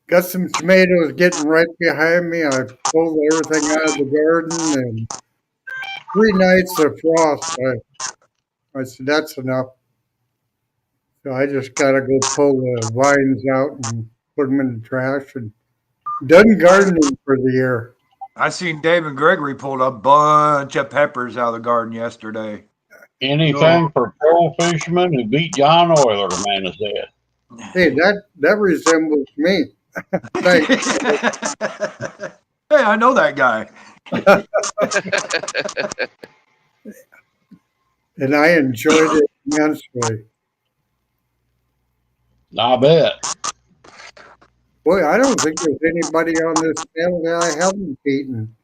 got some tomatoes getting right behind me. I pulled everything out of the garden and 3 nights of frost. I said, that's enough. So I just got to go pull the vines out and put them in the trash and done gardening for the year. I seen Dave and Gregory pulled a bunch of peppers out of the garden yesterday. Anything for pro fishermen who beat John Oyler, the man is dead. Hey, that resembles me. Thanks. Hey, I know that guy. And I enjoyed it immensely. I bet. Boy, I don't think there's anybody on this channel that I haven't beaten.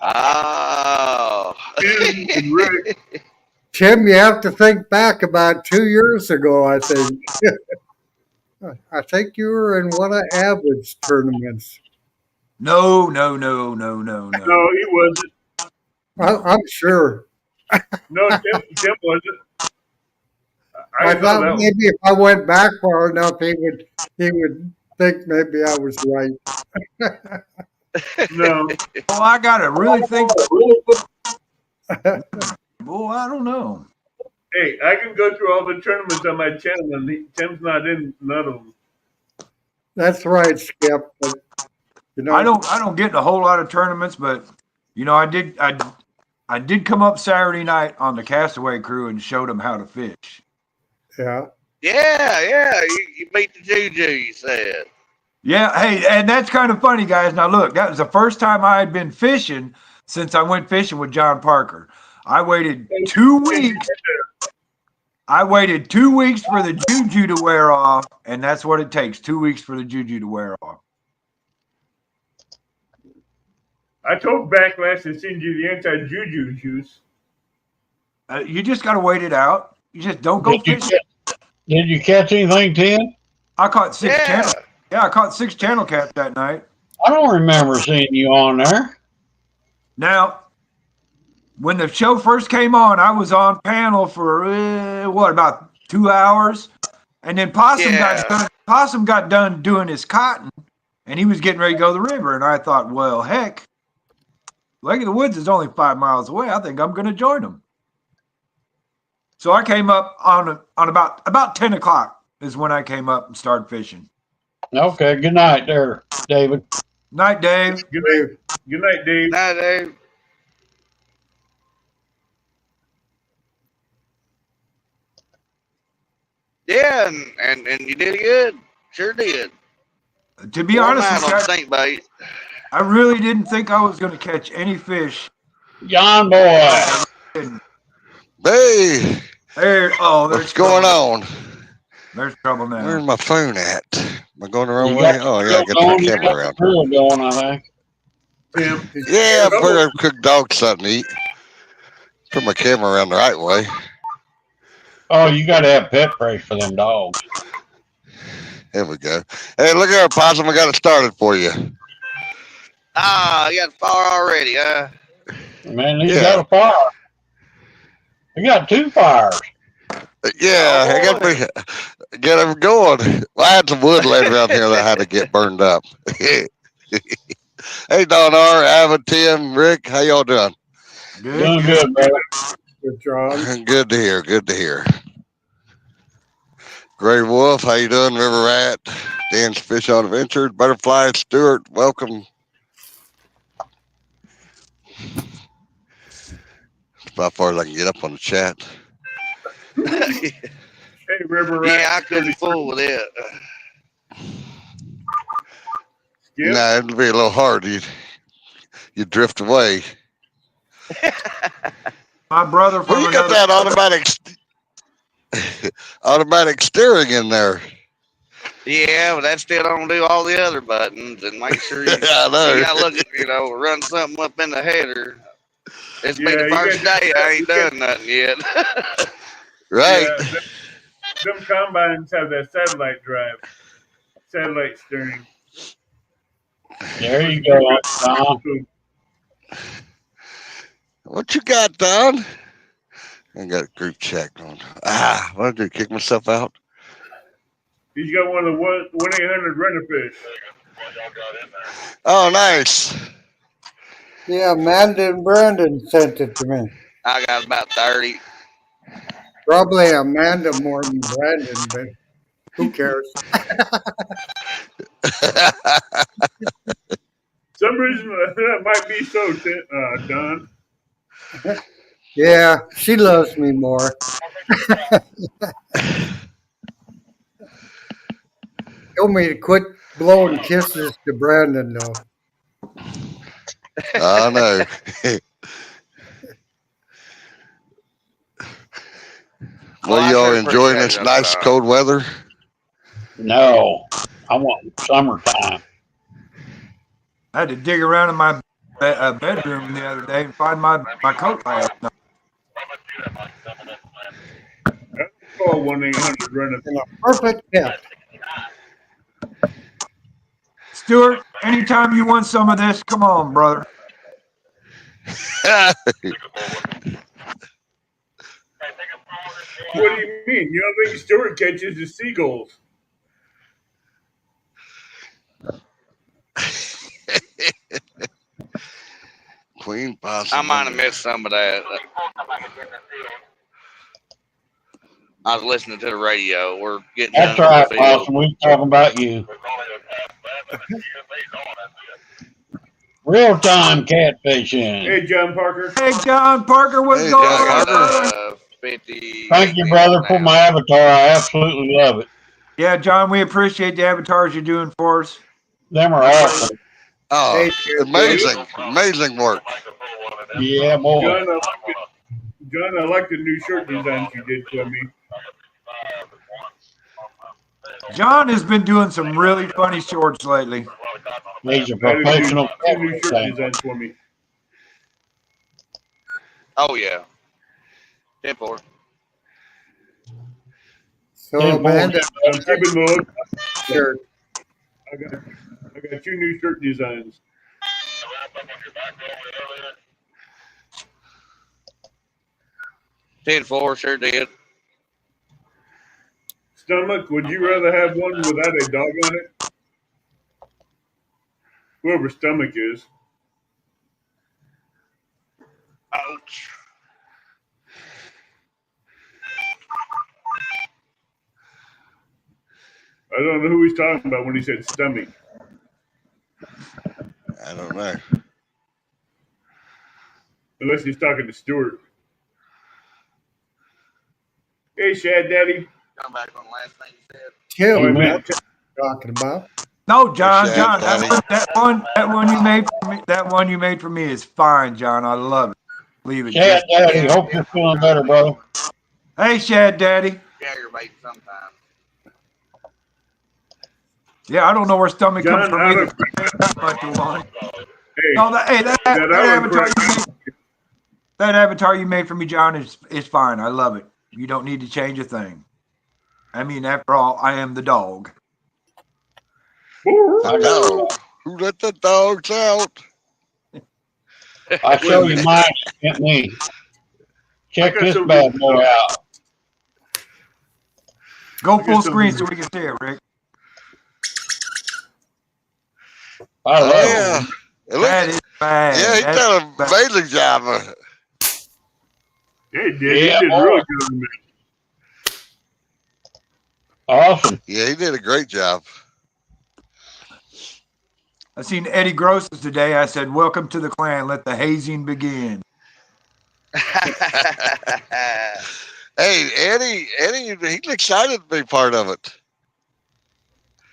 Oh. Tim and Rick. Tim, you have to think back about 2 years ago, I think. I think you were in one of Avid's tournaments. No. No, he wasn't. I'm sure. No, Tim wasn't. I know thought that maybe if I went back far enough, he would think maybe I was right. No. Oh, I gotta really think. Well, I don't know. Hey, I can go through all the tournaments on my channel, and Tim's not in none of them. That's right, Skip. But, I don't get in a whole lot of tournaments, but I did come up Saturday night on the Castaway crew and showed them how to fish. Yeah. Yeah. You beat the juju, you said. Yeah, hey, and that's kind of funny, guys. Now look, that was the first time I had been fishing since I went fishing with John Parker. I waited 2 weeks. I waited 2 weeks for the juju to wear off, and that's what it takes, 2 weeks for the juju to wear off. I told Backlash to send you the anti-juju juice. You just got to wait it out. You just don't go fishing. Did you catch anything, Tim? I caught 6 channel. Yeah, I caught 6 channel cats that night. I don't remember seeing you on there. Now, when the show first came on, I was on panel for about 2 hours, and then Possum got done doing his cotton, and he was getting ready to go to the river, and I thought, well, heck, Lake of the Woods is only 5 miles away. I think I'm going to join him. So I came up on about 10 o'clock is when I came up and started fishing. Okay, good night there, David. Night, Dave. Good night, Dave. Night, Dave. Yeah, and you did good. Sure did. To be honest with you, stink bait. I really didn't think I was going to catch any fish. John boy. Hey. What's going on? There's trouble now. Where's my phone at? Am I going the wrong way? Oh, yeah, I got the camera around. Going, I think. Yeah, I put a cook dog something to eat. Put my camera around the right way. Oh, you got to have pet fresh for them dogs. There we go. Hey, look here, Possum. I got it started for you. Ah, you got fire already, huh? Man, you got a fire. You got 2 fires. Yeah, I got to get them going. Well, I had some wood laying around here that I had to get burned up. Hey, Don R, Avid, Tim, Rick, how y'all doing? Doing good, brother. Good, John. Good to hear. Good to hear. Gray Wolf, how you doing? River Rat, Dan's Fish on Adventure, Butterfly, Stewart, welcome. That's about as far as I can get up on the chat. Hey, River Rat. Yeah, I couldn't fool with it. Nah, it'd be a little hard. You'd drift away. My brother from you got that automatic steering in there. Yeah, but that still don't do all the other buttons and make sure you, I know. you gotta look at, run something up in the header. It's been the first day I ain't done nothing yet. Right. Yeah, them combines have that satellite steering. There you go, Don. What you got, Don? I got a group chat on. What did I do? Kick myself out? He's got one of the 1-800 rent-a-fish. Oh, nice. Yeah, Amanda and Brandon sent it to me. I got about 30. Probably Amanda more than Brandon, but who cares? Some reason that might be so, Don. Yeah, she loves me more. Told me to quit blowing kisses to Brandon, though. I know. Well, I y'all sure enjoying appreciate this it, nice cold weather? No, I want summertime. I had to dig around in my bedroom the other day and find my coat last night. Call 1-800-RUN. And a perfect pet. Stuart, anytime you want some of this, come on, brother. What do you mean? You don't think Stewart catches the seagulls? Queen Possum. I might have missed some of that. I was listening to the radio. We're getting That's done right, with the field. Boston. We talking about you. Real time catfishing. Hey, John Parker. Hey, John Parker, what's Hey, going John on? Parker. Got 58 Thank you, people brother, for now. my avatar. I absolutely love it. Yeah, John, we appreciate the avatars you're doing for us. Them are awesome. Oh, Hey, amazing work. Yeah, boy. John, I like the new shirt designs you did for me. John has been doing some really funny shorts lately. He's a I had professional two new shirt catfish. designs for me. Oh, yeah. 10-4. So, 10-4. Amanda, I'm keeping mode. shirt. I got two new shirt designs. Ten-4 sure did. Stomach, would you rather have one without a dog on it? Whoever stomach is. Ouch. I don't know who he's talking about when he said stomach. I don't know. Unless he's talking to Stewart. Hey, Shad Daddy. Come back on the last thing you said. Tim, Oh, I Amen. meant that's what I'm talking about. No, John, Shad, John, Daddy. that one you made for me, that one you made for me is fine, John. I love it. Leave it. Chad, Just, Daddy, hope you're feeling better, brother. hey, Shad, Daddy. Aggravating sometimes. Yeah, I don't know where stomach comes John, from out either. of That much alone. hey, No, that that avatar autocorrect. you made, that avatar you made for me, John, is fine. I love it. You don't need to change a thing. I mean, after all, I am the dog. The dog. Who let the dogs out? I'll show you mine. Hit me. Check I got this some bad good boy out. Go guess full some- screen so we can see it, Rick. I love it. Yeah. It That looks, is bad. yeah, he That's done an bad. amazing job of it. Hey, Daddy, Yeah, you did boy. really good on me. Awesome. Yeah, he did a great job. I seen Eddie Grosses today. I said, "Welcome to the clan. Let the hazing begin." Hey, Eddie, he's excited to be part of it.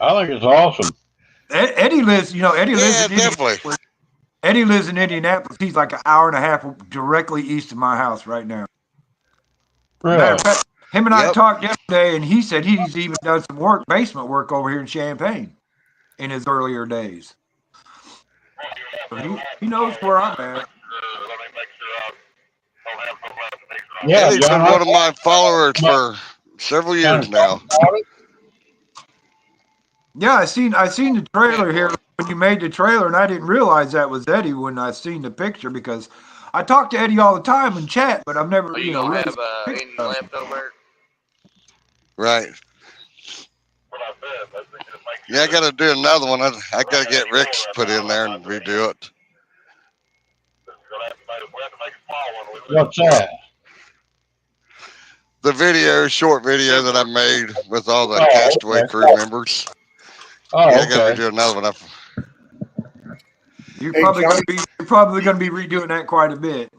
I think it's awesome. Eddie lives, Eddie lives Yeah, in definitely. Indianapolis. Eddie lives in Indianapolis. He's like an hour and a half directly east of my house right now. Matter Really. of fact, him and I Yep. talked yesterday, and he said he's even done some basement work over here in Champaign in his earlier days. So he knows where I'm at. Yeah, Eddie's been John, one of my followers for several years now. Yeah, I seen the trailer here when you made the trailer, and I didn't realize that was Eddie when I seen the picture because I talk to Eddie all the time in chat, but I've never, Are you gonna really have seen a any picture of him. left over? Right. Yeah, I got to do another one. I got to get Rick's put in there and redo it. What's that? The short video that I made with all the Oh, Castaway okay. crew members. Oh, Yeah, I got to okay. redo another one. You're Hey, probably John. gonna be redoing that quite a bit.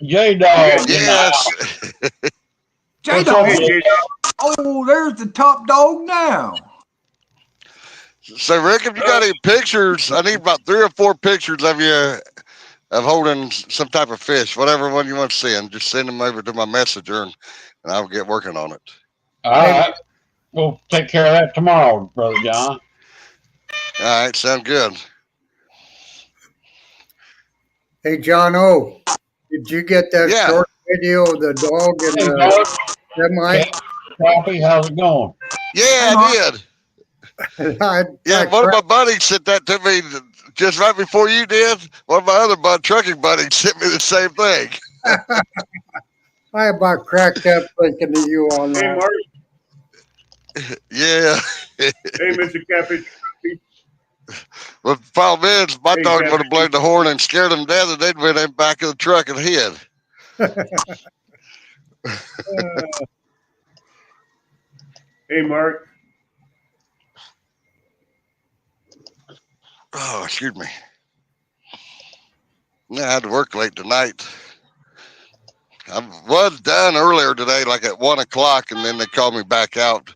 J Dog. Yes. J What's Dog. up, Hey, J Oh, there's the top dog now. So, Rick, if you got any pictures, I need about 3 or 4 pictures of you of holding some type of fish, whatever one you want to send. Just send them over to my messenger, and I'll get working on it. All right. We'll take care of that tomorrow, Brother John. All right, sound good. Hey, John O. Did you get that Yeah. short video of the dog in Hey, the dog. semi? Crappie, how's it going? Yeah, Hey, I Mark. did. I Yeah, one of my buddies sent that to me just right before you did. One of my other trucking buddies sent me the same thing. I about cracked up thinking of you on Hey, that. Mark. Yeah. Hey, Mr. Catfish. Well, the problem is, my Hey, dog Catfish. would have blown the horn and scared them to death, and they'd been in the back of the truck and hid. Hey, Mark. Oh, excuse me. Yeah, I had to work late tonight. I was done earlier today, like at 1 o'clock, and then they called me back out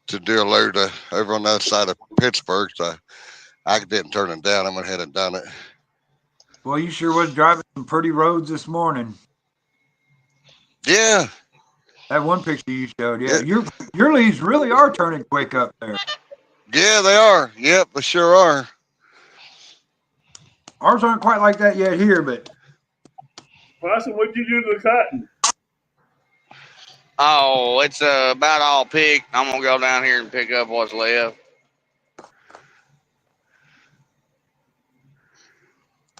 to do a load over on the other side of Pittsburgh. So I didn't turn it down. I went ahead and done it. Well, you sure was driving some pretty roads this morning. Yeah. That one picture you showed, yeah. Your leaves really are turning quick up there. Yeah, they are. Yep, they sure are. Ours aren't quite like that yet here, but Possum, what'd you do to the cotton? Oh, it's about all picked. I'm gonna go down here and pick up what's left.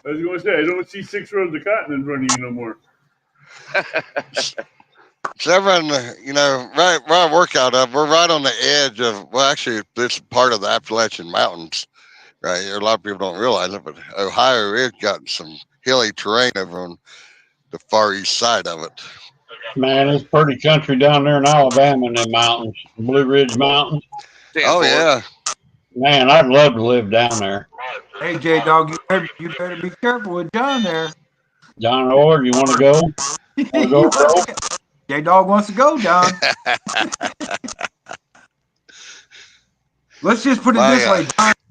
I was going to say, I don't see 6 rows of cotton in front of you no more. So everyone, right where I work out of, we're right on the edge of, well, actually, this is part of the Appalachian Mountains, right here. A lot of people don't realize it, but Ohio has got some hilly terrain over on the far east side of it. Man, it's pretty country down there in Alabama in them mountains, Blue Ridge Mountains. Oh, yeah. Man, I'd love to live down there. hey, J Dog, you better be careful with John there. John Orr, you want to go? J Dog wants to go, John. Let's just put it this way.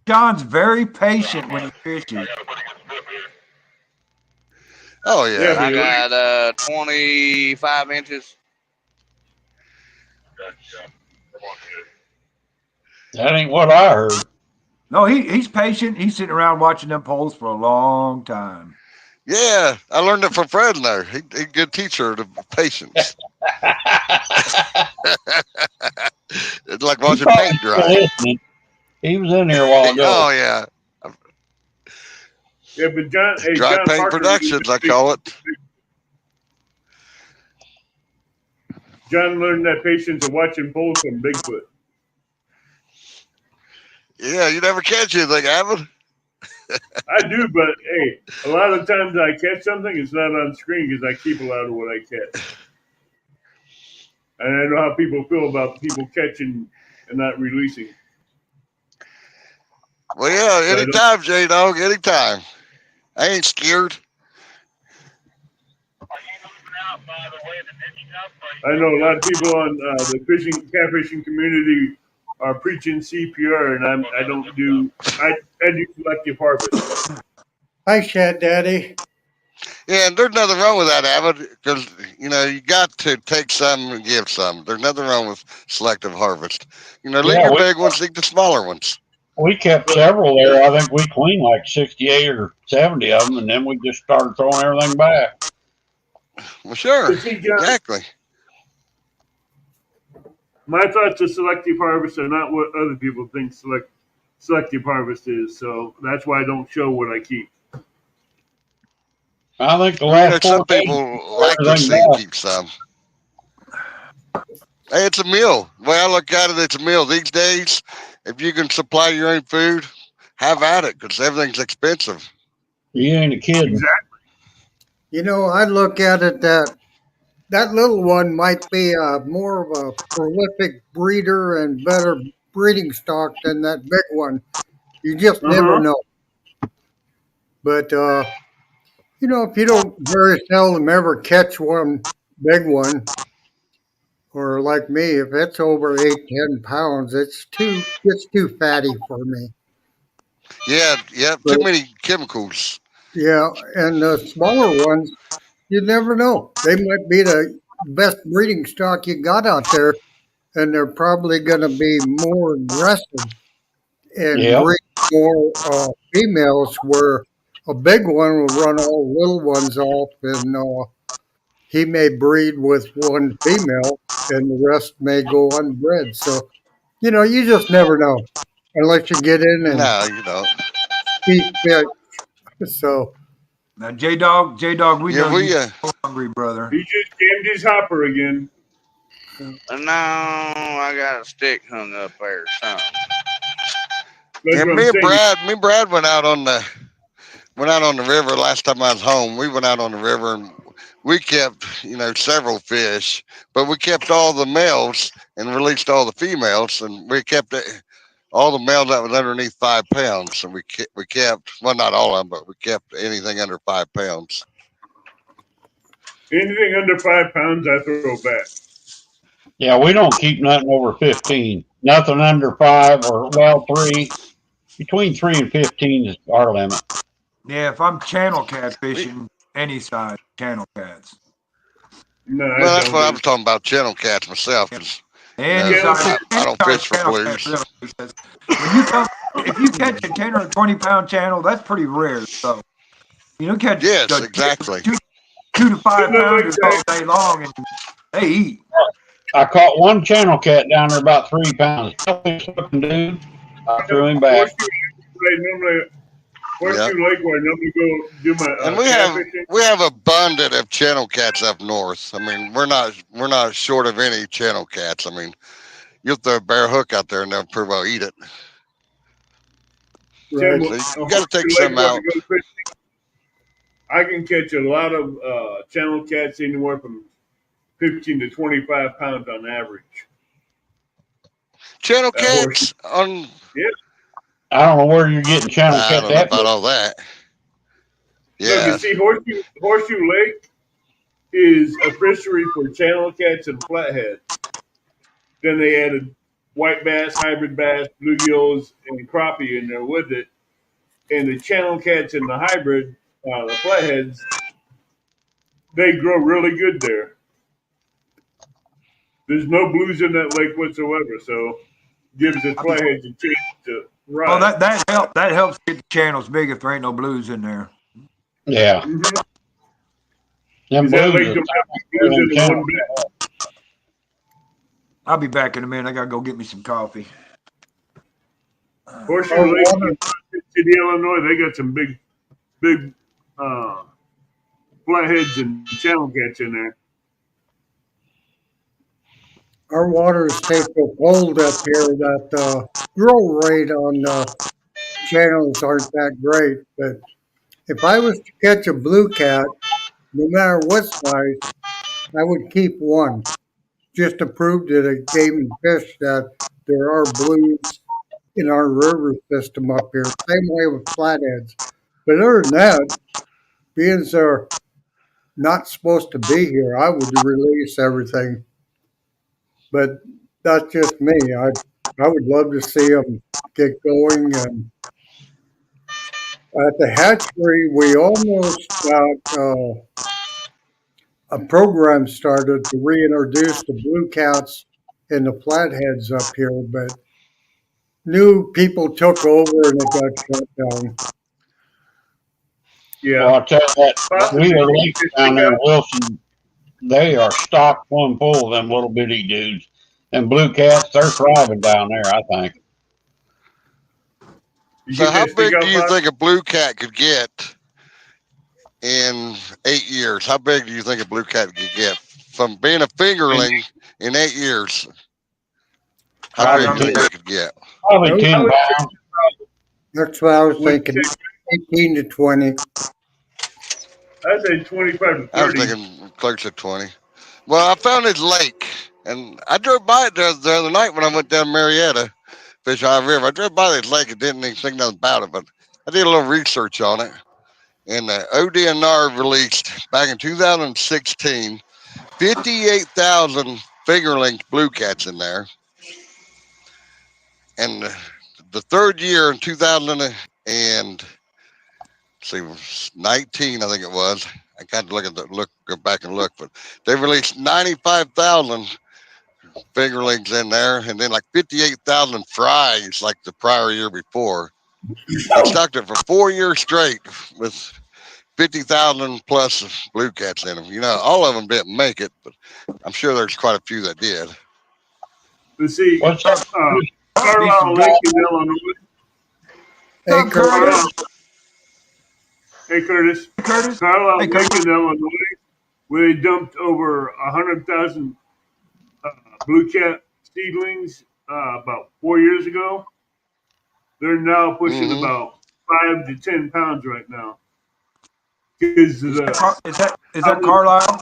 John's very patient when he fishes. Oh, yeah. I got 25 inches. That ain't what I heard. No, he's patient. He's sitting around watching them poles for a long time. Yeah, I learned it from Fresno. He's a good teacher of patience. It's like watching paint dry. He was in here a while ago. Oh, yeah. Yeah, but John, hey, Dry John Paint Parker, Productions, I call it. John learned that patience of watching poles from Bigfoot. Yeah, you never catch anything, Avid. I do, but hey, a lot of times I catch something, it's not on screen because I keep a lot of what I catch. And I know how people feel about people catching and not releasing. Well, yeah, anytime, J-Dog, anytime. I ain't scared. I know a lot of people on the catfishing community are preaching CPR, and I do selective harvest. Hi, Shad Daddy. Yeah, and there's nothing wrong with that, Avid, because, you got to take some and give some. There's nothing wrong with selective harvest. Leave your big ones, leave the smaller ones. We kept several there. I think we cleaned like 68 or 70 of them, and then we just started throwing everything back. Well, sure. See, John, Exactly. my thoughts of selective harvest are not what other people think selective harvest is, so that's why I don't show what I keep. I think the last 4 some days, people like to see keep some. Hey, it's a meal. The way I look at it, it's a meal. These days, if you can supply your own food, have at it, because everything's expensive. You ain't a kid. Exactly. I look at it that that little one might be more of a prolific breeder and better breeding stock than that big one. You just never Uh-huh. know. But if you don't very seldom ever catch one big one, or like me, if it's over 8, 10 pounds, it's too fatty for me. Yeah, yeah. But Too many chemicals. yeah, and the smaller ones, you never know. They might be the best breeding stock you got out there, and they're probably going to be more aggressive and Yep. breed more females. Where a big one will run all little ones off, and he may breed with one female, and the rest may go unbred. So you just never know unless you get in and No, you don't. speak fit. So Now, J Dog, we Yeah, know you we hungry, brother. He just jammed his hopper again. And now I got a stick hung up there or something. That's yeah, what I'm saying. Me and Brad went out on the river last time I was home. We went out on the river and we kept, several fish, but we kept all the males and released all the females, and we kept all the males that was underneath 5 pounds. And we kept, well, not all of them, but we kept anything under 5 pounds. Anything under 5 pounds, I throw back. Yeah, we don't keep nothing over 15. Nothing under 5 or, well, 3. Between 3 and 15 is our limit. Yeah, if I'm channel cat We, fishing, any size channel cats, No, I well, that's don't what I do. was talking about, channel cats myself, because any Channel size, cat. I any don't size fish for channel cat blues. really. Because when you come, if you catch a 10 or a 20 pound channel, that's pretty rare. So catch Yes, the exactly. 2 to 5 It looked like pounders all that. day long, and they eat. I caught one channel cat down there about 3 pounds. Selfish looking dude. I threw him back. Horseshoe Lake, normally, Yeah. Horseshoe Lake, where I normally go do my And catfishing. we have abundant of channel cats up north. I mean, we're not short of any channel cats. I mean, you'll throw a bare hook out there and they'll pretty well eat it. right, Tim, So you on got to take Horseshoe Lake, some where I out. go fishing, I can catch a lot of channel cats anywhere from 15 to 25 pounds on average. Channel Horseshoe. cats on. Yeah. I don't know where you're getting channel I cat don't know that about big. all that. Look, Yeah. you see, Horseshoe Lake is a fishery for channel cats and flathead. Then they added white bass, hybrid bass, bluegills, and crappie in there with it. And the channel cats and the hybrid, the flatheads, they grow really good there. There's no blues in that lake whatsoever, so gives the flatheads a chance to Oh, rise. that helps get the channels big if there ain't no blues in there. Yeah. Mm-hmm. Them Because that blues lake are don't have any better blues than in the one channel bit. cat. I'll be back in a minute. I gotta go get me some coffee. Horseshoe our Lake water in City, Illinois, they got some big uh, flatheads and channel cats in there. our waters stay so cold up here that the grow rate on the channels aren't that great. But if I was to catch a blue cat, no matter what size, I would keep one just to prove to the game and fish that there are blues in our river system up here. Same way with flatheads. But other than that, being they're not supposed to be here, I would release everything. But that's just me. I would love to see them get going. And at the hatchery, we almost got a program started to reintroduce the blue cats and the flatheads up here, but new people took over and it got shut down. Yeah, Well, I'll tell you that possibly Wheeler Lake they down there in got. Wilson, they are stocked plumb full of them little bitty dudes. And blue cats, they're thriving down there, I think. You So get how that stick big do out you box? think a blue cat could get in 8 years? How big do you think a blue cat could get from being a fingerling in 8 years? How Probably big do you think 10, it could get? probably I 10 would say, pounds. That's what I was would thinking, say, 18 to 20. I'd say 25 to I was 30. thinking close to 20. Well, I found his lake, and I drove by it the other night when I went down Marietta, Fish Eye River. I drove by this lake and didn't even think nothing about it, but I did a little research on it. And the ODNR released back in 2016 58,000 fingerling blue cats in there. And the third year in 2019, I think it was. I got to go back and look, but they released 95,000 fingerlings in there, and then like 58,000 fries like the prior year before. They stocked it for 4 years straight with 50,000 plus blue cats in them. You know, all of them didn't make it, but I'm sure there's quite a few that did. Let's see. What's up? Carlisle Lake in Illinois. Hey, Carlisle. Hey, Curtis. Curtis. Carlisle Hey, Lake Curtis. in Illinois, where they dumped over 100,000 blue cat seedlings about 4 years ago. They're now pushing about 5 to 10 pounds right now. Because Is that Carlisle?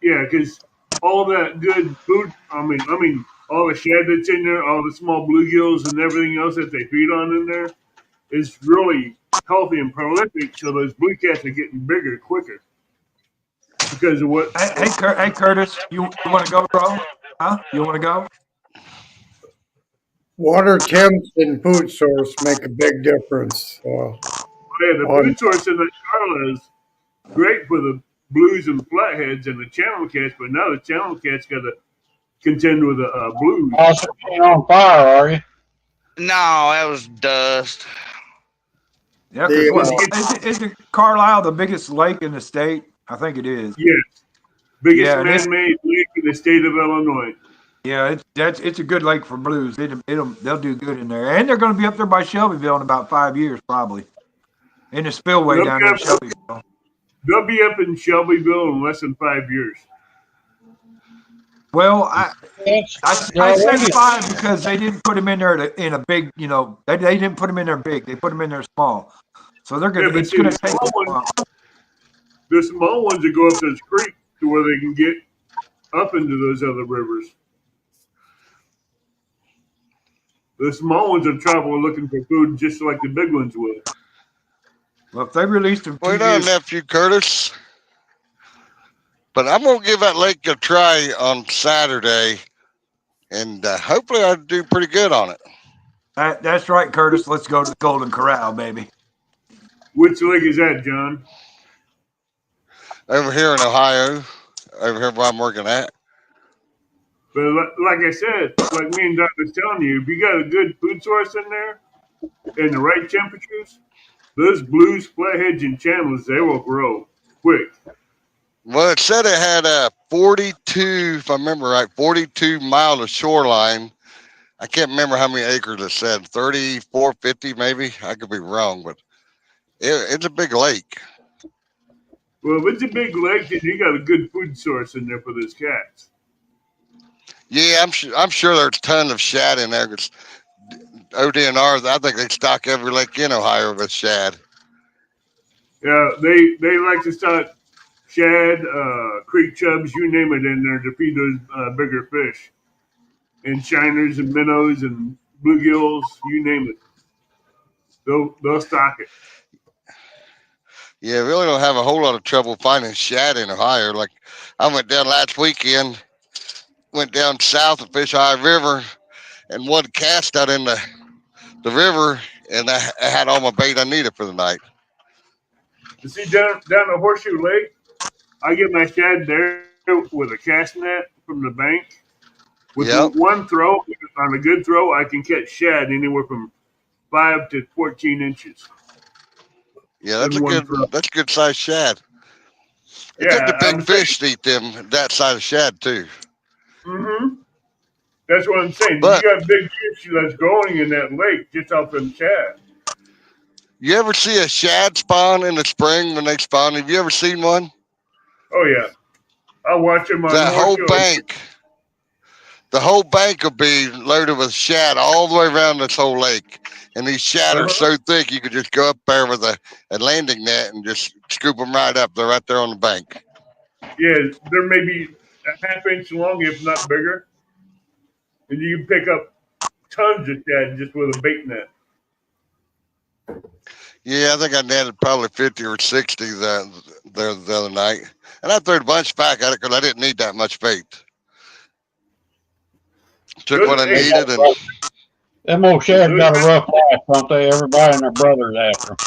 Yeah, because all that good food. I mean, all the shad that's in there, all the small bluegills and everything else that they feed on in there is really healthy and prolific. So those blue cats are getting bigger quicker because of what. Hey, Curtis, you want to go, bro? Huh? You want to go? water temps and food source make a big difference. Yeah, the On food source in the Carla is great for the blues and flatheads and the channel cats, but now the channel cats got to contend with the blues. Also, you on fire, are you? No, that was dust. Yeah, the isn't Carlisle the biggest lake in the state? I think it is. Yes, biggest Yeah, and man-made lake in the state of Illinois. Yeah, it's a good lake for blues. They'll do good in there, and they're going to be up there by Shelbyville in about 5 years, probably. In the spillway down there in Shelbyville. They'll be up in Shelbyville in less than 5 years. Well, I Yeah, say 5 because they didn't put them in there in a big. You know, they didn't put them in there big. They put them in there small. So they're gonna. Yeah, but It's see, gonna take a while. the small ones that go up those creeks to where they can get up into those other rivers. The small ones will travel looking for food just like the big ones will. Well, if they released them 2 Well done, years, nephew Curtis. But I'm gonna give that lake a try on Saturday, and hopefully I do pretty good on it. that's right, Curtis. Let's go to the Golden Corral, baby. Which lake is that, John? Over here in Ohio, over here where I'm working at. But like I said, like me and Doc was telling you, if you got a good food source in there and the right temperatures, those blues, flatheads, and channels, they will grow quick. Well, it said it had a 42, if I remember right, 42 mile of shoreline. I can't remember how many acres it said, 3450 maybe. I could be wrong, but it's a big lake. Well, if it's a big lake, then you got a good food source in there for those cats. Yeah, I'm sure there's tons of shad in there. Cause ODNR, I think they stock every lake in Ohio with shad. Yeah, they like to start shad, creek chubs, you name it, in there to feed those bigger fish, and shiners and minnows and bluegills, you name it. They'll stock it. Yeah, really don't have a whole lot of trouble finding shad in Ohio. Like I went down last weekend, went down south of Fish Eye River, and one cast out in the river, and I had all my bait I needed for the night. You see down the Horseshoe Lake, I get my shad there with a cast net from the bank. With Yep. one throw, on a good throw, I can catch shad anywhere from 5 to 14 inches. Yeah, that's in a one good throw. that's a good sized shad. It took Yeah, the big I'm saying. fish to eat them that size of shad too. Mm-hmm. That's what I'm saying. But You got big fish that's growing in that lake just off them shad. you ever see a shad spawn in the spring when they spawn? Have you ever seen one? Oh yeah, I watch them on That whole Horseshoe. bank, the whole bank will be loaded with shad all the way around this whole lake. And these shad are so thick you could just go up there with a landing net and just scoop them right up. They're right there on the bank. Yeah, they're maybe a half inch long, if not bigger, and you can pick up tons of shad just with a bait net. Yeah, I think I netted probably 50 or 60 the other night. And I threw a bunch back at it because I didn't need that much bait. Took Those, what I hey, needed and Them old shads those, got a rough life, don't they? Everybody and their brothers after 'em.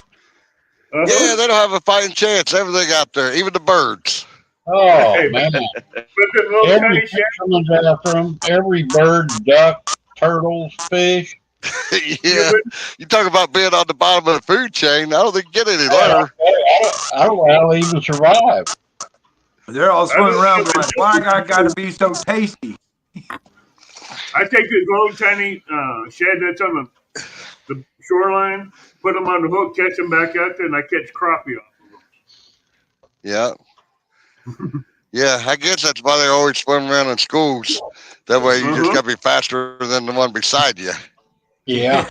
yeah, they don't have a fighting chance. Everything out there, even the birds. Oh, Hey, man. but them little Every tiny shad, fisherman's after them. Every bird, duck, turtles, fish. yeah, Yeah, you talk about being on the bottom of the food chain. I don't think you get any lower. I don't know how they even survive. They're all I don't swimming around even going, "Why I got to be so tasty?" I take this little tiny shad that's on the shoreline, put them on the hook, catch them back out there, and I catch crappie off Yeah, yeah. I guess that's why they always swim around in schools. That way, you them. just got to be faster than the one beside you. Yeah.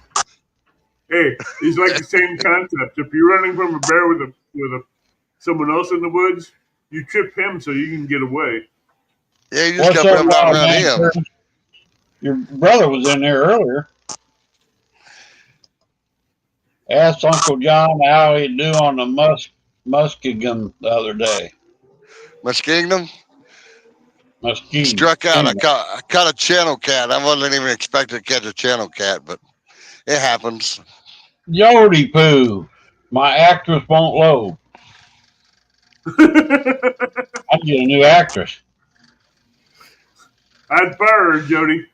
Hey, it's like the same concept. If you're running from a bear with someone else in the woods, you trip him so you can get away. Yeah, you just What's got to up, run down wild around man? him. Your brother was in there earlier. Asked Uncle John how he'd do on the muskingum the other day. Muskingum Muskegon. struck out. I caught a channel cat. I wasn't even expecting to catch a channel cat, but it happens. Jody poo. My actress won't load. I'd get a new actress. I'd fire her, Jody.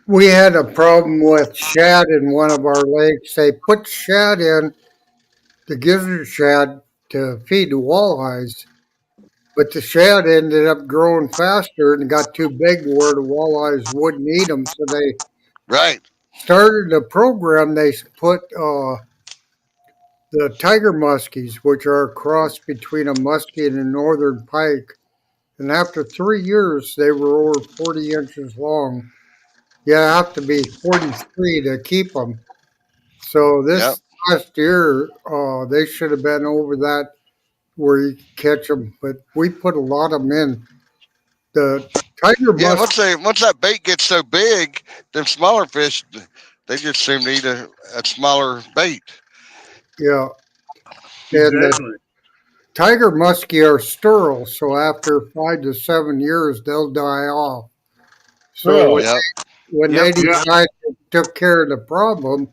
We had a problem with shad in one of our lakes. They put shad in, the gizzard shad, to feed the walleyes, but the shad ended up growing faster and got too big where the walleyes wouldn't eat them. So they Right. started a program. They put the tiger muskies, which are a cross between a muskie and a northern pike. And after 3 years, they were over 40 inches long. You have to be 43 to keep them. So Yep. this last year, they should have been over that where you catch them, but we put a lot of them in. The tiger Yeah. musk, Once that bait gets so big, them smaller fish, they just seem to eat a smaller bait. yeah, and the Exactly. tiger muskie are sterile, so after 5 to 7 years, they'll die off. So Really? Yep. when they Yep. Yeah, decide to took care of the problem,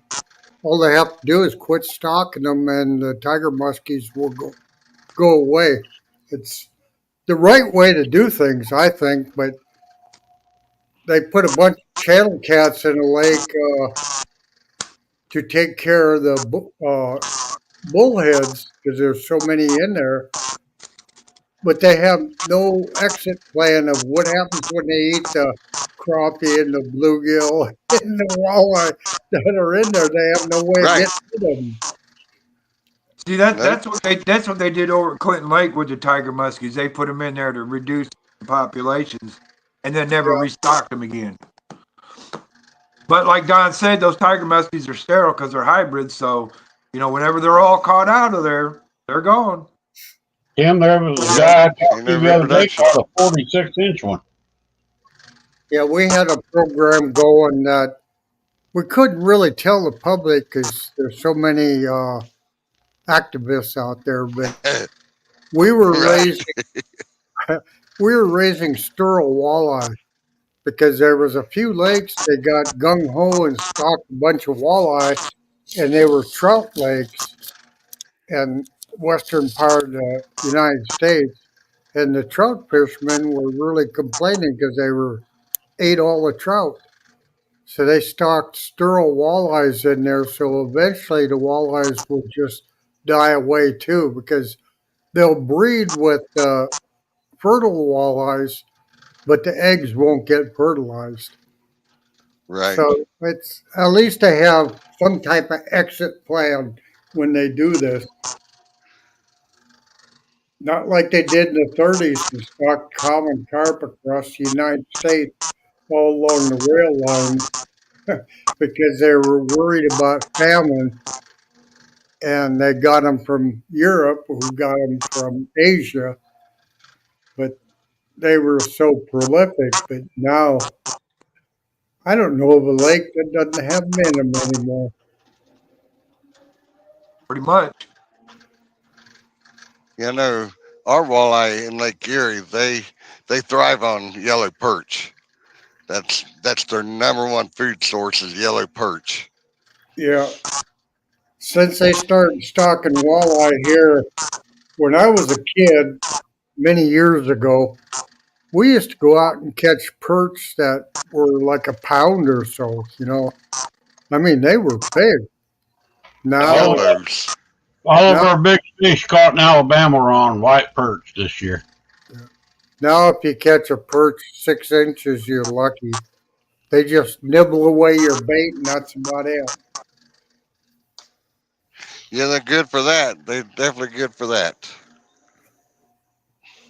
all they have to do is quit stocking them, and the tiger muskies will go away. It's the right way to do things, I think, but they put a bunch of channel cats in a lake to take care of the bullheads because there's so many in there, but they have no exit plan of what happens when they eat the crappie and the bluegill and the walleye that are in there. They have no way of Right. getting rid of them. See that Nope. that's what they did over at Clinton Lake with the tiger muskies. They put them in there to reduce the populations, and then never Yeah, restocked them again. But like Don said, those tiger muskies are sterile because they're hybrids. So whenever they're all caught out of there, they're gone. Tim, there was a Yep. guy I talked Ain't to no the other day reproduction. caught a 46-inch one. yeah. We had a program going that we couldn't really tell the public because there's so many activists out there, but we were Right. raising we were raising sterile walleye because there was a few lakes that got gung ho and stocked a bunch of walleye, and they were trout lakes in western part of the United States. And the trout fishermen were really complaining because they were ate all the trout. So they stocked sterile walleyes in there. So eventually the walleyes will just die away too because they'll breed with fertile walleyes, but the eggs won't get fertilized. Right. So it's at least they have some type of exit plan when they do this. Not like they did in the 30s and stocked common carp across the United States all along the rail line because they were worried about famine. and they got them from Europe, who got them from Asia, but they were so prolific. But now I don't know of a lake that doesn't have them in them anymore. Pretty much. You know, our walleye in Lake Erie, they thrive on yellow perch. That's their number one food source is yellow perch. Yeah, since they started stocking walleye here, when I was a kid many years ago, we used to go out and catch perch that were like a pound or so. I mean, they were big. Now, Jumbos. All of now, our big fish caught in Alabama are on white perch this year. now, if you catch a perch 6 inches, you're lucky. They just nibble away your bait, and that's about it. Yeah, they're good for that. They're definitely good for that.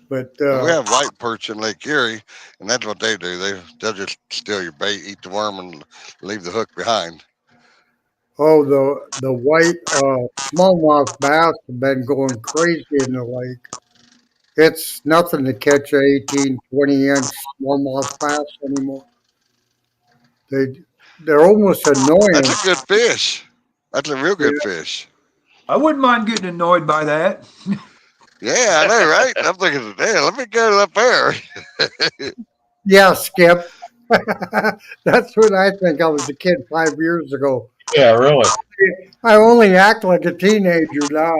But And we have white perch in Lake Erie, and that's what they do. They'll just steal your bait, eat the worm, and leave the hook behind. oh, the white smallmouth bass have been going crazy in the lake. It's nothing to catch a 18, 20-inch smallmouth bass anymore. They they're almost annoying. That's a good fish. That's a real Yeah, good fish. I wouldn't mind getting annoyed by that. Yeah, I know, right? I'm thinking, damn, let me go up there. yeah, Skip. That's what I think. I was a kid 5 years ago. Yeah, really. I only act like a teenager now.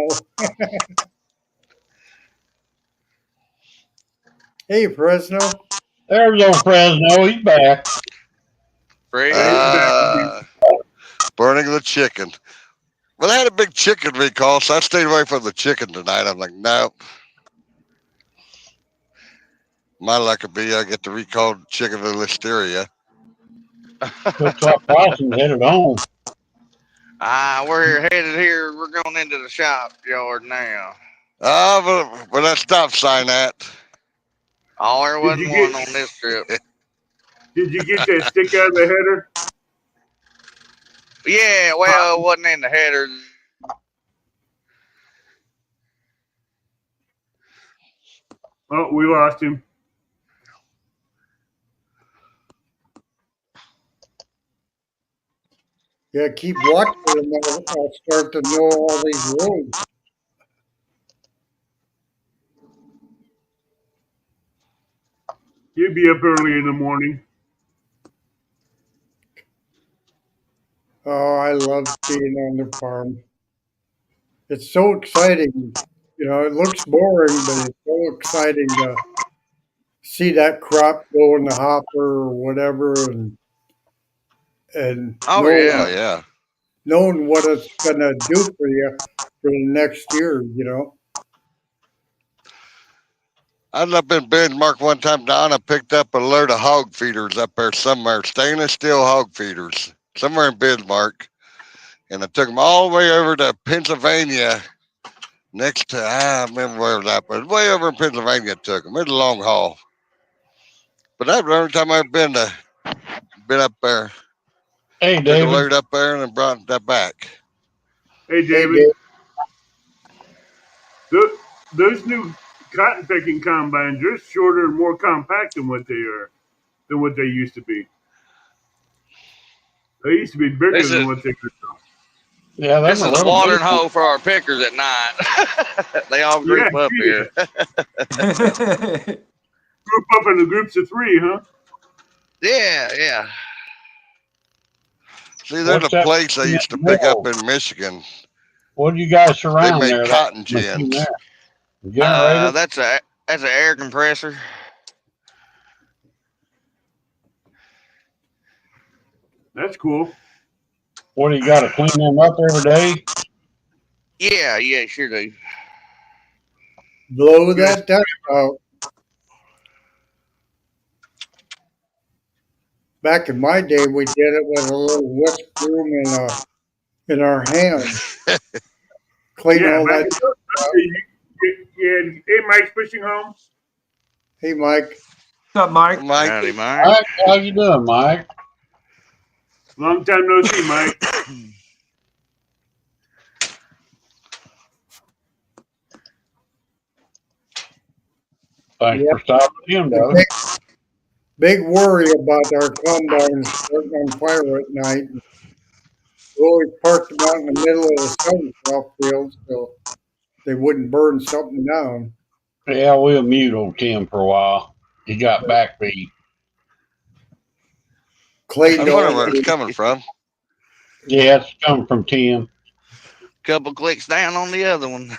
Hey, Fresno. There's old Fresno. He's back. Fred. Burning the chicken. Well, I had a big chicken recall, so I stayed away from the chicken tonight. I'm like, nope. My luck would be I get the recalled chicken with listeria. Looks like Dawson's headed home. We're headed here. We're going into the shop yard now. But that stop sign at. Oh, there Did wasn't you one get on this trip. Did you get that stick out of the header? Yeah, well, it wasn't in the header. Oh, we lost him. Yeah, keep watching and I'll start to know all these roads. He'd be up early in the morning. Oh, I love being on the farm. It's so exciting. It looks boring, but it's so exciting to see that crop go in the hopper or whatever, and Oh, Oh, yeah. yeah. knowing what it's gonna do for you for the next year. I was up in Bismarck one time, Don. I picked up a load of hog feeders up there somewhere, stainless steel hog feeders, somewhere in Bismarck. And I took them all the way over to Pennsylvania, next to, I don't remember where it was at, but way over in Pennsylvania I took them. It was a long haul. But that's the only time I've been up there. Hey, Took a David. load up there and then brought that back. Hey, Hey, David. Dave. Those new cotton picking combines are shorter and more compact than what they used to be. They used to be bigger This than is what they are now. Yeah, this that's is a the little watering bit. hole for our pickers at night. They all group up here. Group up in the groups of three, huh? Yeah. See, there's What's a that place I used to pick up in Michigan. What do you guys They surround make there? cotton That machine gins. there? The generator? That's an air compressor. That's cool. What do you got to clean them up every day? Yeah, sure do. Blow that dust out. Back in my day, we did it with a little whisk broom in our hand. Clean Yeah, all back that in dust those out. days, hey, Mike's fishing home. Hey, Mike. What's up, Mike? Mike, Howdy, Mike. Mike, how you doing, Mike? Long time no see, Mike. Thanks Yeah. for stopping in, The brother. big worry about our combines starting on fire at night. We always parked them out in the middle of the sunflower field so they wouldn't burn something down. Yeah, we'll mute old Tim for a while. He got back beat. Clayton I wonder where always, it's coming from. Yeah, it's coming from Tim. Couple clicks down on the other one.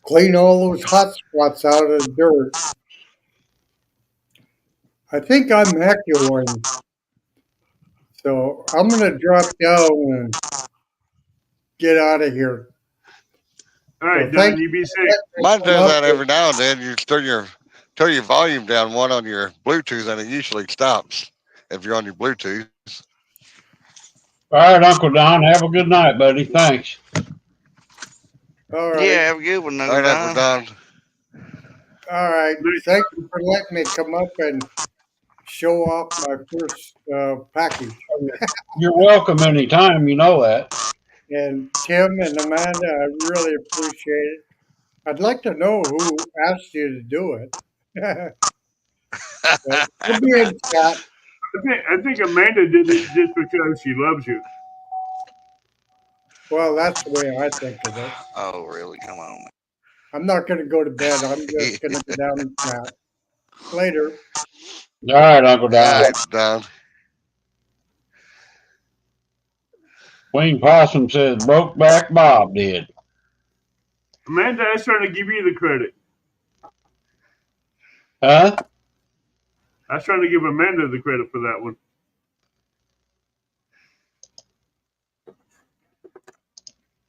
clean all those hot spots out of the dirt. I think I'm echoing, so I'm gonna drop down and get out of here. All right, So Don, thank you you be for safe. letting me Mine come does up that with every now and then. You turn your volume down one on your Bluetooth, and it usually stops if you're on your Bluetooth. All right, Uncle Don. Have a good night, buddy. Thanks. All right, Yeah, have a good one, All Uncle right, Uncle Don. Don. all right. Night. Thank you for letting me come up and show off my first package. You're welcome anytime. You know that. And Tim and Amanda, I really appreciate it. I'd like to know who asked you to do it. But we'll be in chat. I think Amanda did it just because she loves you. Well, that's the way I think of it. Oh, really? Come on. I'm not going to go to bed. I'm just going to go down and chat. Later. All right, Uncle All Don. right, Don. Queen Possum says Brokeback Bob did. Amanda, I was trying to give you the credit. Huh? I was trying to give Amanda the credit for that one.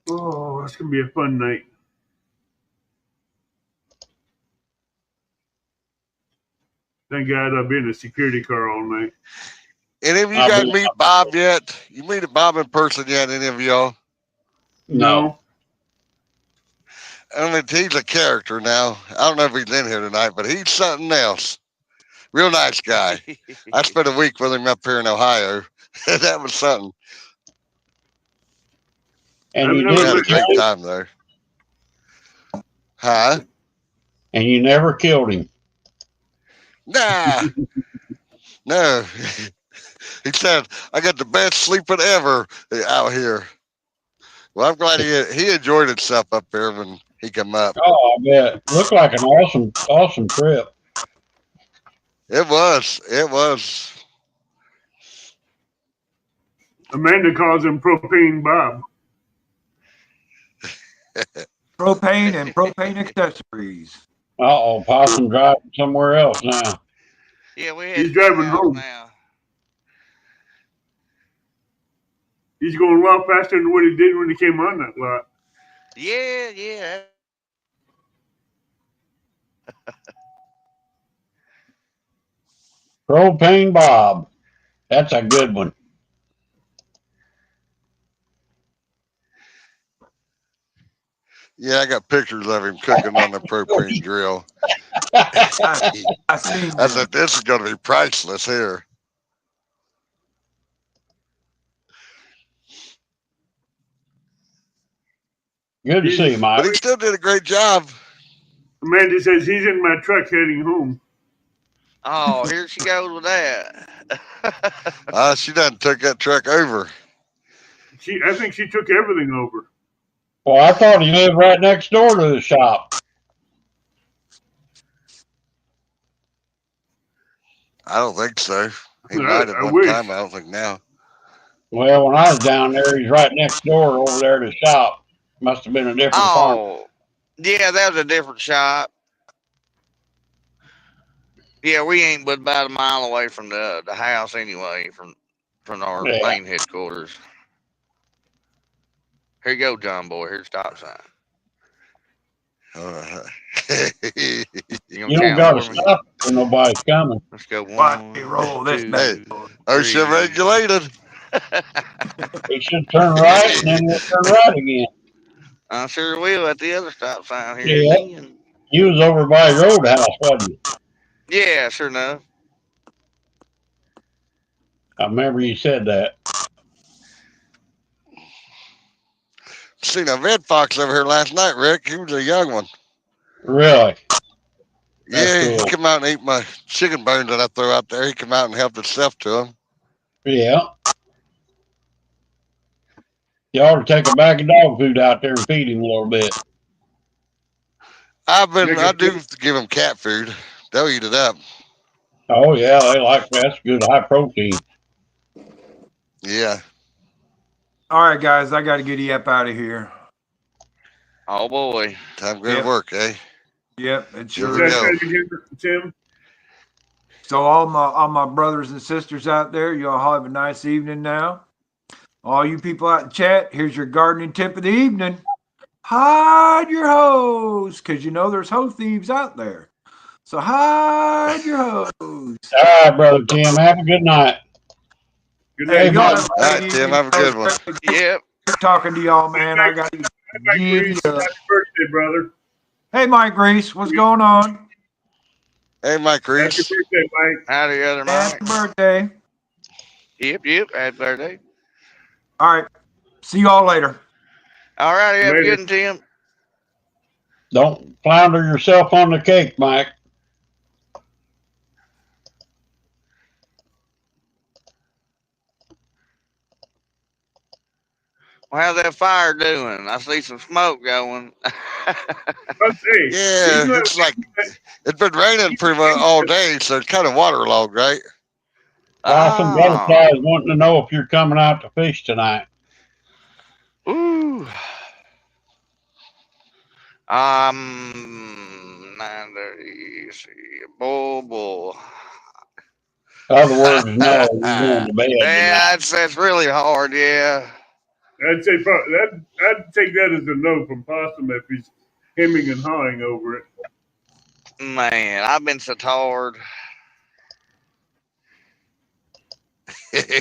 Oh, it's gonna be a fun night. Thank God I've been in a security car all night. Any of you I'll guys be- meet Bob yet? You meet Bob in person yet? Any of y'all? No. I mean, he's a character now. I don't know if he's in here tonight, but he's something else. Real nice guy. I spent a week with him up here in Ohio. That was something. And I've you never We had a didn't met kill great him. time there. Huh? And you never killed him. Nah. No. He said, I got the best sleeping ever out here. Well, I'm glad he enjoyed himself up here when he come up. Oh, I bet. Looked like an awesome trip. It was. It was. Amanda calls him Propane Bob. Propane and propane accessories. Uh-oh, Possum driving somewhere else now. Yeah, we had He's to driving house home. now. He's going a lot faster than what he did when he came on that lot. Yeah, yeah. Propane Bob. That's a good one. Yeah, I got pictures of him cooking on the propane grill. I seen I them. said, this is going to be priceless here. Good to see you, Mike. But he still did a great job. Amanda says he's in my truck heading home. Oh, here she goes with that. She done took that truck over. I think she took everything over. Well, I thought he lived right next door to the shop. I don't think so. He I- might have I one wish. time. I don't think now. Well, when I was down there, he's right next door over there to the shop. Must have been a different farm. Oh, yeah, that was a different shop. Yeah, we ain't but about a mile away from the house anyway, from our Yeah. main headquarters. Here you go, John Boy. Here's stop sign. You You gonna don't count got to for me? stop when nobody's coming. Let's go. Watch One, me roll this two, bad Hey, boy. OSHA regulated. He should turn right and then he'll turn right again. I sure will at the other stop sign here Yeah. again. You was over by Roadhouse, wasn't you? Yeah, sure enough. I remember you said that. Seen a red fox over here last night, Rick. He was a young one. Really? That's Yeah, he cool. come out and ate my chicken bones that I threw out there. He come out and helped himself to them. Yeah. You ought to take a bag of dog food out there and feed him a little bit. I Nigga, do give him cat food. They'll eat it up. Oh yeah, they like that. That's good, high protein. Yeah. All right, guys, I got to get up out of here. Oh boy. Time to go Yep. to work, eh? Yep, it Here sure we that is. go. said again, Tim. So all my brothers and sisters out there, you all have a nice evening now. All you people out in chat, here's your gardening tip of the evening. Hide your hose, because you know there's hoe thieves out there. So hide your hose. All right, brother Tim. Have a good night. Good Hey, night, Y'all Mike. have All a right, great Tim. evening. Have a good one. Yep. Great talking to y'all, man. I got to Mike give Reese. you up. Happy birthday, brother. Hey, Mike Reese, what's going on? Hey, Mike Happy Reese. birthday, Mike. Howdy, other Mike. Happy birthday. Yep. Happy birthday. All right. See y'all later. All righty. Have a Later. good one, Tim. Don't flounder yourself on the cake, Mike. Well, how's that fire doing? I see some smoke going. Let's see. Yeah, it's like it's been raining pretty much all day, so it's kind of waterlogged, right? Blossom Oh. Butterfly is wanting to know if you're coming out to fish tonight. Ooh. 9:30. See, bull. Other words, no, you're going to bed Yeah, tonight. that's really hard. Yeah. I'd say I'd take that as a no from Possum if he's hemming and hawing over it. Man, I've been so tired.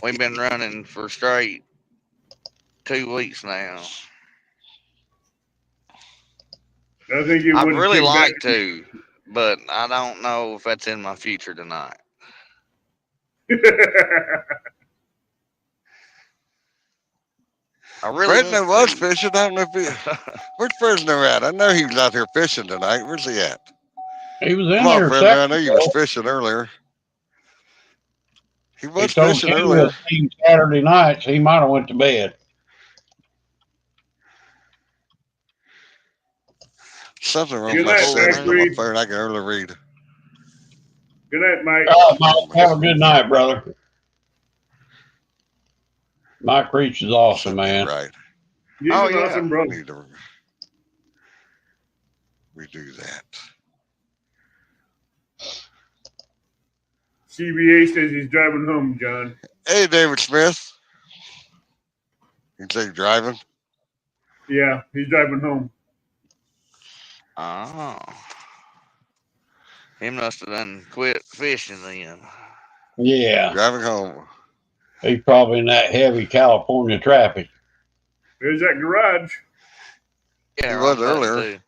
We've been running for straight 2 weeks now. I think you I'd want really to take like to, but I don't know if that's in my future tonight. that. I really Fresno want was to. fishing. I don't know if he. Where's Fresno at? I know he was out here fishing tonight. Where's he at? He was Come in on, here a Fresno. I second know you was ago. fishing earlier. He He was told fishing Tim earlier. he'll see him Saturday night, so he might have went to bed. Something wrong Good with my night, settings Mike on my Reese. phone. I can hardly read. Good night, Mike. All right, Mike. Have a good night, brother. Mike Reach is awesome, Something ain't man. right. He's Oh, an yeah. awesome brother. Need to redo that. CBA says he's driving home, John. Hey, David Smith. You say you're driving? Yeah, he's driving home. Oh. He must have done quit fishing then. Yeah, Driving home. he's probably in that heavy California traffic. There's that garage. Yeah, He wrong was button, earlier.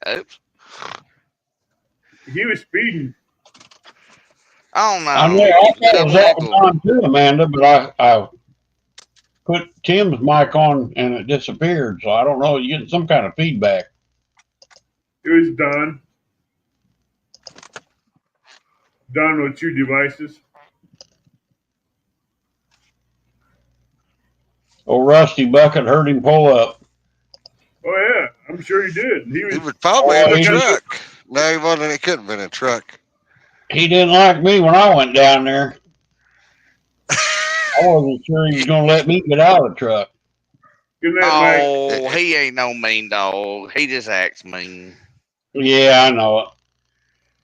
too. Oops. He was speeding. Oh, no. I know. I thought it was Double all nickel. the time too, Amanda, but I put Tim's mic on and it disappeared, so I don't know. You're getting some kind of feedback. It was Don. Don with 2 devices. Old Rusty Bucket heard him pull up. Oh yeah, I'm sure he did. He was probably Oh, in a he- truck. No, he wasn't. He couldn't have been in a truck. He didn't like me when I went down there. I wasn't sure he was going to let me get out of the truck. Good night, Mike. Oh, he ain't no mean dog. He just acts mean. Yeah, I know it.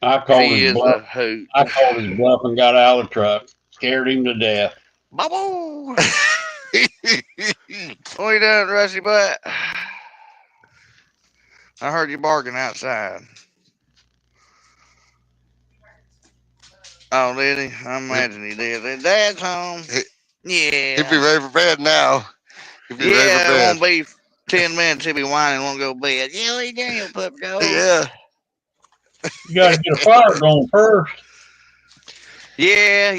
I called He his is bluff. a hoot. I called his bluff and got out of the truck. Scared him to death. Bubble. What you doing, Rusty Butt? I heard you barking outside. Oh, did he? I imagine he did. Dad's home. He'd be Yeah. ready for bed now. He'd be ready for Yeah, it bed. won't be 10 minutes. He'll be whining, won't go to bed. Yeah, lay down, you puppy dog. Yeah. You got to get a fire going first. Yeah.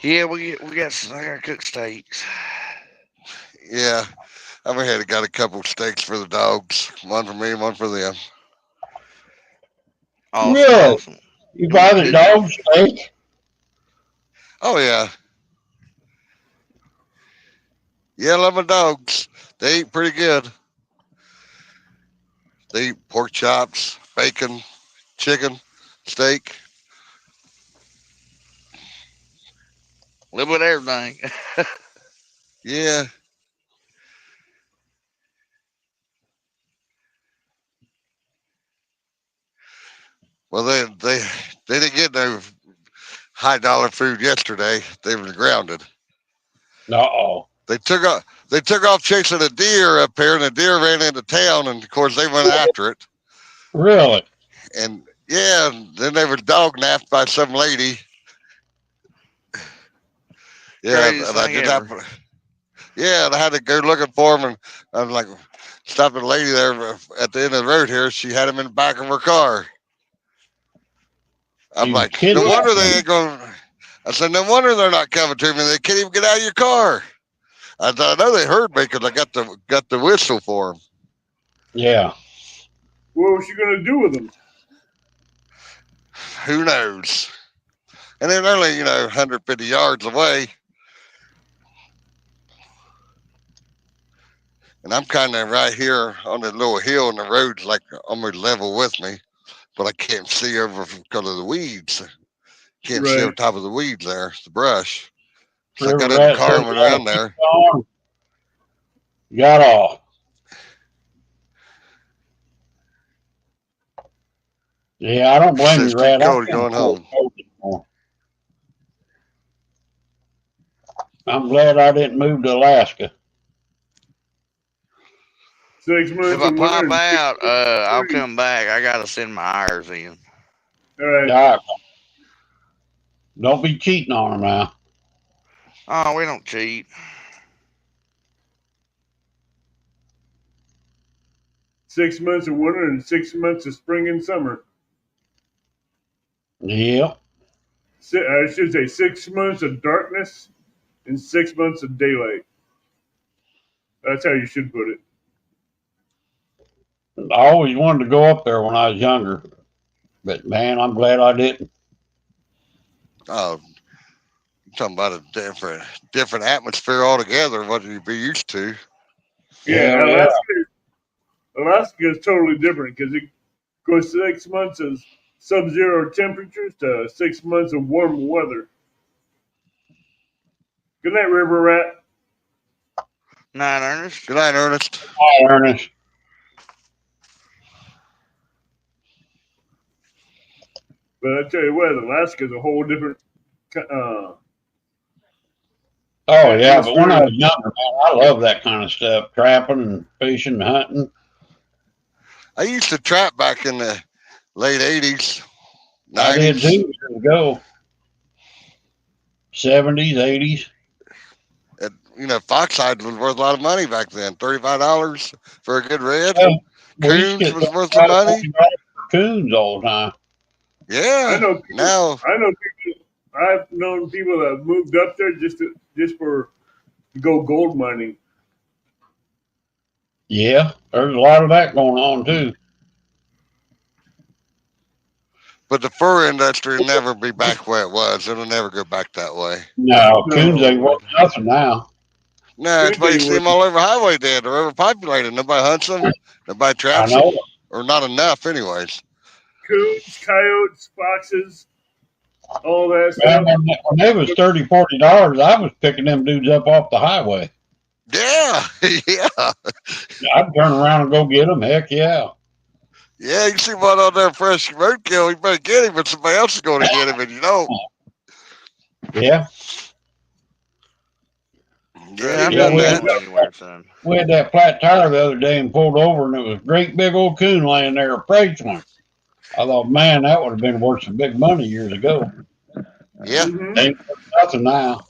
Yeah, I gotta cook steaks. Yeah. I went ahead and got a couple steaks for the dogs. One for me, one for them. Awesome, Really? awesome. You buy the dog steak? Oh yeah. Yeah, I love my dogs. They eat pretty good. They eat pork chops, bacon, chicken, steak. A little bit of everything. Yeah. Well, they didn't get no high dollar food yesterday. They were grounded. Uh-oh. They took off chasing a deer up here, and the deer ran into town, and of course they went after it. Really? And yeah, then they were dog napped by some lady. Yeah, Craziest and I thing did ever. have, yeah, and I had to go looking for him, and I was like, stopped a lady there at the end of the road here. She had him in the back of her car. I'm You like, kidding no wonder me? they ain't going. I said, no wonder they're not coming to me. They can't even get out of your car. I know they heard me because I got the whistle for them. Yeah. What was she gonna do with them? Who knows? And they're only 150 yards away. And I'm kind of right here on the little hill, and the road's like almost level with me, but I can't see over because of the weeds. Can't see over Right. top of the weeds there, the brush. So I River got in the rat car said and went around there. Got off. Yeah, I don't blame Says you, too Rat. I cold can't going afford home. cold anymore. I'm glad I didn't move to Alaska. 6 months If I of winter pop and 6 out, months of I'll spring. come back. I gotta send my IRS in. All right. All right. Don't be cheating on her now. Oh, we don't cheat. 6 months of winter and 6 months of spring and summer. Yep. I should say 6 months of darkness and 6 months of daylight. That's how you should put it. I always wanted to go up there when I was younger, but man, I'm glad I didn't. Oh, you're talking about a different atmosphere altogether than what you'd be used to. Yeah, Hell yeah. Alaska is totally different because it goes 6 months of sub-zero temperatures to 6 months of warm weather. Good night, River Rat. Not Ernest. Good night, Ernest. Hi, Ernest. But I tell you what, Alaska is a whole different. Oh yeah, but when I atmosphere. was younger, man, I love that kind of stuff. Trapping and fishing and hunting. I used to trap back in the late 80s, I did 90s. too years ago. 70s, 80s. Foxhide was worth a lot of money back then. $35 for a good red. Well, we used to Coons get was worth some money. $40 for coons all the time. I Yeah. know people. Now, I've known people that have moved up there just for to go gold mining. Yeah, there's a lot of that going on too. but the fur industry will never be back where it was. It'll never go back that way. No, No. coons ain't worth nothing now. No, it's Coons why you ain't see them all over highway dead. They're overpopulated. Nobody hunts them. Nobody I traps know. them. Or not enough, anyways. Coons, coyotes, foxes, all that Man, stuff. when they was $30, $40, I was picking them dudes up off the highway. Yeah. Yeah. I'd turn around and go get them. Heck yeah. Yeah, you see one on there fresh roadkill, you better get him, but somebody else is going to get him, and you don't. Yeah. Yeah, I've Yeah, done we that. Anywhere, son. We had that flat tire the other day and pulled over, and it was a great big old coon laying there, a fresh one. I thought, man, that would have been worth some big money years ago. Yeah. Mm-hmm. Ain't worth nothing now.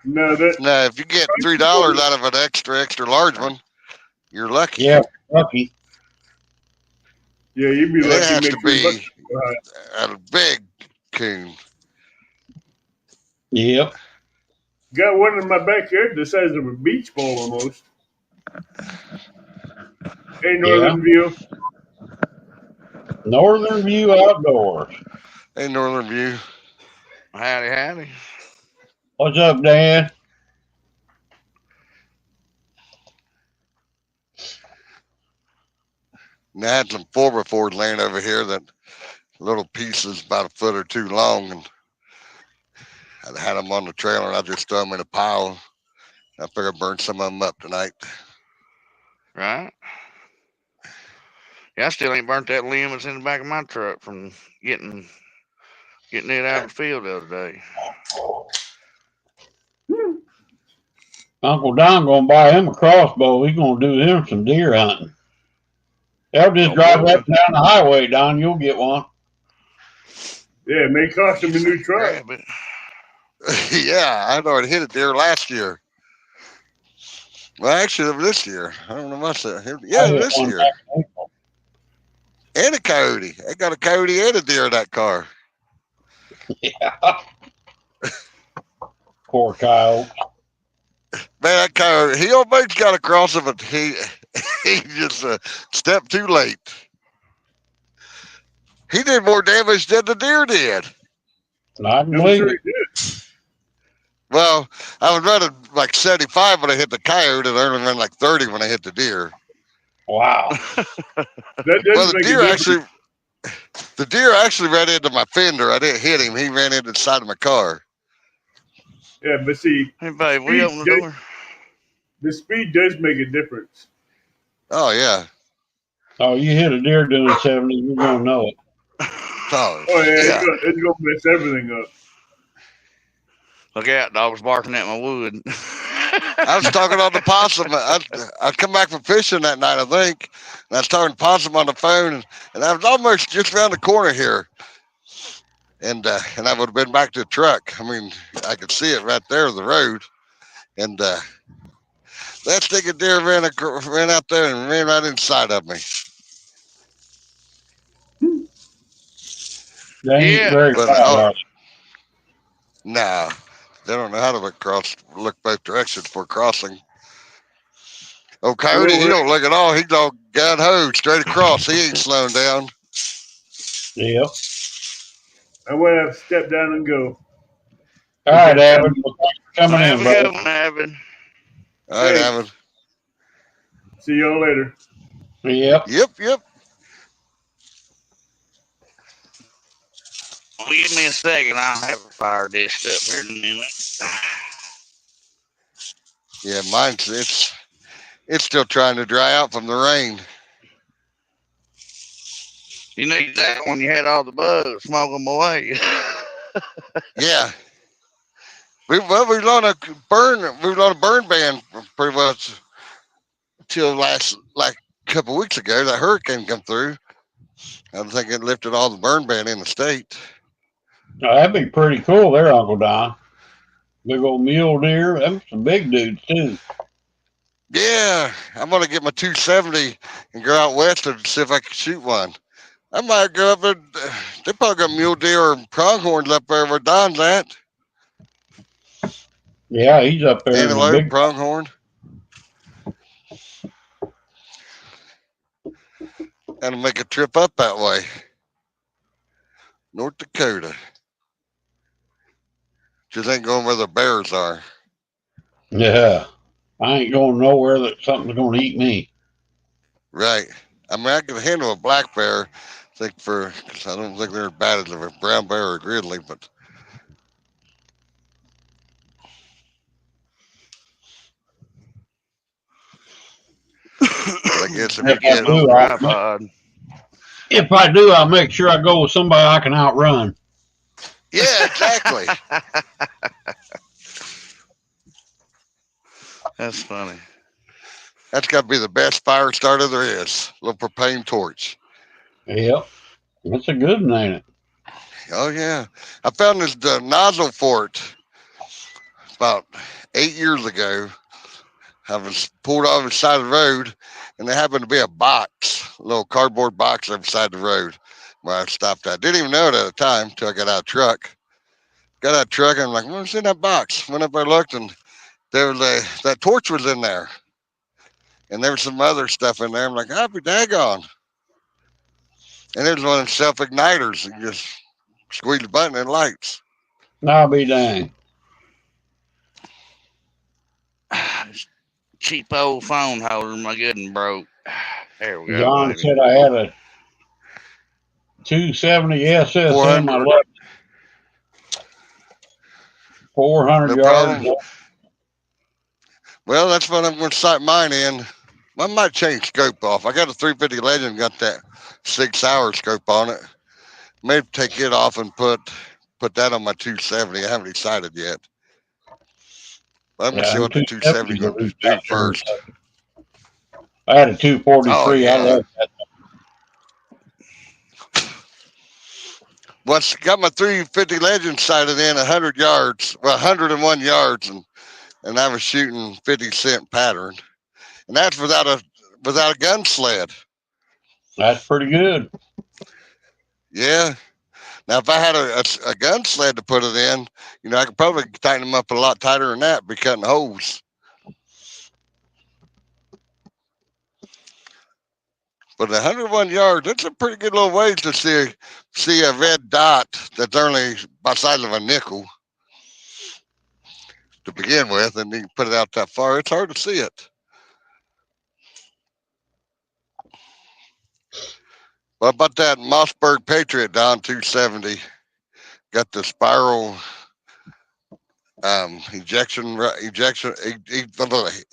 No, that Now, if you get $3 out of an extra large one, you're lucky. Yeah, lucky. yeah, you'd be And lucky it to has make to $3. be a big coon. Yep. Got one in my backyard the size of a beach ball almost. Hey, Northern View. Northern View Outdoors. Hey, Northern View. Howdy, howdy. What's up, Dan? And I had some 4x4s laying over here that little pieces about a foot or two long, and I had them on the trailer, and I just threw them in a pile. I figured I'd burn some of them up tonight. Right? Yeah, I still ain't burnt that limb that's in the back of my truck from getting it out of the field the other day. Uncle Don gonna buy him a crossbow. He's gonna do him some deer hunting. They'll just drive up and down the highway, Don. You'll get one. Yeah, it may cost him a new truck. Grab it. Yeah, I'd already hit a deer last year. Well, actually, this year. I don't know what's that. Yeah, I hit this one year. back in April. And a coyote. I got a coyote and a deer in that car. Yeah. Poor coyote. Man, that coyote, he almost got across it, but he just stepped too late. He did more damage than the deer did. I can I'm believe sure it. he did. Well, I was running like 75 when I hit the coyote, and I only ran like 30 when I hit the deer. Wow. That does Well, the make deer a difference. actually ran into my fender. I didn't hit him. He ran into the side of my car. Yeah, but see, Hey, babe, we open the door. the speed does make a difference. Oh yeah. Oh, you hit a deer doing 70, you're gonna know it. Oh Oh yeah, yeah. it's gonna mess everything up. Look out, dog's barking at my wood. I was talking on the possum. I'd come back from fishing that night, I think, and I was talking to possum on the phone, and I was almost just around the corner here, and I would have been back to the truck. I mean, I could see it right there, the road, and that stinking deer ran out there and ran right inside of me. They ain't Yeah. very But proud, are nah, they don't know how to look both directions before crossing. Oh, coyote, he don't look at all. He's all gun ho straight across. He ain't slowing down. they? Yep. I want to step down and go. All right, Abbott. Well, thanks for coming Have in, a good brother. one, Evan. All right, Thanks. Alan. See y'all later. Yep. Yep. Well, give me a second. I'll have a fire dished up here in a minute. Yeah, mine's it's still trying to dry out from the rain. You need that when you had all the bugs, smoke them away. Yeah. We was on a burn ban pretty much till last like a couple weeks ago. That hurricane come through. I think it lifted all the burn ban in the state. Oh, that'd be pretty cool there, Uncle Don. Big old mule deer. Them some big dudes, too. Yeah, I'm gonna get my 270 and go out west and see if I can shoot one. I might go up there. They probably got mule deer or pronghorns up there where Don's at. Yeah, he's up there in the Antelope, big. pronghorn. And make a trip up that way. North Dakota. Just ain't going where the bears are. Yeah. I ain't going nowhere that something's going to eat me. Right. I mean, I can handle a black bear. Cause I don't think they're as bad as a brown bear or grizzly, but I guess if you If I get do, tripod. if I do, I'll make sure I go with somebody I can outrun. yeah, exactly. That's funny. That's got to be the best fire starter there is. A little propane torch. Yep. That's a good one, ain't it? Oh yeah, I found this nozzle for it about 8 years ago. I was pulled off the side of the road, and there happened to be a box, a little cardboard box on the side of the road where I stopped at. I didn't even know it at the time until I got out of the truck. Got out of the truck, and I'm like, what's in that box? Went up there, looked, and there was that torch was in there. And there was some other stuff in there. I'm like, I'll be daggone. And there's one of them self-igniters. You just squeeze the button and it lights. I'll be dang. Cheap old phone holder, my good and broke. There we go, John baby. said I had a 270 SSM. 400. I love it. 400 No yards. problem. Well, that's what I'm going to sight mine in. I might change scope off. I got a 350 Legend, got that 6-hour scope on it. Maybe take it off and put that on my 270. I haven't decided yet. But I'm going to see what the 270 going to do first. I had a 243. Oh, yeah. I love that. Well, got my 350 Legend sighted in 100 yards, well, 101 yards, and I was shooting 50-cent pattern. And that's without a gun sled. That's pretty good. Yeah. Now, if I had a gun sled to put it in, I could probably tighten them up a lot tighter than that, be cutting holes. But 101 yards, that's a pretty good little ways to see a red dot that's only about the size of a nickel to begin with, and you can put it out that far. It's hard to see it. What about that Mossberg Patriot down 270? Got the spiral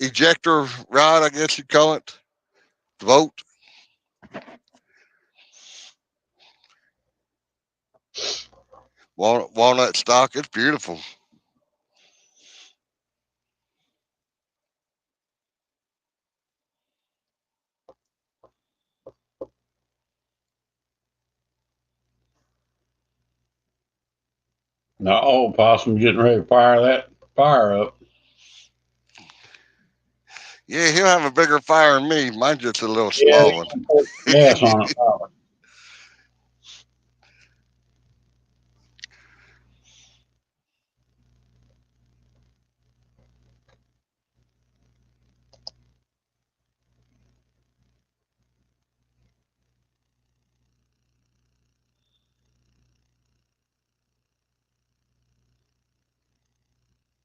ejector rod, I guess you call it. The bolt. Walnut stock. It's beautiful. No, possum's getting ready to fire that fire up. Yeah, he'll have a bigger fire than me. Mine's just a little small one. Gas on it, probably.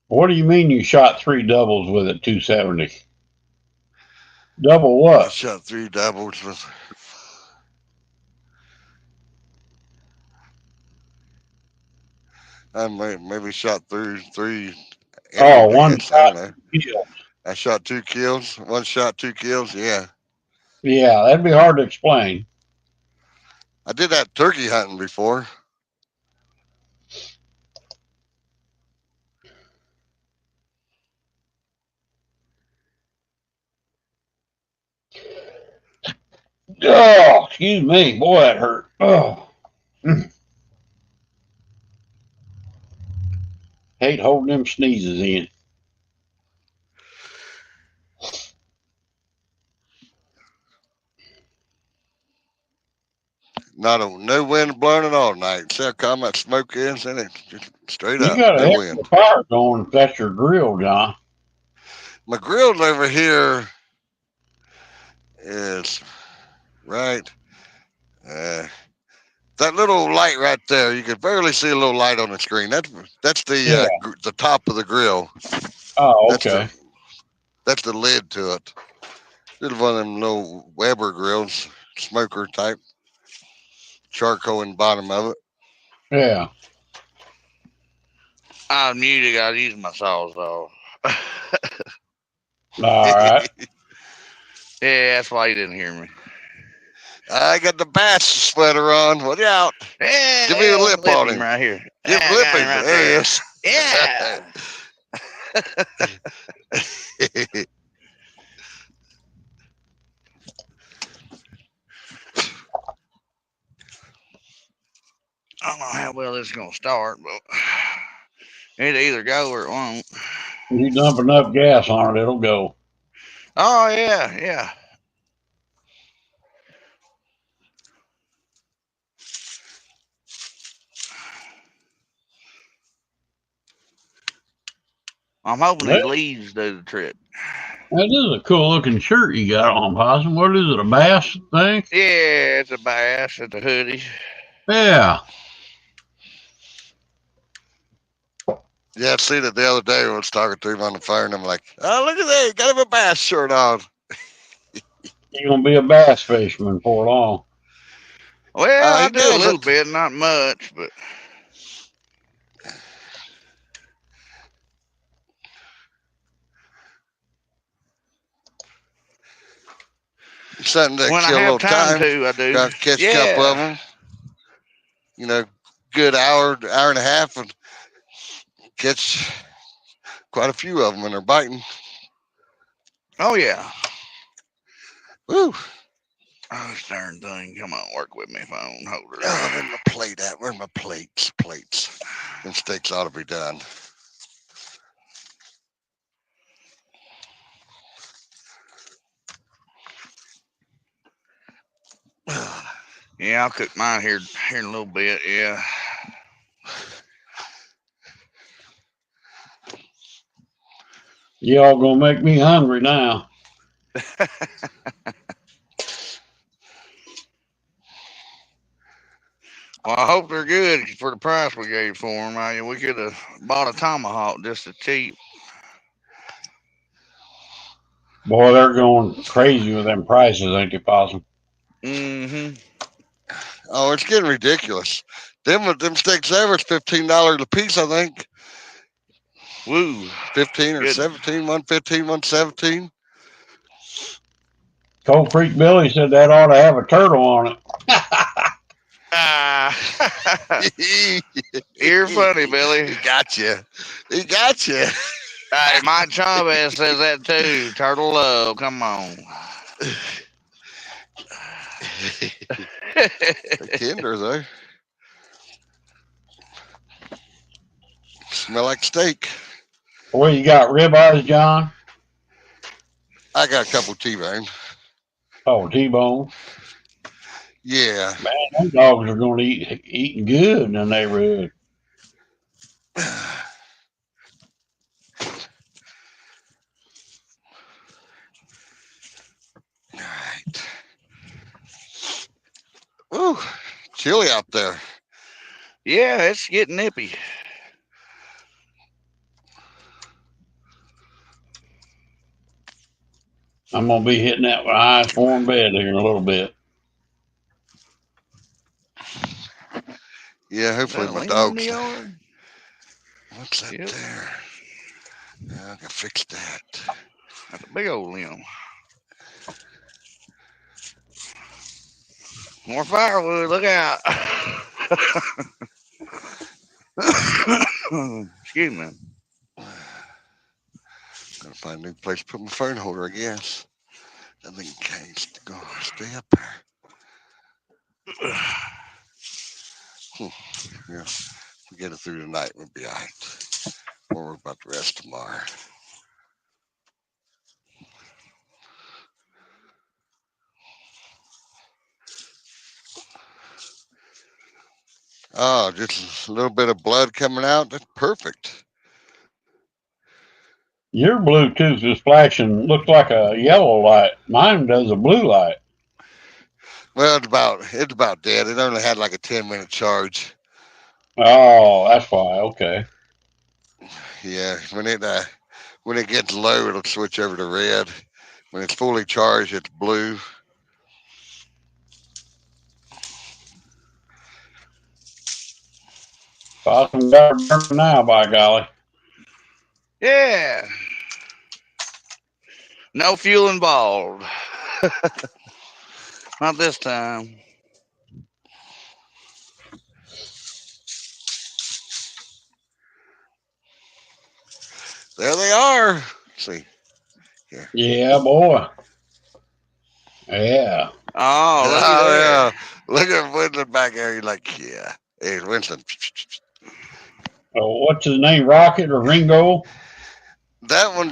What do you mean you shot 3 doubles with it 270? Double I what? shot 3 doubles with. I maybe shot through 3 Oh, empty one hits. I don't shot. know. Kill. I shot 2 kills. 1 shot, 2 kills. Yeah. Yeah, that'd be hard to explain. I did that turkey hunting before. Oh, excuse me. Boy, that hurt. Oh. Hate holding them sneezes in. No wind blowing at all tonight. See how calm that smoke is? And it just straight You up. got a No heck wind. of a fire going if that's your grill, John. My grill over here is right. That little light right there, you can barely see a little light on the screen. That's the top of the grill. Oh, okay. That's the lid to it. It's one of them little Weber grills, smoker type. Charcoal in the bottom of it. Yeah. I'm muted. I use my sawzall. All right. Yeah, that's why you didn't hear me. I got the bass sweater on. Watch out. Yeah, Give me a lip on him. right here. Give Yeah, lip got him. right There he is. Yeah. I don't know how well this is going to start, but it'll either go or it won't. If you dump enough gas on it, it'll go. Oh, yeah, yeah. I'm hoping these leaves do the trick. That is a cool looking shirt you got on, Possum. What is it, a bass thing? Yeah, it's a bass. It's a hoodie. Yeah. Yeah, I seen it the other day when I was talking to him on the phone. I'm like, oh, look at that. He got him a bass shirt on. You're going to be a bass fisherman before long. Well, I He do a does little it. bit, not much, but Something to when I kill a have little time time. to, I do. Got to catch a couple of Yeah. them. You know, good hour and a half, and catch quite a few of them when they're biting. Oh, yeah. Woo. Oh, this darn thing. Come on, work with me, phone holder. Oh, where's my plate at? Where's my plates? Plates. Them steaks ought to be done. Yeah, I'll cook mine here in a little bit. Yeah. Y'all going to make me hungry now. Well, I hope they're good for the price we gave for them. I mean, we could have bought a tomahawk just as cheap. Boy, they're going crazy with them prices, ain't they, Possum? Mm-hmm. Oh, it's getting ridiculous. Them steaks there was $15 a piece, I think. Woo. 15 or Goodness. 17, 115, 117. Cold Creek Billy said that ought to have a turtle on it. You're funny, Billy. He got you. He got you. Mike Chavez says that too. Turtle love. Come on. Tender though. Smell like steak. Well, you got ribeyes, John? I got a couple T-bone. Oh, T-bone. Yeah. Man, them dogs are going to eating good in the neighborhood. All right. Ooh, chilly out there. Yeah, it's getting nippy. I'm going to be hitting that with ice warm bed here in a little bit. Yeah, hopefully That my limb in the dog's. yard? What's that Yep. there? Yeah, I can fix that. That's a big old limb. More firewood. Look out. Excuse me. Gotta find a new place to put my phone holder, I guess. That thing can't stay up there. Yeah, if we get it through tonight, we'll be all right. We'll worry about the rest tomorrow. Oh, just a little bit of blood coming out. That's perfect. Your Bluetooth is flashing, looks like a yellow light. Mine does a blue light. Well, it's about dead. It only had like a 10-minute charge. Oh, that's why. Okay. Yeah, when it gets low, it'll switch over to red. When it's fully charged, it's blue. Possum got her burning now, by golly. Yeah. No fuel involved. Not this time. There they are. See. Here. Yeah, boy. Yeah. Oh, look Oh, at yeah. there. Look at Winston back there. You're like, yeah. Hey, Winston. Oh, what's his name? Rocket or Ringo? That one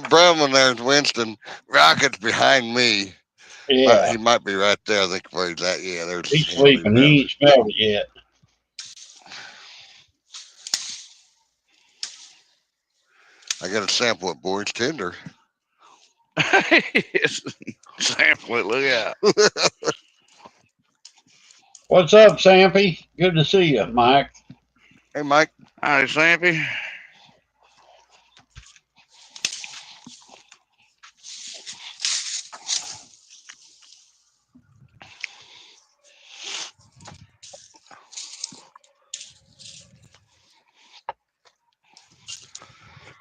brown one there is Winston. Rocket's behind me. Yeah. He might be right there. I think where he's at. Yeah, there's He's him. sleeping. He ain't smelled it yet. I got to sample it, boy. It's tender. Sample it, look out. What's up, Sampy? Good to see you, Mike. Hey, Mike. Howdy, Sampy.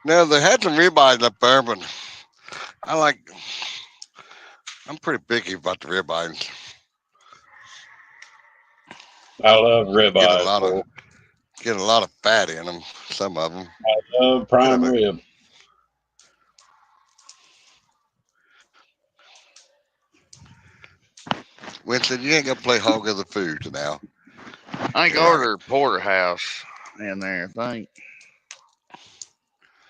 Now they had some ribeyes up there, but I'm pretty picky about the ribeyes. I love Get a ribeyes, lot boy. of get a lot of fat in them. Some of them. I love prime rib. Winston, you ain't gonna play hog of the food now. I think You're right. order porterhouse in there, I think.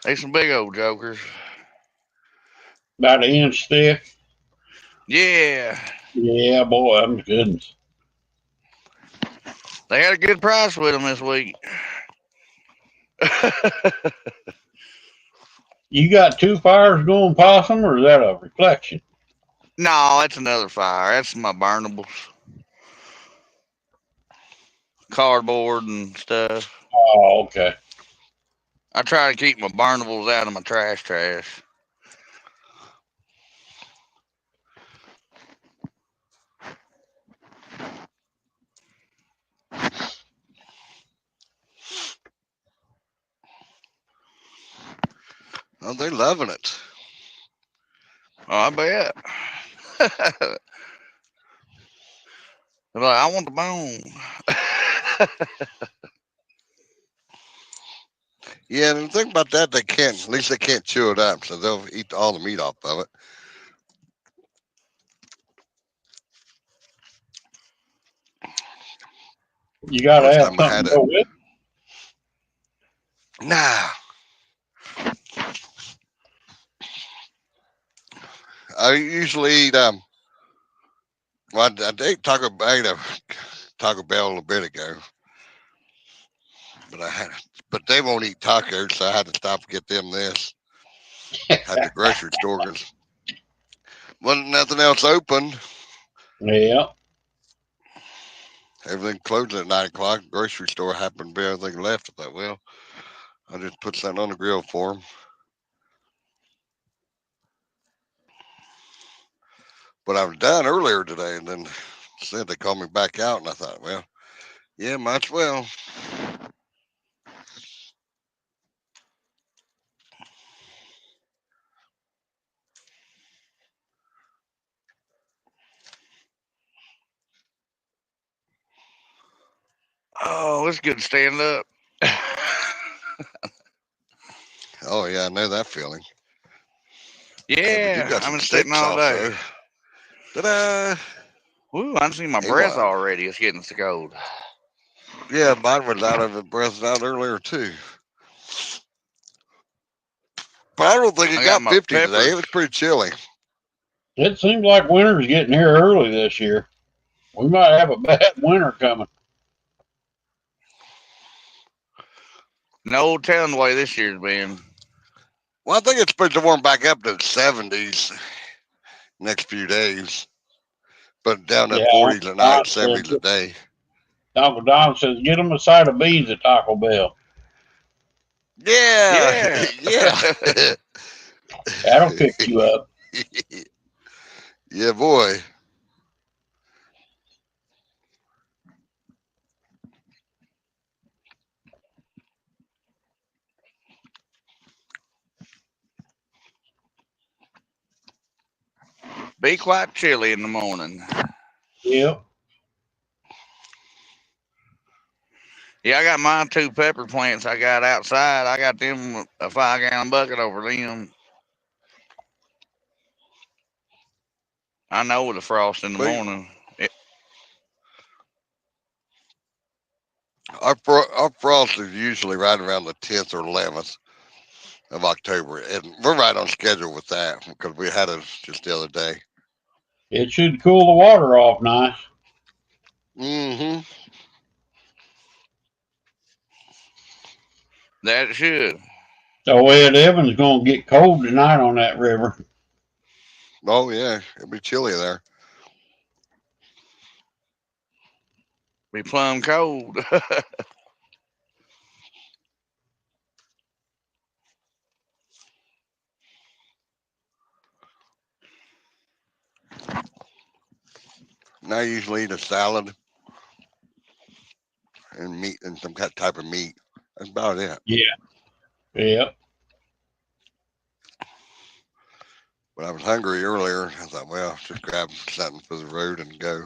They some big old jokers. About an inch thick. Yeah. Yeah, boy, I'm good. They had a good price with them this week. You got two fires going possum, or is that a reflection? No, that's another fire. That's my burnables. Cardboard and stuff. Oh, okay. I try to keep my burnables out of my trash. Oh, they're loving it. Oh, I bet. They're like, I want the bone. Yeah, and the thing about that, they can't. At least they can't chew it up, so they'll eat all the meat off of it. You got to First have time I something had to it. go with. Nah. I usually eat well, I ate Taco Bell a little bit ago, but they won't eat tacos, so I had to stop and get them this. Had the grocery store because wasn't nothing else open. Yeah. Everything closed at 9 o'clock. Grocery store happened to be everything left. I thought, well, I'll just put something on the grill for them. But I was done earlier today, and then said they called me back out, and I thought, well, yeah, might as well. Oh, it's good to stand up. Oh yeah, I know that feeling. Hey, we do Yeah, got I've some been sitting steak all sauce day. though. Ta-da! Ooh, I can see my Hey, breath what? already. It's getting so cold. Yeah, mine was out of it, breathed out earlier too. But I don't think it I got got my 50 today. peppers. It was pretty chilly. It seems like winter's getting here early this year. We might have a bad winter coming. No telling the way this year's been. Well, I think it's supposed to warm back up to the 70s next few days, but down to Yeah, 40s at Don night, 70s a day. Uncle Don says, get them a side of beans at Taco Bell. Yeah, Yeah. yeah. That'll pick you up. Yeah, boy. Be quite chilly in the morning. Yep. Yeah, I got my 2 pepper plants I got outside. I got them a 5-gallon bucket over them. I know with the frost in the Well, morning. our frost is usually right around the 10th or 11th of October, and we're right on schedule with that because we had it just the other day. It should cool the water off nice. Mm-hmm. That it should. So Ed Evans going to get cold tonight on that river. Oh yeah, it'll be chilly there. Be plumb cold. And I usually eat a salad and meat and some type of meat. That's about it. Yeah. Yeah. But I was hungry earlier. I thought, well, just grab something for the road and go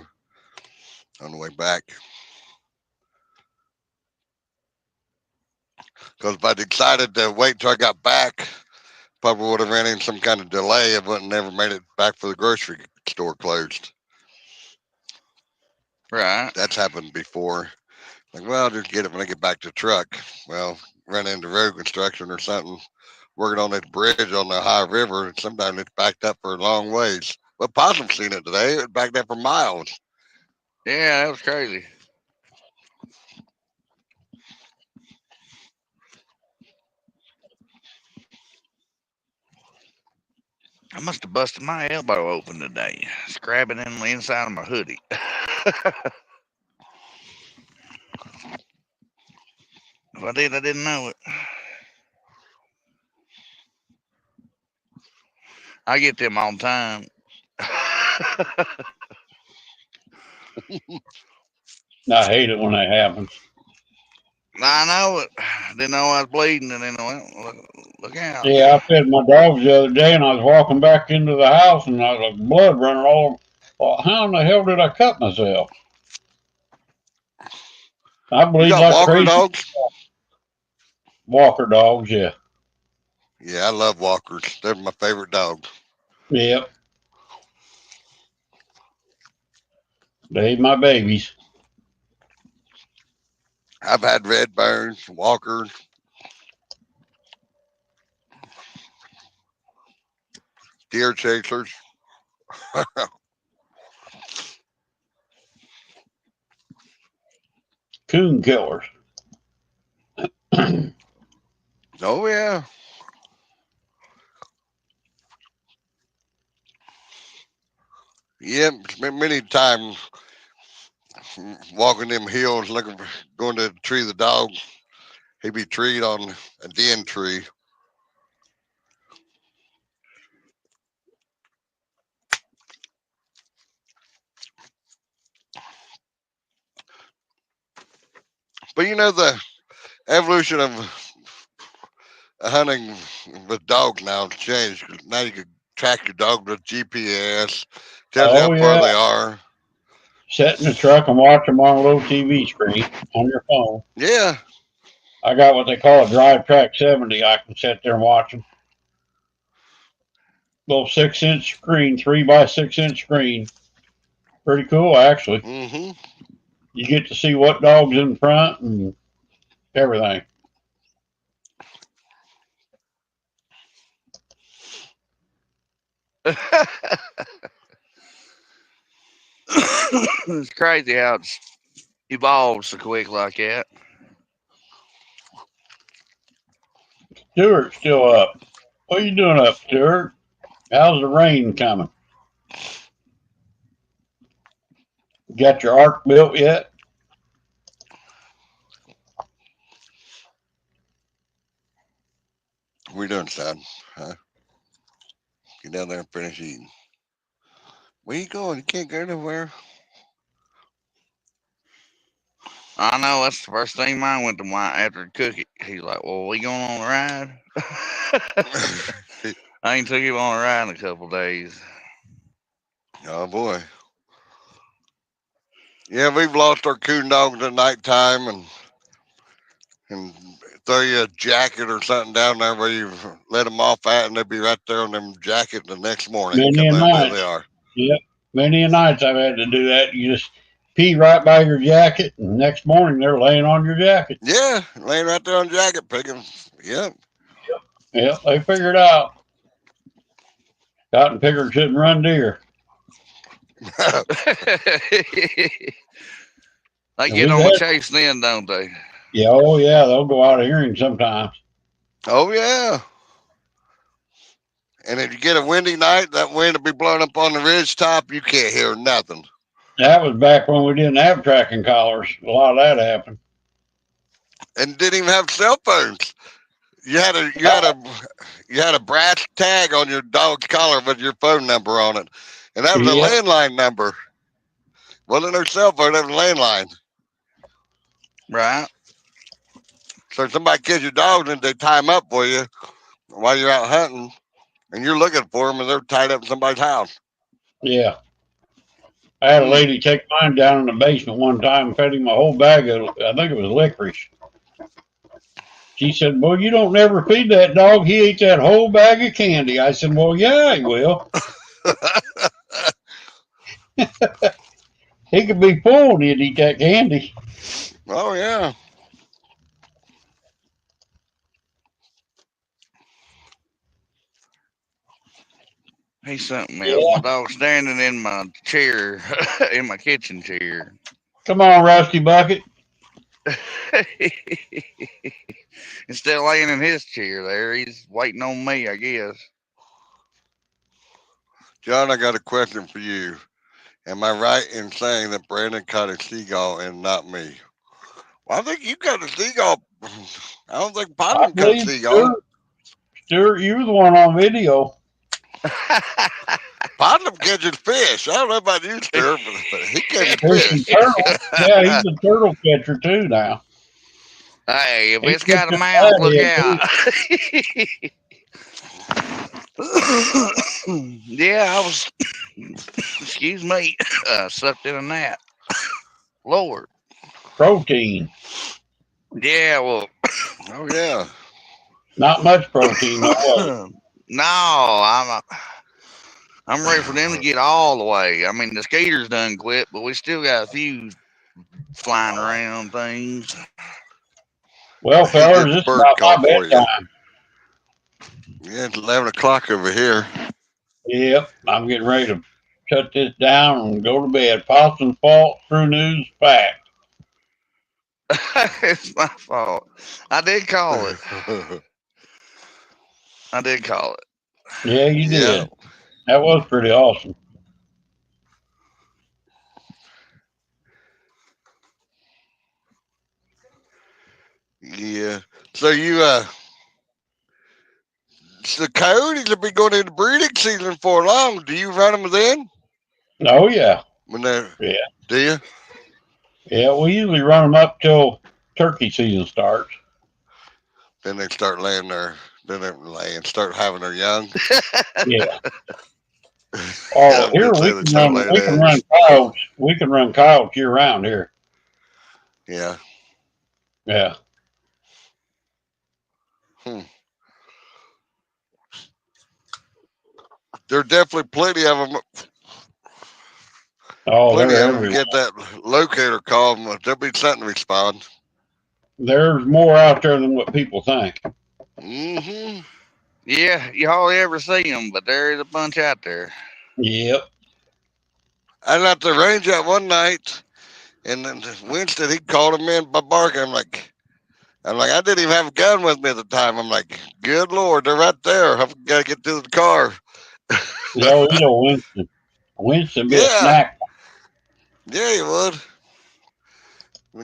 on the way back. Because if I decided to wait till I got back, probably would have ran in some kind of delay. I wouldn't never made it back for the grocery store closed. Right. That's happened before. Like, well, I'll just get it when I get back to the truck. Well, run into road construction or something, working on that bridge on the Ohio River, and sometimes it's backed up for a long ways. Well, Possum's seen it today. It backed up for miles. Yeah, that was crazy. I must have busted my elbow open today, scrabbing in the inside of my hoodie. If I did, I didn't know it. I get them all the time. I hate it when that happens. I know it. Didn't know I was bleeding, and then well, look out. Yeah, I fed my dogs the other day, and I was walking back into the house, and I was like, blood running all over. Well, how in the hell did I cut myself? I You bleed got like Walker crazy. dogs? Walker dogs, yeah. Yeah, I love Walkers. They're my favorite dogs. Yep. They my babies. I've had Redburns, Walkers, deer chasers. Coon killers. Oh yeah. Yep, many times walking them hills looking for going to tree the dog. He'd be treed on a den tree. But you know the evolution of hunting with dogs now has changed. Now you can track your dog with GPS, tells you how Oh, far yeah. they are. Sit in the truck and watch them on a little TV screen on your phone. Yeah. I got what they call a Drive Track 70. I can sit there and watch them. Little 6-inch screen, 3x6-inch screen. Pretty cool, actually. Mm-hmm. You get to see what dog's in front and everything. It's crazy how it's evolved so quick like that. Stuart's still up. What are you doing up, Stuart? How's the rain coming? Got your ark built yet? What are you doing, son? Huh? Get down there and finish eating. Where you going? You can't go nowhere. I know that's the first thing mine went to mine after the cook it. He's like, "Well, we going on a ride?" I ain't took him on a ride in a couple days. Oh boy. Yeah, we've lost our coon dogs at nighttime and throw you a jacket or something down there where you let them off at, and they'll be right there on them jacket the next morning. Many a There night. they are. Yep. Many a nights I've had to do that. You just pee right by your jacket, and next morning they're laying on your jacket. Yeah, laying right there on the jacket picking. Yep. Yep, they figured out. Cotton pickers shouldn't run deer. They And get we've on the had, chase then, don't they? yeah, oh yeah, they'll go out of hearing sometimes. Oh yeah. And if you get a windy night, that wind will be blowing up on the ridge top. You can't hear nothing. That was back when we didn't have tracking collars. A lot of that happened. And didn't even have cell phones. You had a brass tag on your dog's collar with your phone number on it, and that was a Yeah. landline number. Wasn't no cell phone, that was a landline. Right. So if somebody kills your dogs and they tie them up for you while you're out hunting, and you're looking for them, and they're tied up in somebody's house. Yeah. I had a lady take mine down in the basement one time and fed him a whole bag of, I think it was licorice. She said, "Well, you don't never feed that dog. He ate that whole bag of candy." I said, "Well, yeah, he will. He could be full and he'd eat that candy." Oh yeah. He's something else. My dog's standing in my chair, in my kitchen chair. Come on, Rusty Bucket. Instead of laying in his chair there, he's waiting on me, I guess. John, I got a question for you. Am I right in saying that Brandon caught a seagull and not me? Well, I think you got a seagull. I don't think I Bottom caught a believe seagull. Stuart, you were the one on video. Bottom catches fish. I don't know about you, Stuart, but he catches Fishing fish. turtle. Yeah, he's a turtle catcher too now. Hey, if He it's got a catches mouth, look flathead, out. Yeah, I was, excuse me, sucked in a nap. Lord. protein. Yeah, well, Oh yeah. Not much protein, no way. no, I'm ready for them to get all the way. I mean, the skaters done quit, but we still got a few flying around things. Well, He fellas, did the this is bird about call my for you. bedtime. Yeah, it's 11 o'clock over here. Yep, I'm getting ready to shut this down and go to bed. Paulson's fault, true news, fact. It's my fault. I did call it. I did call it. Yeah, you Yeah. did. That was pretty awesome. Yeah. So the coyotes will be going into breeding season for long. Do you run them then? Oh, yeah. When they're Yeah. Do you? Yeah, we usually run them up till turkey season starts. Then they start start having their young. Yeah. Yeah, Oh, I was here gonna say they start laying we can eggs. run coyotes. We can run coyotes year round here. Yeah. Yeah. There are definitely plenty of them. Oh, Plenty they're of them everywhere. get that locator call. There'll be something to respond. There's more out there than what people think. Mm-hmm. Yeah, you hardly ever see them, but there is a bunch out there. Yep. I was at the range that one night, and then Winston, he called him in by barking. I'm like, I didn't even have a gun with me at the time. I'm like, good Lord, they're right there. I've got to get to the car. You know Winston. Winston be a Yeah, snack. yeah, you would.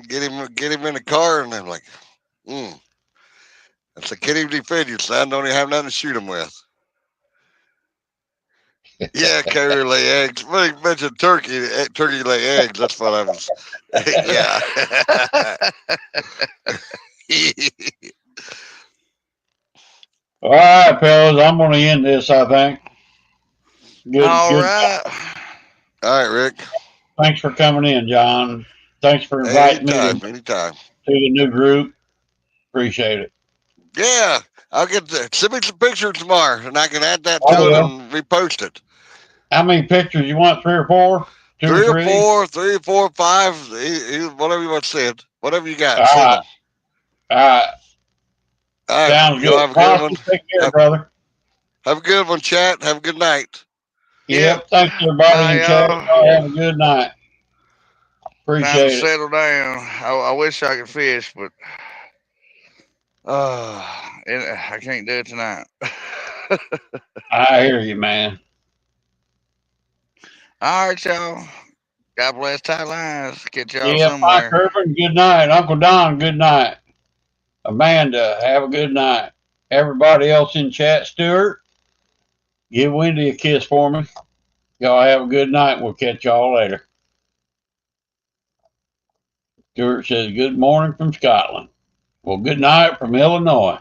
Get him in the car, and I'm like, I said, can't even defend you, son. Don't even have nothing to shoot him with. Yeah, carrier lay eggs. When you mentioned turkey lay eggs. That's what I was. Yeah. All right, fellas, I'm going to end this, I think. All Good. right. All right, Rick. Thanks for coming in, John. Thanks for Hey, inviting me to anytime. the new group. Appreciate it. Yeah, I'll send me some pictures tomorrow, and I can add that I to it will. and repost it. How many pictures you want? 3 or 4? 2 Three or or 3? four, 3 or 4, 5, whatever you want to send. Whatever you got, All send right. them. All right. All right, Sounds y'all good. have a good one. Take care, brother. Have a good one, chat. Have a good night. Yep. Thanks, everybody Bye, in chat. y'all. Have a good night. Time to Appreciate it. settle down. I wish I could fish, but I can't do it tonight. I hear you, man. All right, y'all. God bless tight lines. Catch y'all Yeah, Mike somewhere. Urban, good night. Uncle Don, good night. Amanda, have a good night. Everybody else in chat, Stuart, give Wendy a kiss for me. Y'all have a good night. We'll catch y'all later. Stuart says, good morning from Scotland. Well, good night from Illinois.